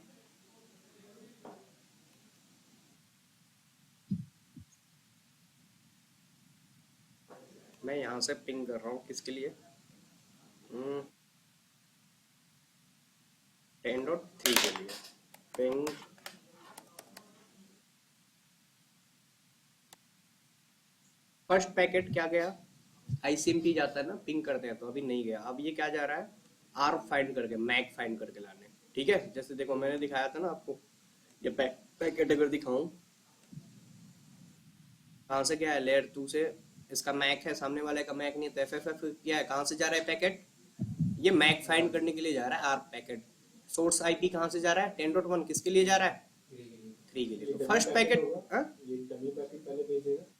मैं यहाँ से पिंग कर रहा हूँ किसके लिए, 10.3 के लिए पिंग। फर्स्ट पैकेट क्या गया, आईसीएमपी जाता है ना, पिंग करते हैं तो अभी नहीं गया। अब ये क्या जा रहा है, आर्क फाइंड करके, मैक फाइंड करके लाने। ठीक है, जैसे देखो मैंने दिखाया था ना आपको, ये पैकेट अगर दिखाऊं, कहाँ से क्या है, लेयर 2 से इसका मैक है, सामने वाले का मैक नहीं, तो एफएफएफ क्या है, कहाँ से जा रहा है पैकेट, ये मैक फाइंड करने के लिए जा रहा है, आर्क पैकेट। सोर्स आईपी कहाँ से जा रहा है, 10.1 किसके लिए जा रहा है, 3 के लिए। तो फर्स्ट पैकेट, ये डमी पैकेट पहले भेजेगा।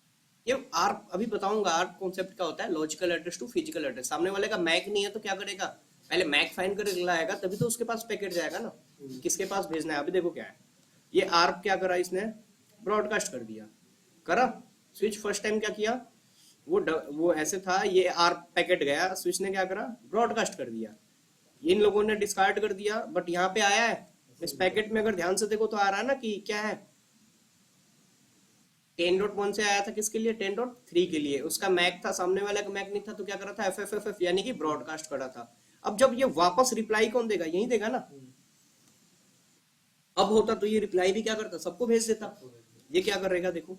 ये आर्क अभी बताऊंगा। आर्क कॉन्सेप्ट क्या होता है, logical address to physical address. सामने वाले का मैक नहीं है तो क्या करेगा, पहले मैक फाइंड कर लाएगा, तभी तो उसके पास पैकेट जाएगा ना, किसके पास भेजना है। अभी देखो क्या है, ये आर्क क्या करा, इसने ब्रॉडकास्ट कर दिया, करा स्विच। फर्स्ट टाइम क्या किया, वो ऐसे था, ये आर्क पैकेट गया, स्विच ने क्या करा, ब्रॉडकास्ट कर दिया। इन लोगों ने डिस्कार्ड कर दिया, बट यहाँ पे आया है इस पैकेट में, अगर ध्यान से देखो तो आ रहा है ना कि क्या है, 10.1 से आया था किसके लिए, 10.3 के लिए। उसका मैक था, सामने वाले का मैक नहीं था, तो क्या करा था, एफएफएफ यानी कि ब्रॉडकास्ट करा था। अब जब ये वापस रिप्लाई कौन देगा, यही देगा ना। अब होता तो ये रिप्लाई भी क्या करता, सबको भेज देता। ये क्या करेगा, देखो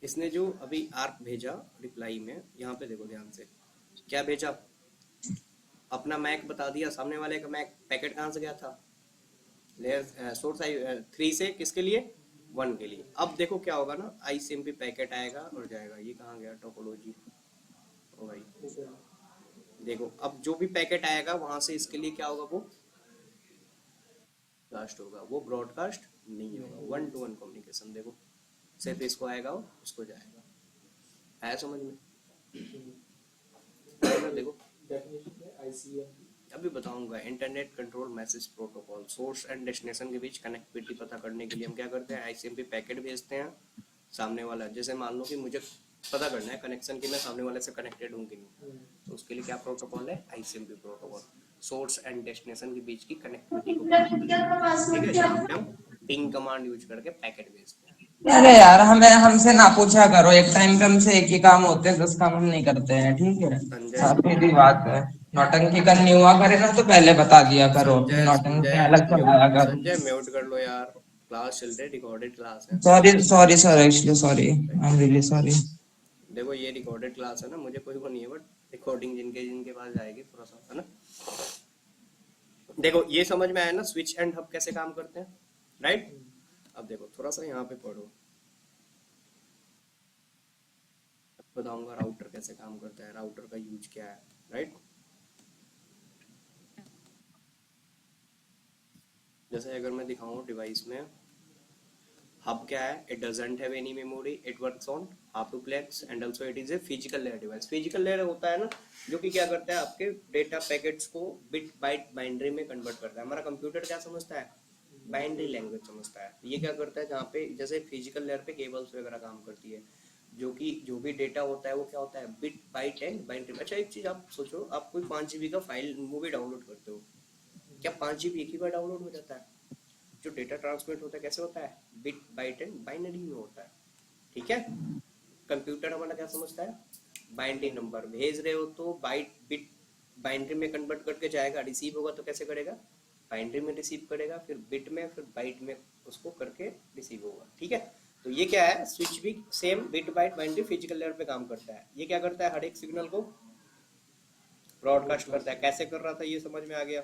इसने जो अभी आर्क भेजा रिप्लाई में, यहाँ पे देखो ध्यान से, क्या भेजा, अपना मैक बता दिया, सामने वाले का मैक पैकेट कहाँ से गया था, लेयर सोर्स 3 से किसके लिए, 1 के लिए। अब देखो क्या होगा ना, आईसीएमपी पैकेट आएगा और जाएगा। ये कहाँ गया, टोपोलॉजी, ओ भाई देखो, अब जो भी पैकेट आएगा वहां से इसके लिए क्या होगा, वो ब्रॉडकास्ट होगा, वो ब्रॉडकास्ट नहीं होगा। 1-to-1 communication. देखो सिर्फ इसको आएगा और उसको जाएगा। आया समझ में? देखो डेफिनेशन है आईसीएमपी। अभी बताऊंगा। Internet control message protocol, source and destination के बीच कनेक्टिविटी पता करने के लिए हम क्या करते हैं, आईसीएमपी पैकेट भेजते हैं। सामने वाला, जैसे मान लो कि मुझे पता करना है कनेक्शन की मैं सामने वाले से कनेक्टेड हूँ कि नहीं, तो उसके लिए क्या प्रोटोकॉल है, ICMP protocol, source and destination के बीच की कनेक्टिविटी को। ठीक है, यहाँ पे हम पिंग कमांड यूज करके पैकेट भेजते हैं। अरे यार हमें हमसे ना पूछा करो, एक टाइम पे हमसे एक ही काम होते हैं, 10 काम हम नहीं करते हैं, ठीक है। संजय साफ सीधी बात है, नौटंकी करनी हुआ करे ना तो पहले बता दिया करो, अपनी संजय नौटंकी संजय अलग चलाया करो। संजय म्यूट कर लो यार, क्लास चल रही, रिकॉर्डेड क्लास है। Sorry sorry sir, actually sorry, I am really sorry. देखो ये रिकॉर्डेड क्लास है ना, मुझे कोई वो नहीं है, बट रिकॉर्डिंग जिनके जिनके पास जाएगी थोड़ा सा, है ना। देखो ये समझ में आया ना, स्विच एंड हब कैसे काम करते हैं, राइट। अब देखो थोड़ा सा यहाँ पे पढ़ो, बताऊंगा राउटर कैसे काम करता है, राउटर का यूज क्या है, राइट। जैसे अगर मैं दिखाऊं डिवाइस में, हब क्या है, it doesn't have any memory, it works on half duplex and also it is a physical layer device. Physical layer होता है ना, जो कि क्या करता है, आपके डेटा पैकेट्स को बिट बाइट बाइनरी में कन्वर्ट करता है। हमारा कंप्यूटर क्या समझता है, बाइनरी लैंग्वेज समझता है। ये क्या करता है, जहाँ पे जैसे फिजिकल लेयर पे केबल्स वगैरह काम करती है, जो कि जो भी डेटा होता है वो क्या होता है, बिट बाइट एंड बाइनरी। अच्छा एक चीज आप सोचो, आप कोई 5 GB का फाइल मूवी डाउनलोड करते हो, क्या 5 GB एक ही बार डाउनलोड हो जाता है? जो डेटा ट्रांसमिट होता है कैसे होता है, बिट बाइट एंड बाइनरी में होता है, ठीक है। कंप्यूटर हमारा क्या समझता है, बाइनरी नंबर भेज रहे हो तो बाइट बिट बाइनरी में कन्वर्ट करके जाएगा, रिसीव होगा तो कैसे करेगा, बाइनरी में रिसीव करेगा, फिर बिट में, फिर बाइट में उसको करके रिसीव होगा, ठीक है। तो ये क्या है, स्विच भी same bit byte binary physical layer पे काम करता है। ये क्या करता है, हर एक सिग्नल को ब्रॉडकास्ट करता है। कैसे कर रहा था ये समझ में आ गया।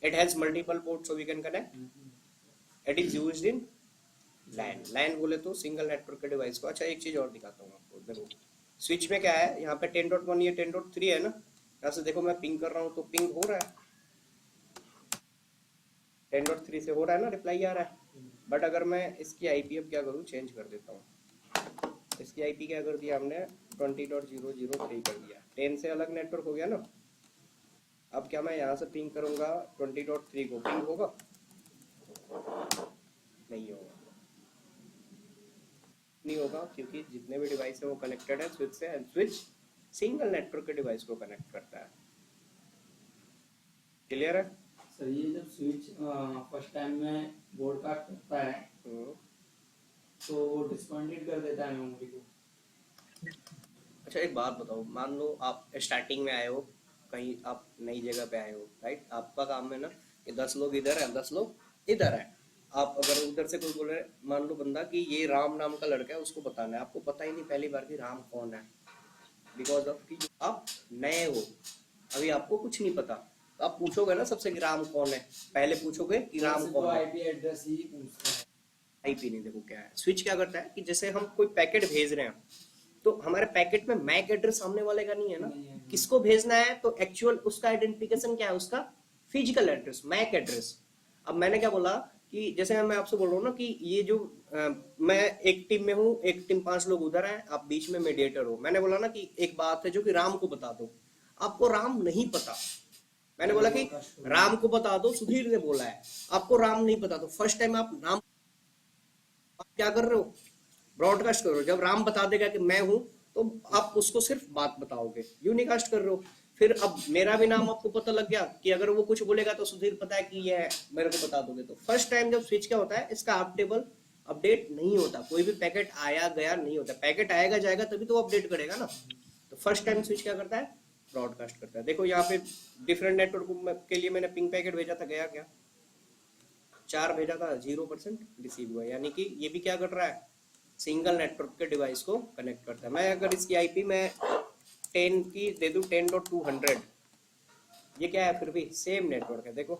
It has multiple port so we can connect, it is used in LAN. LAN बोले तो सिंगल नेटवर्क के डिवाइस को। अच्छा एक चीज और दिखाता हूँ आपको, देखो स्विच में क्या है, यहाँ पे 10.1 ये 10.3 है ना, यहाँ से देखो मैं पिंग कर रहा हूँ तो पिंग हो रहा है, 10.3 से हो रहा है ना, रिप्लाई आ रहा है। बट अगर मैं इसकी आईपी अब क्या करूँ, चेंज कर देता हूँ। इसकी आईपी क्या कर दिया हमने, 20.003 कर दिया, 10 से अलग नेटवर्क हो गया ना। अब क्या मैं यहाँ से पिंग करूंगा 20.3 को, पिंग होगा, नहीं होगा, नहीं होगा, क्योंकि जितने भी डिवाइस है वो कनेक्टेड है स्विच से, एंड स्विच सिंगल नेटवर्क के डिवाइस को कनेक्ट करता है। क्लियर है। सर ये जब स्विच फर्स्ट टाइम में ब्रॉडकास्ट करता है तो वो डिस्कनेक्टेड कर देता है मेमोरी को। अच्छा एक बात बताओ, मान लो आप स्टार्टिंग में आए हो, कहीं आप नई जगह पे आए हो, राइट। आपका काम है ना कि 10 लोग इधर है, 10 लोग इधर है। आप अगर उधर से कोई बोले, मान लो बंदा कि ये राम नाम का लड़का है, उसको बताना है, आपको पता ही नहीं पहली बार कि राम कौन है, बिकॉज ऑफ कि आप नए हो, अभी आपको कुछ नहीं पता। तो आप पूछोगे ना सबसे कि राम कौन है, पहले पूछोगे कि राम कौन है। आईपी एड्रेस ही पूछता है। आईपी नहीं, देखो क्या है, स्विच क्या करता है कि जैसे हम कोई पैकेट भेज रहे हैं, तो हमारे पैकेट में मैक एड्रेस सामने वाले का नहीं है ना, किसको भेजना है, तो एक्चुअल उसका आइडेंटिफिकेशन क्या है, उसका फिजिकल एड्रेस, मैक एड्रेस। अब मैंने क्या बोला कि जैसे मैं आपसे बोल रहा हूँ ना कि ये जो मैं एक टीम में हूँ, एक टीम 5 लोग उधर हैं, आप बीच में मीडिएटर हो। मैंने बोला ना कि एक बात है जो कि राम को बता दो, आपको राम नहीं पता। मैंने बोला कि राम को बता दो, सुधीर ने बोला है, आपको राम नहीं पता, तो फर्स्ट टाइम आप नाम, आप क्या कर रहे हो, ब्रॉडकास्ट कर रहे हो। जब राम बता देगा कि मैं हूं, तो आप उसको सिर्फ बात बताओगे, यूनिकास्ट कर रहे हो। फिर अब मेरा भी नाम आपको पता लग गया कि अगर वो कुछ बोलेगा तो सुधीर पता है कि ये है, मेरे को बता दोगे। तो फर्स्ट टाइम जब स्विच क्या होता है, इसका आप टेबल अपडेट नहीं होता, कोई भी पैकेट आया गया नहीं होता, पैकेट आएगा जाएगा तभी तो अपडेट करेगा ना। तो फर्स्ट टाइम स्विच क्या करता है, ब्रॉडकास्ट करता है। देखो यहाँ पे डिफरेंट नेटवर्क के लिए मैंने पिंग पैकेट भेजा था, गया क्या, 4 भेजा था, 0% रिसीव हुआ। यानी कि ये भी क्या कर रहा है, सिंगल नेटवर्क के डिवाइस को कनेक्ट करता है। मैं अगर इसकी आईपी में 10 की दे दूं, 10.200, ये क्या है, फिर भी सेम नेटवर्क है। देखो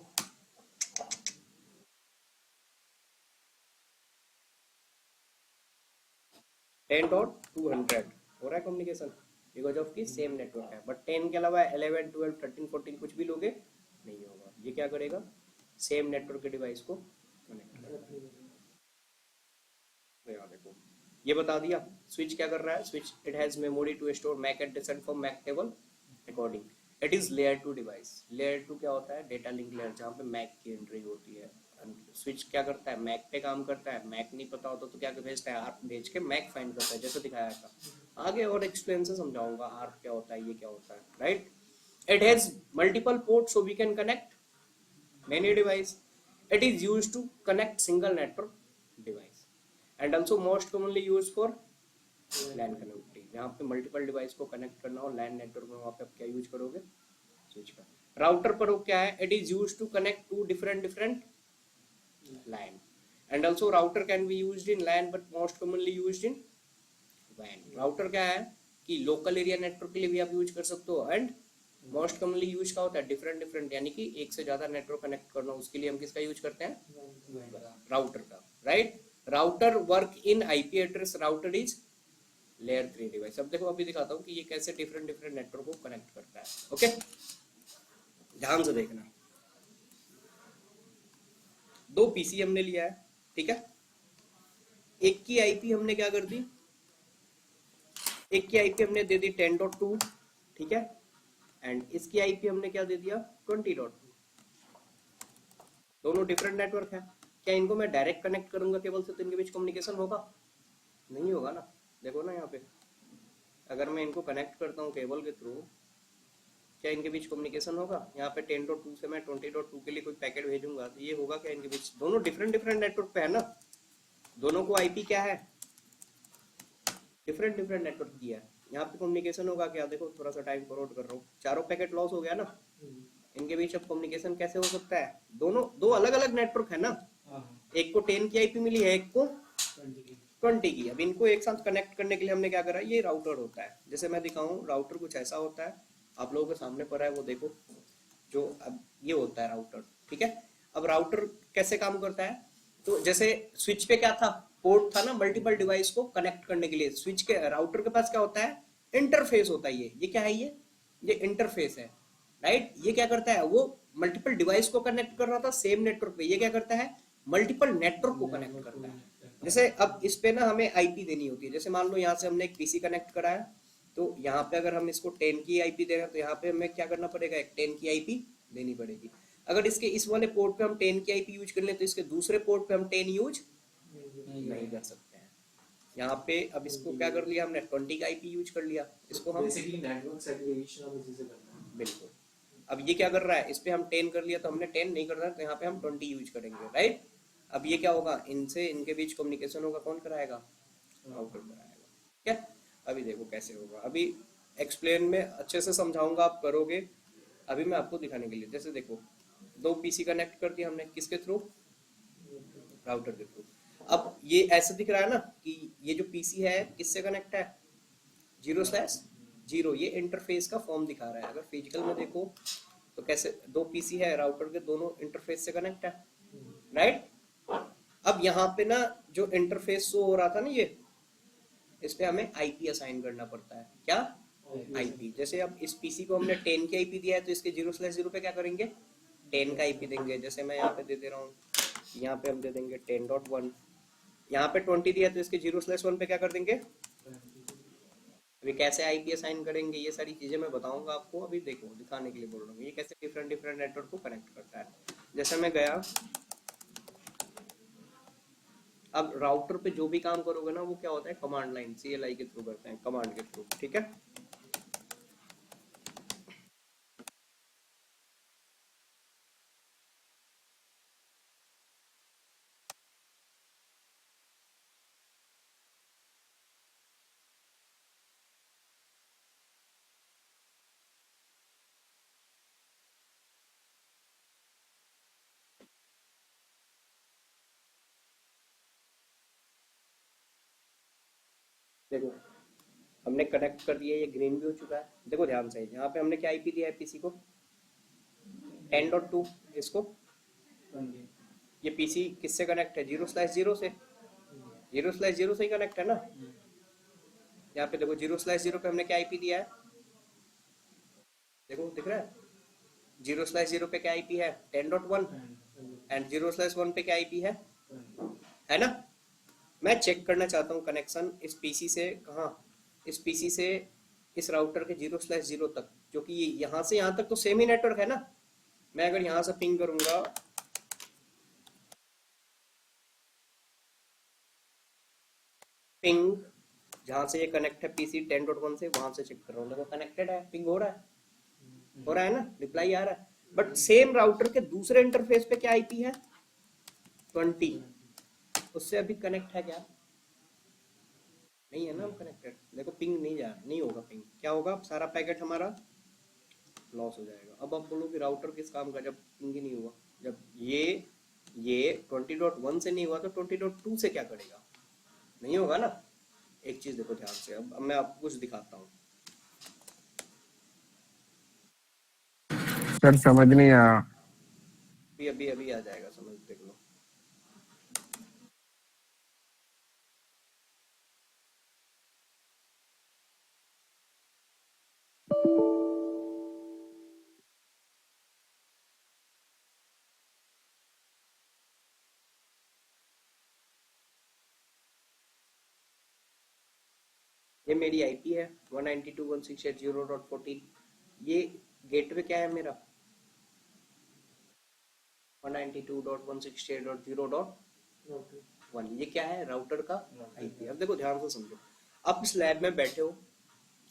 10.200 हो रहा है कम्युनिकेशन, बिकॉज ऑफ की सेम नेटवर्क है। बट 10 के अलावा 11, 12, 13, 14 कुछ भी लोगे नहीं होगा। ये क्या करेगा, सेम नेटवर्क के डिवाइस को कनेक्ट करेगा। देखो ये बता दिया। स्विच क्या कर रहा है, switch it has memory to store MAC address and from MAC table according. It is layer 2 डिवाइस। लेयर 2 क्या होता है, डेटा लिंक लेयर, जहाँ पे मैक की एंट्री होती है। स्विच क्या करता है, मैक पे काम करता है। मैक नहीं पता होता तो क्या भेजता है, आर्प भेज के मैक फाइंड करता है, जैसे दिखाया था। आगे और एक्सप्लेन से समझाऊंगा आर्प क्या होता है, ये क्या होता है, right. It has multiple port so we can connect many device. It is used to connect single network device. And also most commonly use for LAN connectivity. जहाँ पे मल्टीपल डिवाइस को कनेक्ट करना हो लैन नेटवर्क में, वहाँ पे आप क्या यूज करोगे? स्विच का। राउटर पर वो क्या है? It is use to connect to different LAN, and also router can be used in LAN but most commonly used in WAN। Router क्या है कि लोकल एरिया नेटवर्क के लिए भी आप यूज कर सकते हो, एंड मोस्ट कॉमनली यूज का होता है डिफरेंट, यानी कि एक से ज्यादा नेटवर्क कनेक्ट करना, उसके लिए हम किसका यूज करते हैं? राउटर का, right. Router work in IP address, router is layer 3 device. अब देखो अभी दिखाता हूँ कि ये कैसे डिफरेंट नेटवर्क को कनेक्ट करता है। ओके, ध्यान से देखना। दो पीसी हमने लिया है, ठीक है। एक की आईपी हमने क्या कर दी? एक की आईपी हमने दे दी 10.2, ठीक है, एंड इसकी आईपी हमने क्या दे दिया? 20.2। दोनों डिफरेंट नेटवर्क है। क्या इनको मैं डायरेक्ट कनेक्ट करूंगा केबल से तो इनके बीच कम्युनिकेशन होगा? नहीं होगा ना। देखो ना यहाँ पे, अगर मैं इनको कनेक्ट करता हूँ केबल के थ्रू, क्या इनके बीच कम्युनिकेशन होगा? यहाँ पे 10.2 से मैं 20.2 के लिए कोई पैकेट भेजूंगा तो ये होगा क्या इनके बीच? दोनों डिफरेंट नेटवर्क पे है ना, दोनों को आईपी क्या है? डिफरेंट नेटवर्क दिया है। यहाँ पे कम्युनिकेशन होगा क्या? देखो थोड़ा सा टाइम फॉरवर्ड कर रहा हूँ, चारों पैकेट लॉस हो गया ना, इनके बीच अब कम्युनिकेशन कैसे हो सकता है? दोनों दो अलग अलग नेटवर्क है ना, एक को 10 की आईपी मिली है, एक को 20 की। अब इनको एक साथ कनेक्ट करने के लिए हमने क्या करा? ये राउटर होता है। जैसे मैं दिखाऊं, राउटर कुछ ऐसा होता है, आप लोगों के सामने पर है वो देखो, जो अब ये होता है राउटर, ठीक है। अब राउटर कैसे काम करता है? तो जैसे स्विच पे क्या था? पोर्ट था ना मल्टीपल डिवाइस को कनेक्ट करने के लिए। स्विच के राउटर के पास क्या होता है? इंटरफेस होता है। ये क्या है? ये इंटरफेस है, राइट। ये क्या करता है? वो मल्टीपल डिवाइस को कनेक्ट कर रहा था सेम नेटवर्क पे, ये क्या करता है? मल्टीपल नेटवर्क को कनेक्ट करता है। जैसे अब इस पे ना हमें आईपी देनी होती है। जैसे मान लो यहाँ से हमने एक पीसी कनेक्ट करा है, तो यहाँ पे अगर हम इसको 10 की आईपी दे रहे हैं तो यहाँ पे हमें क्या करना पड़ेगा? एक 10 की आईपी देनी पड़ेगी। अगर इसके इस वाले पोर्ट पे हम 10 की आईपी यूज कर ले तो इसके दूसरे पोर्ट पे हम 10 यूज नहीं कर सकते हैं। यहाँ पे अब इसको क्या कर लिया हमने? 20 का आईपी यूज कर लिया, इसको हम नेटवर्क सेग्रीगेशन अब इसी से करना है। बिल्कुल। अब ये क्या कर रहा है? इस पे हम 10 कर लिया तो हमने 10 नहीं करना है, तो यहाँ पे हम 20 यूज करेंगे, राइट। अब ये क्या होगा? इनसे इनके बीच कम्युनिकेशन होगा, कौन कराएगा? राउटर कराएगा। क्या? अभी देखो कैसे होगा, अभी एक्सप्लेन में अच्छे से समझाऊंगा, आप करोगे। अभी मैं आपको दिखाने के लिए, जैसे देखो दो पीसी कनेक्ट कर दिया हमने, किसके थ्रू? राउटर के थ्रू। अब ये ऐसे दिख रहा है ना कि ये जो पीसी है किससे कनेक्ट है? 0/0। ये इंटरफेस का फॉर्म दिखा रहा है। अगर फिजिकल में देखो तो कैसे दो पीसी है, राउटर के दोनों इंटरफेस से कनेक्ट है, राइट। अब यहाँ पे ना जो इंटरफेस शो हो रहा था ना, ये इस पे हमें आईपी असाइन करना पड़ता है। क्या? आईपी। जैसे अब इस पीसी को हमने 10 की आईपी दिया है तो इसके 0/0 पे क्या करेंगे? 10 का आईपी देंगे। जैसे मैं यहाँ पे दे दे रहा हूँ, यहाँ पे हम दे देंगे 10.1। यहाँ पे 20 दिया तो इसके 0/1 पे क्या कर देंगे? अभी कैसे आईपी असाइन करेंगे ये सारी चीजें मैं बताऊंगा आपको। अभी देखो दिखाने के लिए बोल रहा हूँ ये कैसे डिफरेंट नेटवर्क को कनेक्ट करता है। जैसे मैं गया, अब राउटर पे जो भी काम करोगे ना वो क्या होता है? कमांड लाइन CLI के थ्रू करते हैं, कमांड के थ्रू, ठीक है। देखो हमने कनेक्ट कर दिया, ये ग्रीन भी हो चुका है। देखो ध्यान से, यहाँ पे हमने क्या आईपी दिया है पीसी को? 10.2। इसको ये पीसी किससे कनेक्ट है? 0/0 से। 0/0 से ही कनेक्ट है ना। यहाँ पे देखो 0/0 पे हमने क्या आईपी दिया है? देखो दिख रहा है 0/0 पे क्या आईपी है? 10.1। एंड 0/1 पे क्या आईपी है ना। मैं चेक करना चाहता हूँ कनेक्शन इस पीसी से, कहाँ? इस पीसी से इस राउटर के 0/0 तक, जो कि यहाँ से यहाँ तक तो सेम ही नेटवर्क है ना। मैं अगर यहाँ से पिंग करूंगा, पिंग जहां से ये कनेक्ट है पीसी 10.1 से, वहां से चेक कर रहा हूँ, देखो कनेक्टेड है, पिंग हो रहा है ना, रिप्लाई आ रहा है। बट सेम राउटर के दूसरे इंटरफेस पे क्या आईपी है? 20। उससे अभी कनेक्ट है क्या? नहीं है ना हम कनेक्टेड। देखो पिंग नहीं होगा, पिंग क्या होगा, सारा पैकेट हमारा लॉस हो जाएगा। अब आप बोलो कि राउटर किस काम का, जब पिंग ही नहीं हुआ, जब ये 20.1 से नहीं हुआ तो 20.2 से क्या करेगा, नहीं होगा ना। एक चीज देखो ध्यान से, अब मैं आपको कुछ दिखाता हूँ। सर समझ नहीं आया। अभी आ जाएगा समझ, देख लो। ये मेरी आईपी है 192.168.0.14। ये गेटवे क्या है मेरा 192.168.0.1। ये क्या है, राउटर का आईपी। अब देखो ध्यान से समझो, आप इस लैब में बैठे हो,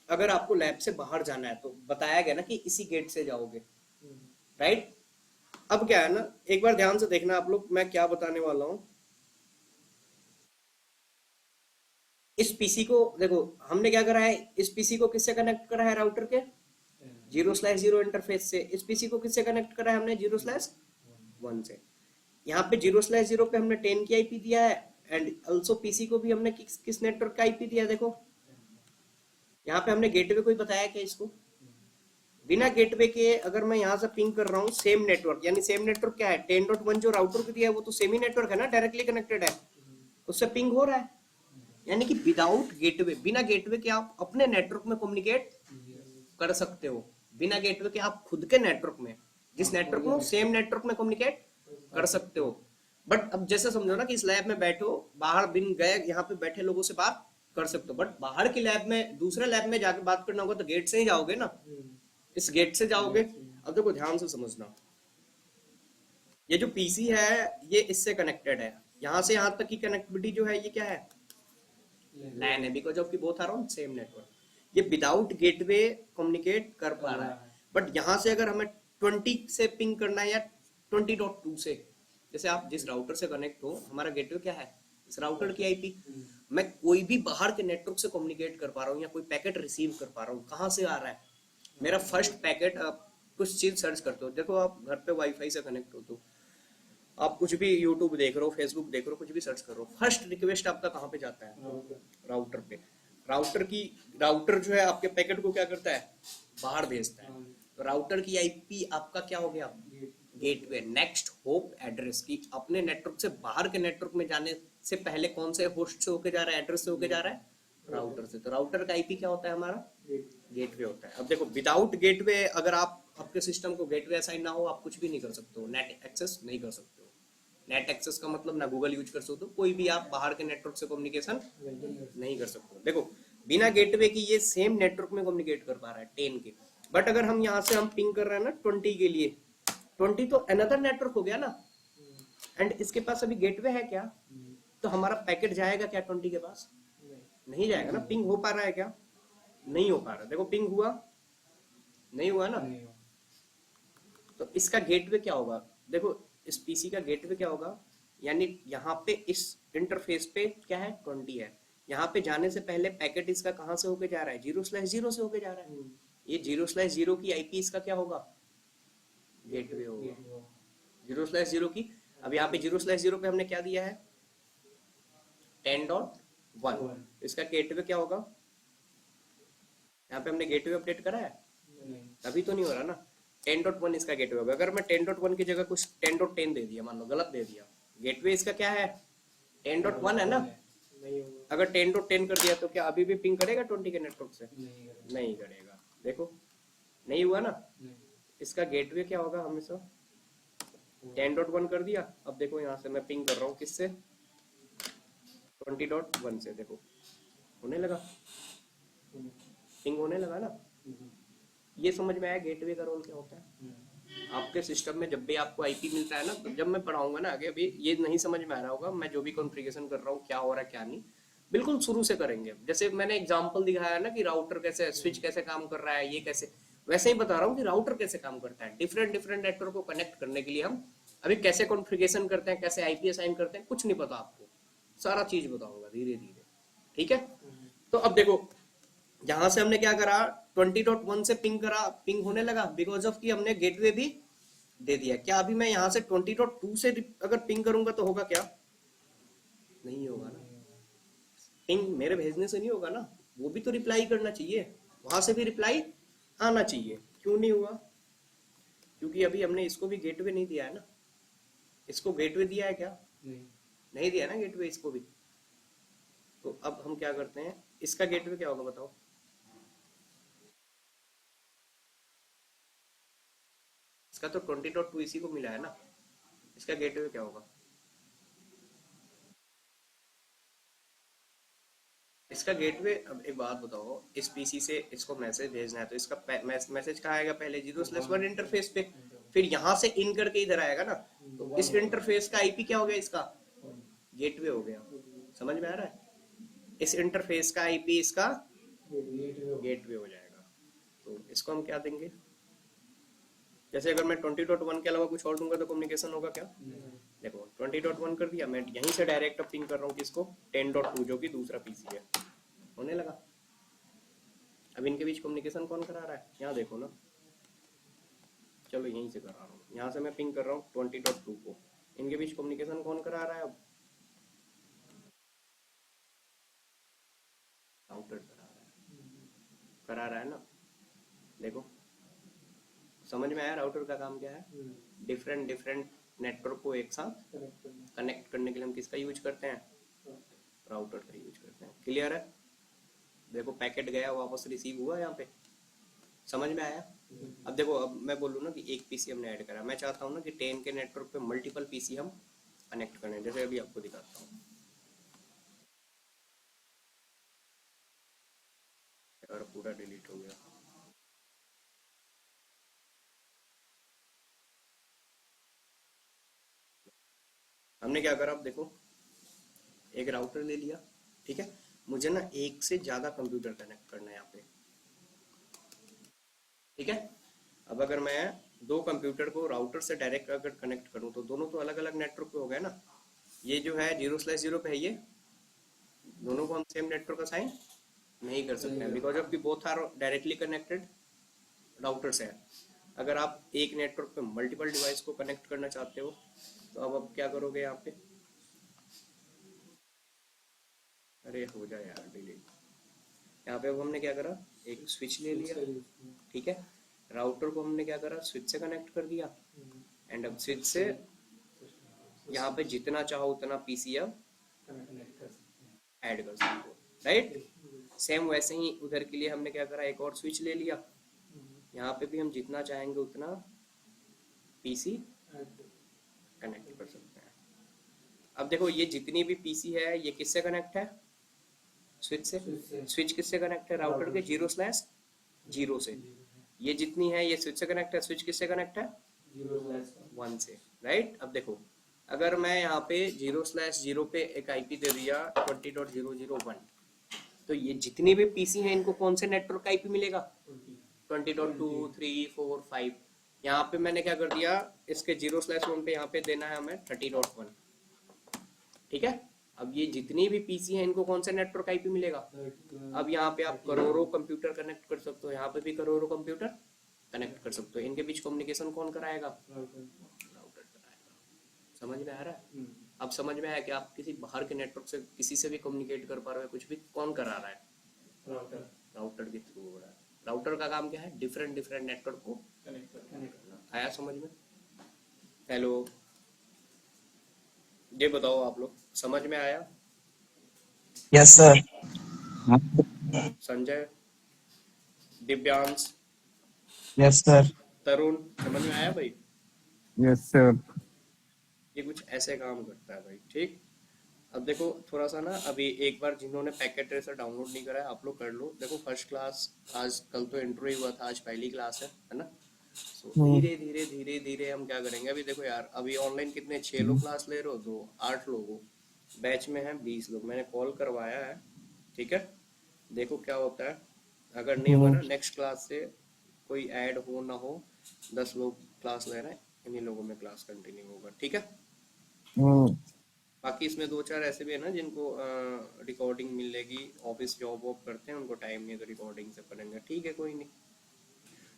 अगर आपको लैब से बाहर जाना है तो बताया गया ना कि इसी गेट से जाओगे, राइट। अब क्या है ना, एक बार ध्यान से देखना आप लोग, मैं क्या बताने वाला हूं। इस पीसी को देखो, हमने क्या करा है, इस पीसी को किससे कनेक्ट करा है, राउटर के 0/0 इंटरफेस से। इस पीसी को किससे कनेक्ट करा है हमने, 0/1 से। यहाँ पे 0/0 पे हमने 10 की आईपी दिया है, एंड ऑल्सो पीसी को भी हमने किस नेटवर्क का आईपी दिया, देखो यहाँ पे हमने गेटवे को ही बताया क्या इसको। बिना गेटवे के अगर मैं यहाँ से पिंग कर रहा हूँ सेम नेटवर्क, यानी सेम नेटवर्क क्या है 10.1 जो राउटर को दिया है वो तो सेम ही नेटवर्क है ना, डायरेक्टली कनेक्टेड है, उससे पिंग हो रहा है। यानी कि विदाउट गेटवे, बिना गेटवे के आप अपने नेटवर्क में कम्युनिकेट कर सकते हो। बिना गेटवे के आप खुद के नेटवर्क में, जिस नेटवर्क में सेम नेटवर्क में कम्युनिकेट कर सकते हो। बट अब जैसे समझो ना कि इस लैब में बैठो, बाहर बिन गए यहाँ पे बैठे लोगों से बात कर सकते हो, बट बाहर की लैब में, दूसरे लैब में जाके बात करना होगा तो गेट से ही जाओगे ना, इस गेट से जाओगे। अब देखो ध्यान से समझना, ये जो पीसी है ये इससे कनेक्टेड है, यहाँ से यहाँ तक की कनेक्टिविटी जो है ये क्या है, लैन है, बिकॉज ऑफ की both are on same network. ये विदाउट गेटवे कम्युनिकेट कर पा रहा है। बट यहाँ से अगर हमें 20 से पिंग करना है या 20.2 से, जैसे आप जिस राउटर से कनेक्ट हो, हमारा गेटवे क्या है, इस राउटर की आईपी। मैं कोई भी बाहर के नेटवर्क से कम्युनिकेट कर पा रहा हूँ या कोई पैकेट रिसीव कर पा रहा हूँ, कहाँ से आ रहा है मेरा फर्स्ट पैकेट। आप कुछ चीज सर्च करते हो, देखो आप घर पे वाईफाई से कनेक्ट हो तो आप कुछ भी यूट्यूब देख रहे हो, फेसबुक देख रहे हो, कुछ भी सर्च कर रहे हो, फर्स्ट रिक्वेस्ट आपका कहाँ पे जाता है, राउटर पे। राउटर जो है आपके पैकेट को क्या करता है, बाहर भेजता है। तो राउटर की आईपी आपका क्या हो गया, गेटवे। नेक्स्ट होप एड्रेस की अपने नेटवर्क से बाहर के नेटवर्क में जाने से पहले कौन से होस्ट से होके जा रहा है, एड्रेस से होके जा रहा है, राउटर से। तो राउटर का आईपी क्या होता है हमारा, गेटवे होता है। अब देखो विदाउट गेटवे, अगर आपके सिस्टम को गेटवे असाइन ना हो, आप कुछ भी नहीं कर सकते हो, नेट एक्सेस नहीं कर सकते हो। नेट एक्सेस का मतलब ना गूगल यूज कर सकते हो, कोई भी आप बाहर के नेटवर्क से कम्युनिकेशन नहीं कर सकते हो। देखो बिना गेटवे की ये सेम नेटवर्क में कम्युनिकेट कर पा रहा है 10 के। बट अगर हम यहाँ से हम पिंग कर रहे हैं ना 20 के लिए, 20 तो अनदर नेटवर्क हो गया ना, एंड इसके पास अभी गेटवे है क्या, तो हमारा पैकेट जाएगा क्या 20 के पास, नहीं जाएगा ना। पिंग हो पा रहा है क्या, नहीं हो पा रहा। देखो पिंग हुआ, नहीं हुआ ना। तो इसका गेटवे क्या होगा, देखो इस पीसी का गेटवे क्या होगा, यानी यहाँ पे इस इंटरफेस पे क्या है 20 है, यहाँ पे जाने से पहले पैकेट इसका कहाँ से होके जा रहा है, 0/0 से होके जा रहा है। ये 0/0 की आईपी इसका क्या होगा, गेटवे होगा 0/0 की। अब यहाँ पे 0/0 पे हमने क्या दिया है 10.1, इसका गेटवे क्या होगा, यहाँ पे हमने गेटवे अपडेट करा है, अभी तो नहीं हो रहा ना। 10.1 इसका गेटवे होगा। अगर मैं 10.1 की जगह कुछ 10.10 दे दिया, मान लो गलत दे दिया, गेटवे इसका क्या है 10.1 है ना। अगर 10.10 कर दिया तो क्या अभी भी पिंग करेगा 20 के नेटवर्क से, नहीं करेगा। देखो नहीं हुआ ना। इसका गेटवे क्या होगा, हमेशा 10.1 कर दिया। अब देखो यहाँ से मैं पिंग कर रहा हूँ किससे, 20.1 से। देखो होने लगा, पिंग होने लगा ना। ये समझ में आया गेटवे का रोल क्या होता है आपके सिस्टम में। जब भी आपको आईपी मिलता है ना, तो जब मैं पढ़ाऊंगा ना आगे, अभी ये नहीं समझ में आ रहा होगा, मैं जो भी कॉन्फ़िगरेशन कर रहा हूँ क्या हो रहा है क्या नहीं, बिल्कुल शुरू से करेंगे। जैसे मैंने एग्जांपल दिखाया ना कि राउटर कैसे, स्विच कैसे काम कर रहा है, ये कैसे, वैसे ही बता रहा हूँ कि राउटर कैसे काम करता है। डिफरेंट नेटवर्क को कनेक्ट करने के लिए हम अभी कैसे कॉन्फ़िगरेशन करते हैं, कैसे आईपी असाइन करते हैं, कुछ नहीं पता आपको, सारा चीज बताऊंगा धीरे धीरे, ठीक है। तो अब देखो यहां से हमने क्या करा, 20.1 से पिंग करा, पिंग होने लगा बिकॉज ऑफ कि हमने गेटवे भी दे दिया। क्या अभी मैं यहां से 20.2 से अगर पिंग करूंगा तो होगा क्या? नहीं होगा ना, पिंग मेरे भेजने से नहीं होगा ना, वो भी तो रिप्लाई करना चाहिए, वहां से भी रिप्लाई आना चाहिए। क्यों नहीं हुआ? क्योंकि अभी हमने इसको भी गेटवे नहीं दिया है ना। इसको गेटवे दिया है क्या? नहीं दिया ना गेटवे इसको भी। तो अब हम क्या करते हैं, इसका गेटवे क्या होगा बताओ? इसका तो 20.2 इसी को मिला है ना, इसका गेटवे क्या होगा? इसका गेटवे, अब एक बात बताओ, इस पीसी से इसको मैसेज भेजना है तो इसका मैसेज कहाँ आएगा? पहले 0/1 इंटरफेस पे, फिर यहाँ से इन करके इधर आएगा ना। तो इस इंटरफेस का आईपी क्या हो गया? इसका गेटवे हो गया। समझ में आ रहा है? इस इंटरफेस का आईपी इसका गेटवे हो जाएगा। तो इसको हम क्या देंगे? जैसे अगर मैं 20.1 के अलावा कुछ और दूंगा तो कम्युनिकेशन होगा क्या? देखो 20.1 कर दिया, मैं यहीं से डायरेक्ट अब पिंग कर रहा हूँ किसको? 10.2 जो कि दूसरा पीसी है, होने लगा। अब इनके बीच कम्युनिकेशन कौन करा रहा है? यहाँ देखो ना, चलो यहीं से करा रहा हूँ, यहाँ से मैं पिंग कर रहा हूँ 20.2 को, इनके बीच कम्युनिकेशन कौन करा रहा है? अब राउटर करा रहा है ना। देखो समझ में आया राउटर का काम क्या है? डिफरेंट डिफरेंट नेटवर्क को एक साथ कनेक्ट करने के लिए हम किसका यूज करते हैं? राउटर का यूज करते हैं। क्लियर है? देखो पैकेट गया, वापस रिसीव हुआ यहाँ पे। समझ में आया? अब देखो, अब मैं बोलूँ ना कि एक पीसी हमने ऐड करा, मैं चाहता हूँ ना कि 10 के नेटवर्क पे मल्टीपल पीसी हम कनेक्ट करें। जैसे अभी आपको दिखाता हूँ, और पूरा डिलीट हो गया। हमने क्या करा, अब देखो एक राउटर ले लिया, ठीक है, मुझे ना एक से ज्यादा कंप्यूटर कनेक्ट करना है यहाँ पे, ठीक है। अब अगर मैं दो कंप्यूटर को राउटर से डायरेक्ट अगर कनेक्ट करूँ तो दोनों तो अलग अलग नेटवर्क पे हो गए ना। ये जो है 0/0 पे है, ये दोनों को हम सेम नेटवर्क असाइन नहीं कर सकते हैं बिकॉज ऑफ कि both are directly connected router से है। अगर आप एक नेटवर्क पे मल्टीपल डिवाइस को कनेक्ट करना चाहते हो तो अब क्या करोगे यहाँ पे? अरे हो जाए यार डिलीट। यहाँ पे अब हमने क्या करा, एक स्विच ले लिया, ठीक है, राउटर को हमने क्या करा, स्विच से कनेक्ट कर दिया, एंड अब स्विच से यहाँ पे जितना चाहो उतना पीसी अब ऐड कर सकते हो, राइट। सेम वैसे ही उधर के लिए हमने क्या करा, एक और स्विच ले लिया, यहाँ पे भी हम जितना चाहेंगे उतना पीसी कनेक्ट कर सकते हैं। अब देखो ये जितनी भी पीसी है ये किससे कनेक्ट है? स्विच से। स्विच किससे कनेक्ट है? राउटर के 0/0 से। ये जितनी है ये स्विच से कनेक्ट है, स्विच किससे कनेक्ट है? 0/1 से, राइट। अब देखो अगर मैं यहाँ पे 0/0 पे एक आईपी दे दिया 20.001, तो ये जितनी भी पीसी हैं इनको कौन से नेटवर्क का आईपी मिलेगा? 20.2, 3, 4, 5। यहाँ पे मैंने क्या कर दिया, इसके 0/1 पे यहाँ पे देना है हमें 30.1, ठीक है। अब ये जितनी भी पीसी हैं इनको कौन सा नेटवर्क आईपी मिलेगा? अब यहाँ पे आप करोड़ों कंप्यूटर कनेक्ट कर सकते हो, यहाँ पे भी करोड़ों कंप्यूटर कनेक्ट कर सकते हो। इनके बीच कम्युनिकेशन कौन कराएगा? राउटर कराएगा। समझ में आ रहा है? अब समझ में आया कि आप किसी बाहर के नेटवर्क से किसी से भी कम्युनिकेट कर पा रहे हो, कुछ भी कौन करा रहा है? राउटर के थ्रू हो रहा है। राउटर का काम क्या है? डिफरेंट डिफरेंट नेटवर्क को कनेक्ट करना। आया समझ में? हेलो, ये बताओ आप लोग, समझ में आया? Yes sir. Sanjay, Divyansh, yes sir. Tarun, समझ में आया भाई? Yes sir. ये कुछ ऐसे काम करता है भाई, ठीक। अब देखो थोड़ा सा ना, अभी एक बार जिन्होंने पैकेट ट्रेसर डाउनलोड नहीं करा है आप लोग कर लो। देखो फर्स्ट क्लास, आज कल तो इंट्रो ही हुआ था, आज पहली क्लास है ना। तो धीरे धीरे धीरे धीरे हम क्या करेंगे, अभी देखो यार अभी ऑनलाइन कितने 6 लोग क्लास ले रहे हो, तो 8 लोग हो, बैच में है 20 लोग, मैंने कॉल करवाया है, ठीक है। देखो क्या होता है, अगर नहीं हुआ ना नेक्स्ट क्लास से कोई ऐड हो ना हो, 10 लोग क्लास ले रहे हैं, इन्हीं लोगों में क्लास कंटिन्यू होगा, ठीक है। बाकी इसमें 2-4 ऐसे भी है ना जिनको रिकॉर्डिंग मिलेगी, ऑफिस जॉब वॉब करते हैं, उनको टाइम नहीं है तो रिकॉर्डिंग से पढ़ेंगे, ठीक है कोई नहीं।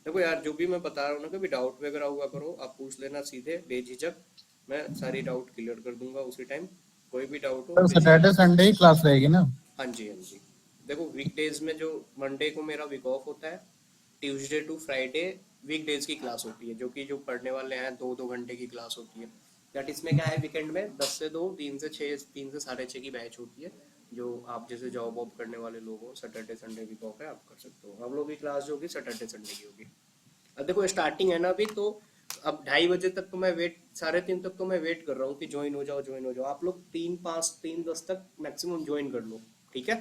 देखो यार जो भी मैं बता रहा हूँ ना, कभी डाउट वगैरह हुआ करो आप पूछ लेना सीधे बेझिझक, मैं सारी डाउट क्लियर कर दूंगा उसी टाइम, कोई भी डाउट हो सर बेझिझक। सैटरडे संडे ही क्लास रहेगी ना? हाँ जी हाँ जी। देखो वीकडेज में जो मंडे को मेरा वीक ऑफ होता है, ट्यूसडे टू फ्राइडे वीकडेज की क्लास होती है, जो कि जो पढ़ने वाले हैं 2-2 घंटे की क्लास होती है। दैट इसमें क्या है, वीकेंड में 10 से 2, 3 से 6, 3 से 6:30 की बैच होती है। जो आप जैसे जॉब वॉब करने वाले लोग हो, सैटरडे संडे वीक ऑफ है, आप कर सकते हो। हम लोग की क्लास जो होगी सैटरडे संडे की होगी। अब देखो स्टार्टिंग है ना अभी, तो अब 2:30 बजे तक तो मैं वेट, 3:30 तक तो मैं वेट कर रहा हूँ कि ज्वाइन हो जाओ ज्वाइन हो जाओ। आप लोग 3:05, 3:10 तक मैक्सिमम ज्वाइन कर लो, ठीक है,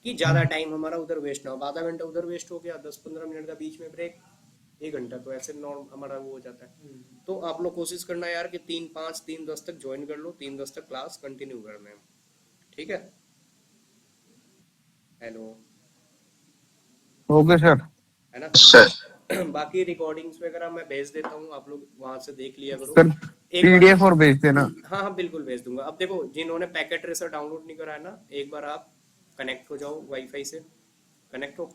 कि ज्यादा टाइम हमारा उधर वेस्ट ना हो। आधा घंटा उधर वेस्ट हो गया, 10-15 मिनट का बीच में ब्रेक, 1 घंटा तो ऐसे नॉर्म हमारा वो हो जाता है। तो आप लोग कोशिश करना यार कि 3:05, 3:10 तक ज्वाइन कर लो, 3:10 तक क्लास कंटिन्यू करना है, ठीक है। Hello, okay sir. है ना बाकी रिकॉर्डिंग्स वगैरह मैं भेज देता हूँ, आप लोग वहां से देख लिया करो सर एक बार। पीडीएफ और भेज देना। हाँ हाँ बिल्कुल भेज दूंगा। अब देखो जिन्होंने पैकेट ट्रेसर डाउनलोड नहीं करा है ना, एक बार आप कनेक्ट हो जाओ, वाईफाई से कनेक्ट हो,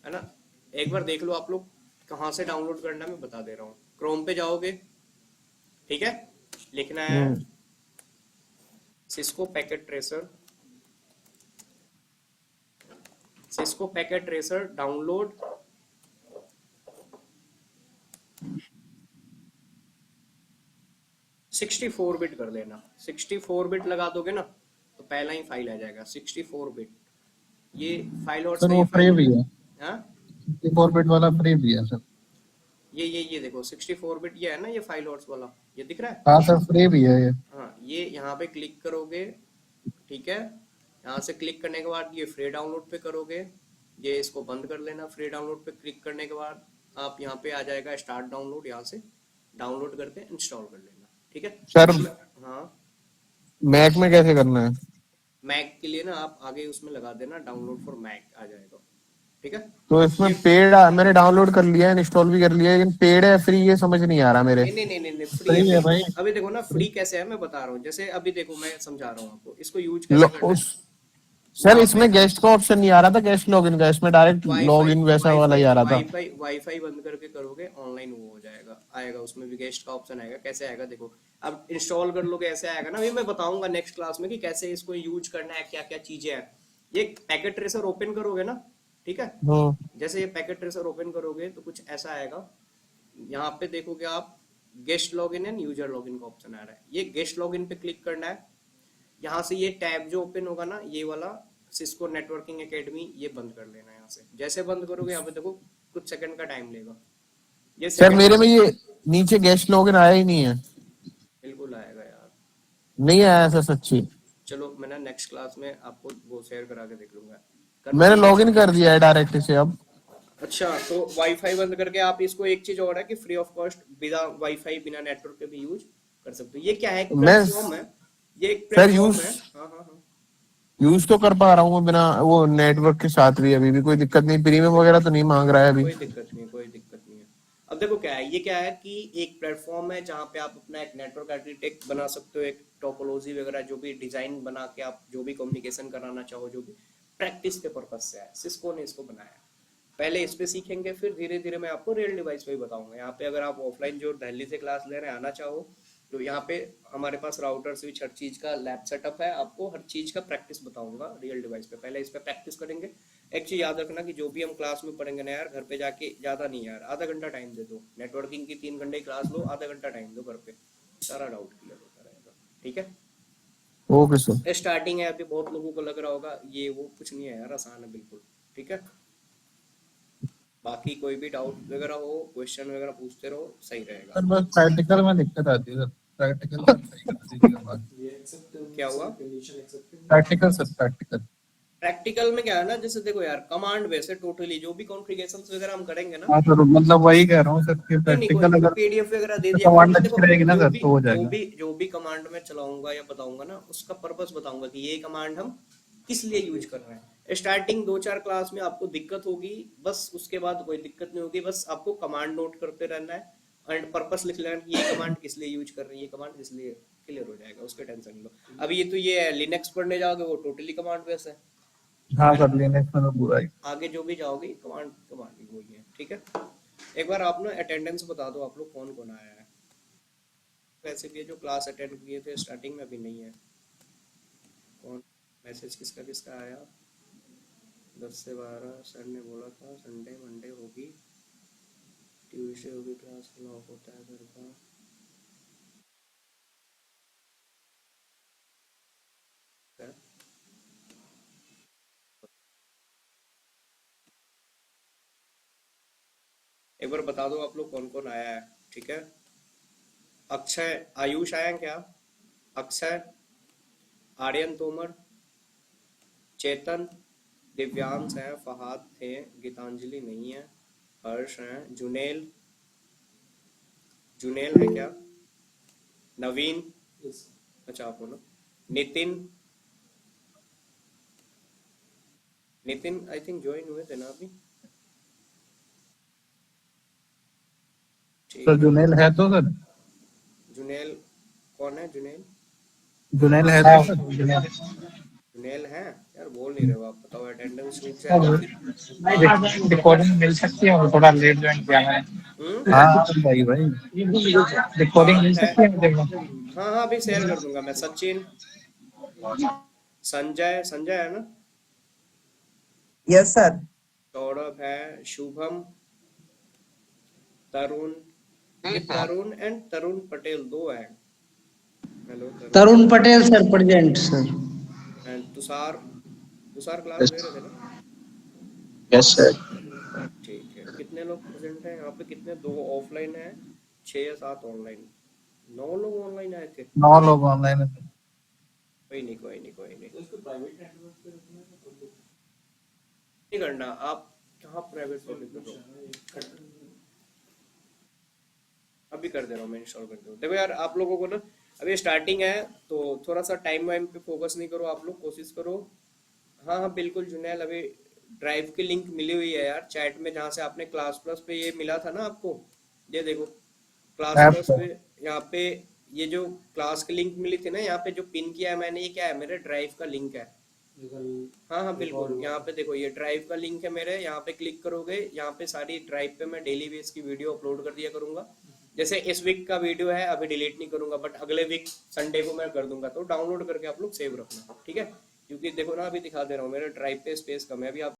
है ना, एक बार देख लो आप लोग कहाँ से डाउनलोड करना है, मैं बता दे रहा हूँ। क्रोम पे जाओगे, ठीक है, लिखना है Cisco packet tracer, Cisco packet tracer download, (64 bit) कर लेना। 64 बिट लगा दोगे ना तो पहला ही फाइल आ जाएगा 64 बिट। ये फाइल और सर सही वो फ्री फाइल भी है, हाँ 64 बिट वाला फ्री भी है सर। ये देखो 64 बिट ये है ना, ये फाइल हॉर्स वाला, ये दिख रहा है। हाँ सर फ्री भी है ये। हाँ ये यहाँ पे क्लिक करोगे, ठीक है, यहाँ से क्लिक करने के बाद ये फ्री डाउनलोड पे करोगे, ये इसको बंद कर लेना। फ्री डाउनलोड पे क्लिक करने के बाद आप यहाँ पे आ जाएगा स्टार्ट डाउनलोड, यहाँ से डाउनलोड करके इंस्टॉल कर लेना, ठीक है सर हाँ मैक में कैसे करना है? मैक के लिए ना आप आगे उसमें लगा देना डाउनलोड फॉर मैक, आ जाएगा, ठीक है। तो इसमें पेड मैंने डाउनलोड कर लिया है, इंस्टॉल भी कर लिया है, लेकिन पेड है फ्री ये समझ नहीं आ रहा मेरे। नहीं फ्री फ्री है है भाई। अभी देखो ना फ्री कैसे है मैं बता रहा हूँ। जैसे अभी देखो मैं समझा रहा हूँ आपको, इसको यूज लो, कैसे करना है। सर इसमें गेस्ट का ऑप्शन नहीं आ रहा था, गेस्ट लॉगिन का, इसमें डायरेक्ट लॉगिन वैसा वाला ही आ रहा था। वाईफाई बंद करके करोगे ऑनलाइन वो हो जाएगा, आएगा उसमें भी गेस्ट का ऑप्शन आएगा। कैसे आएगा देखो, अब इंस्टॉल कर लोगे ऐसे आएगा ना। अभी मैं बताऊंगा नेक्स्ट क्लास में कि कैसे इसको यूज करना है, क्या क्या चीजें हैं। ये पैकेट ट्रेसर ओपन करोगे ना, ठीक है, जैसे ये पैकेट ट्रेसर ओपन करोगे तो कुछ ऐसा आएगा। यहाँ पे देखोगे आप guest login and user login का ऑप्शन आ रहा है, ये गेस्ट लॉगिन पे क्लिक करना है। यहाँ से ये टैब जो ओपन होगा ना, ये वाला सिस्को नेटवर्किंग एकेडमी, ये बंद कर लेना है यहाँ से। जैसे बंद करोगे यहाँ पे देखो कुछ सेकंड का टाइम लेगा। ये सर मेरे में ये नीचे गेस्ट लॉगिन आया ही नहीं है। बिल्कुल आएगा यार, नहीं आया सर सच्ची। चलो मैं ना नेक्स्ट क्लास में आपको वो शेयर करा के देख लूंगा। मैंने लॉगिन कर दिया है डायरेक्ट से अब। अच्छा तो वाईफाई बंद करके आप इसको, एक चीज और है कि फ्री ऑफ कॉस्ट बिना वाईफाई बिना नेटवर्क के भी यूज कर सकते हो। ये क्या है, प्लेटफॉर्म है, ये एक प्लेटफॉर्म है। हाँ हाँ हाँ यूज तो कर पा रहा हूँ बिना वो नेटवर्क के साथ भी, अभी भी कोई दिक्कत नहीं, प्रीमियम वगैरह तो नहीं मांग रहा है अभी। कोई दिक्कत नहीं है। अब देखो क्या है, ये क्या है कि एक प्लेटफॉर्म है जहाँ पे आप अपना एक नेटवर्क आर्किटेक्ट बना सकते हो, एक टोपोलॉजी वगैरह जो भी डिजाइन बना के आप जो भी कम्युनिकेशन कराना चाहो, जो भी प्रैक्टिस के पर्पज से है, सिस्को ने इसको बनाया। पहले इस पे सीखेंगे, फिर धीरे धीरे मैं आपको रियल डिवाइस पे ही बताऊंगा। यहाँ पे अगर आप ऑफलाइन जो दिल्ली से क्लास ले रहे आना चाहो तो यहाँ पे हमारे पास राउटर स्विच हर चीज का लैब सेटअप है, आपको हर चीज का प्रैक्टिस बताऊंगा रियल डिवाइस पे। पहले इस पे प्रैक्टिस करेंगे। एक चीज याद रखना कि जो भी हम क्लास में पढ़ेंगे ना यार, घर पे जाके ज्यादा नहीं यार, आधा घंटा टाइम दे दो। नेटवर्किंग की 3 घंटे क्लास लो, आधा घंटा टाइम दो घर पे, सारा डाउट क्लियर होता रहेगा, ठीक है। Okay sir. स्टार्टिंग है अभी, बहुत लोगों को लग रहा होगा ये वो, कुछ नहीं है यार, आसान है बिल्कुल, ठीक है। बाकी कोई भी डाउट वगैरह हो, क्वेश्चन वगैरह पूछते रहो, सही रहेगा। सर बस प्रैक्टिकल में दिक्कत आती है सर, प्रैक्टिकल क्या हुआ? प्रैक्टिकल सर, प्रैक्टिकल में क्या है ना, जैसे देखो यार कमांड वैसे टोटली जो भी कॉन्फ़िगरेशंस वगैरह हम करेंगे ना, हाँ सर मतलब वही कह रहा हूँ सर कि प्रैक्टिकल अगर पीडीएफ वगैरह दे दिया कमांड करो। अच्छी रहेगी ना सर तो हो जाएगा। जो भी कमांड में चलाऊंगा या बताऊंगा ना, उसका पर्पस बताऊंगा कि ये कमांड हम किस लिए यूज कर रहे हैं। स्टार्टिंग 2-4 क्लास में आपको दिक्कत होगी, बस उसके बाद कोई दिक्कत नहीं होगी। बस आपको कमांड नोट करते रहना है एंड पर्पस लिख लेना, ये कमांड किस लिए यूज कर रही है, ये कमांड किस लिए क्लियर हो जाएगा, उसके टेंशन लो। अभी ये लिनक्स पढ़ने जाओगे वो टोटली कमांड बेस है, हाँ सर, लिनक्स में तो पूरा ही। आगे जो भी जाओगे कमांड कमांड ही वही है। ठीक है, एक बार आप ना अटेंडेंस बता दो आप लोग कौन कौन आया है। वैसे भी जो क्लास अटेंड किए थे स्टार्टिंग में अभी नहीं है। कौन मैसेज किसका किसका आया? 10 से 12 सर ने बोला था संडे मंडे होगी, ट्यूसडे होगी, क्लास लॉक होता है सर का। एक बार बता दो आप लोग कौन कौन आया है। ठीक है, अक्षय आयुष आया है क्या? अक्षय, आर्यन तोमर, चेतन, दिव्यांश है, फहाद थे, गीतांजलि नहीं है, हर्ष है, जुनेल, जुनेल है क्या? नवीन, अच्छा आप हो ना? Nitin, Nitin I think join हुए थे ना अभी। सर जुनेल है तो सर, जुनेल कौन है? जुनेल, जुनेल है तो सर, जुनेल है यार, बोल नहीं रहे हो आप, बताओ अटेंडेंस छूट जाए तो फिर। रिकॉर्डिंग मिल सकती है, थोड़ा लेट ज्वाइन किया मैंने। हाँ भाई भाई, रिकॉर्डिंग मिल है, सकती है मुझे? हाँ हाँ अभी शेयर कर दूंगा मैं। सचिन, संजय, संजय है ना? Yes sir. सौरभ है, शुभम, तरुण, ये तरुण एंड तरुण पटेल दो है। Hello Tarun Patel sir present sir. And Tushar, Tushar class ले रहे थे ना? Yes sir. ठीक है, कितने लोग प्रेजेंट हैं यहाँ पे? कितने? 2 ऑफलाइन है, 6 या 7 ऑनलाइन, 9 लोग ऑनलाइन आए थे। 9 लोग ऑनलाइन है। कोई नहीं कोई नहीं कोई नहीं, तो इसको प्राइवेट नेटवर्क पे रखना है तो public? नहीं करना आप। कहाँ प्राइवेट पब्लिक कर दो, अभी कर दे रहा हूँ मैं, इंस्टॉल कर दो। देखो यार आप लोगों को ना अभी स्टार्टिंग है तो थोड़ा सा टाइम वाइम पे फोकस नहीं करो आप लोग, कोशिश करो। हाँ हाँ बिल्कुल जुनैल, अभी ड्राइव की लिंक मिली हुई है यार चैट में, जहाँ से आपने क्लास प्लस पे ये मिला था ना आपको, ये देखो क्लास ऐप प्लस पे यहाँ पे ये जो क्लास की लिंक मिली थी ना, यहाँ पे जो पिन किया है मैंने, ये क्या है? मेरे ड्राइव का लिंक है। हाँ हाँ बिल्कुल, यहाँ पे देखो ये ड्राइव का लिंक है मेरे, यहाँ पे क्लिक करोगे, यहाँ पे सारी ड्राइव पे मैं डेली बेस की वीडियो अपलोड कर दिया करूंगा। जैसे इस वीक का वीडियो है अभी डिलीट नहीं करूंगा, बट अगले वीक संडे को मैं कर दूंगा, तो डाउनलोड करके आप लोग सेव रखना। ठीक है, क्योंकि देखो ना अभी दिखा दे रहा हूँ मेरे ड्राइव पे स्पेस कम है, अभी आप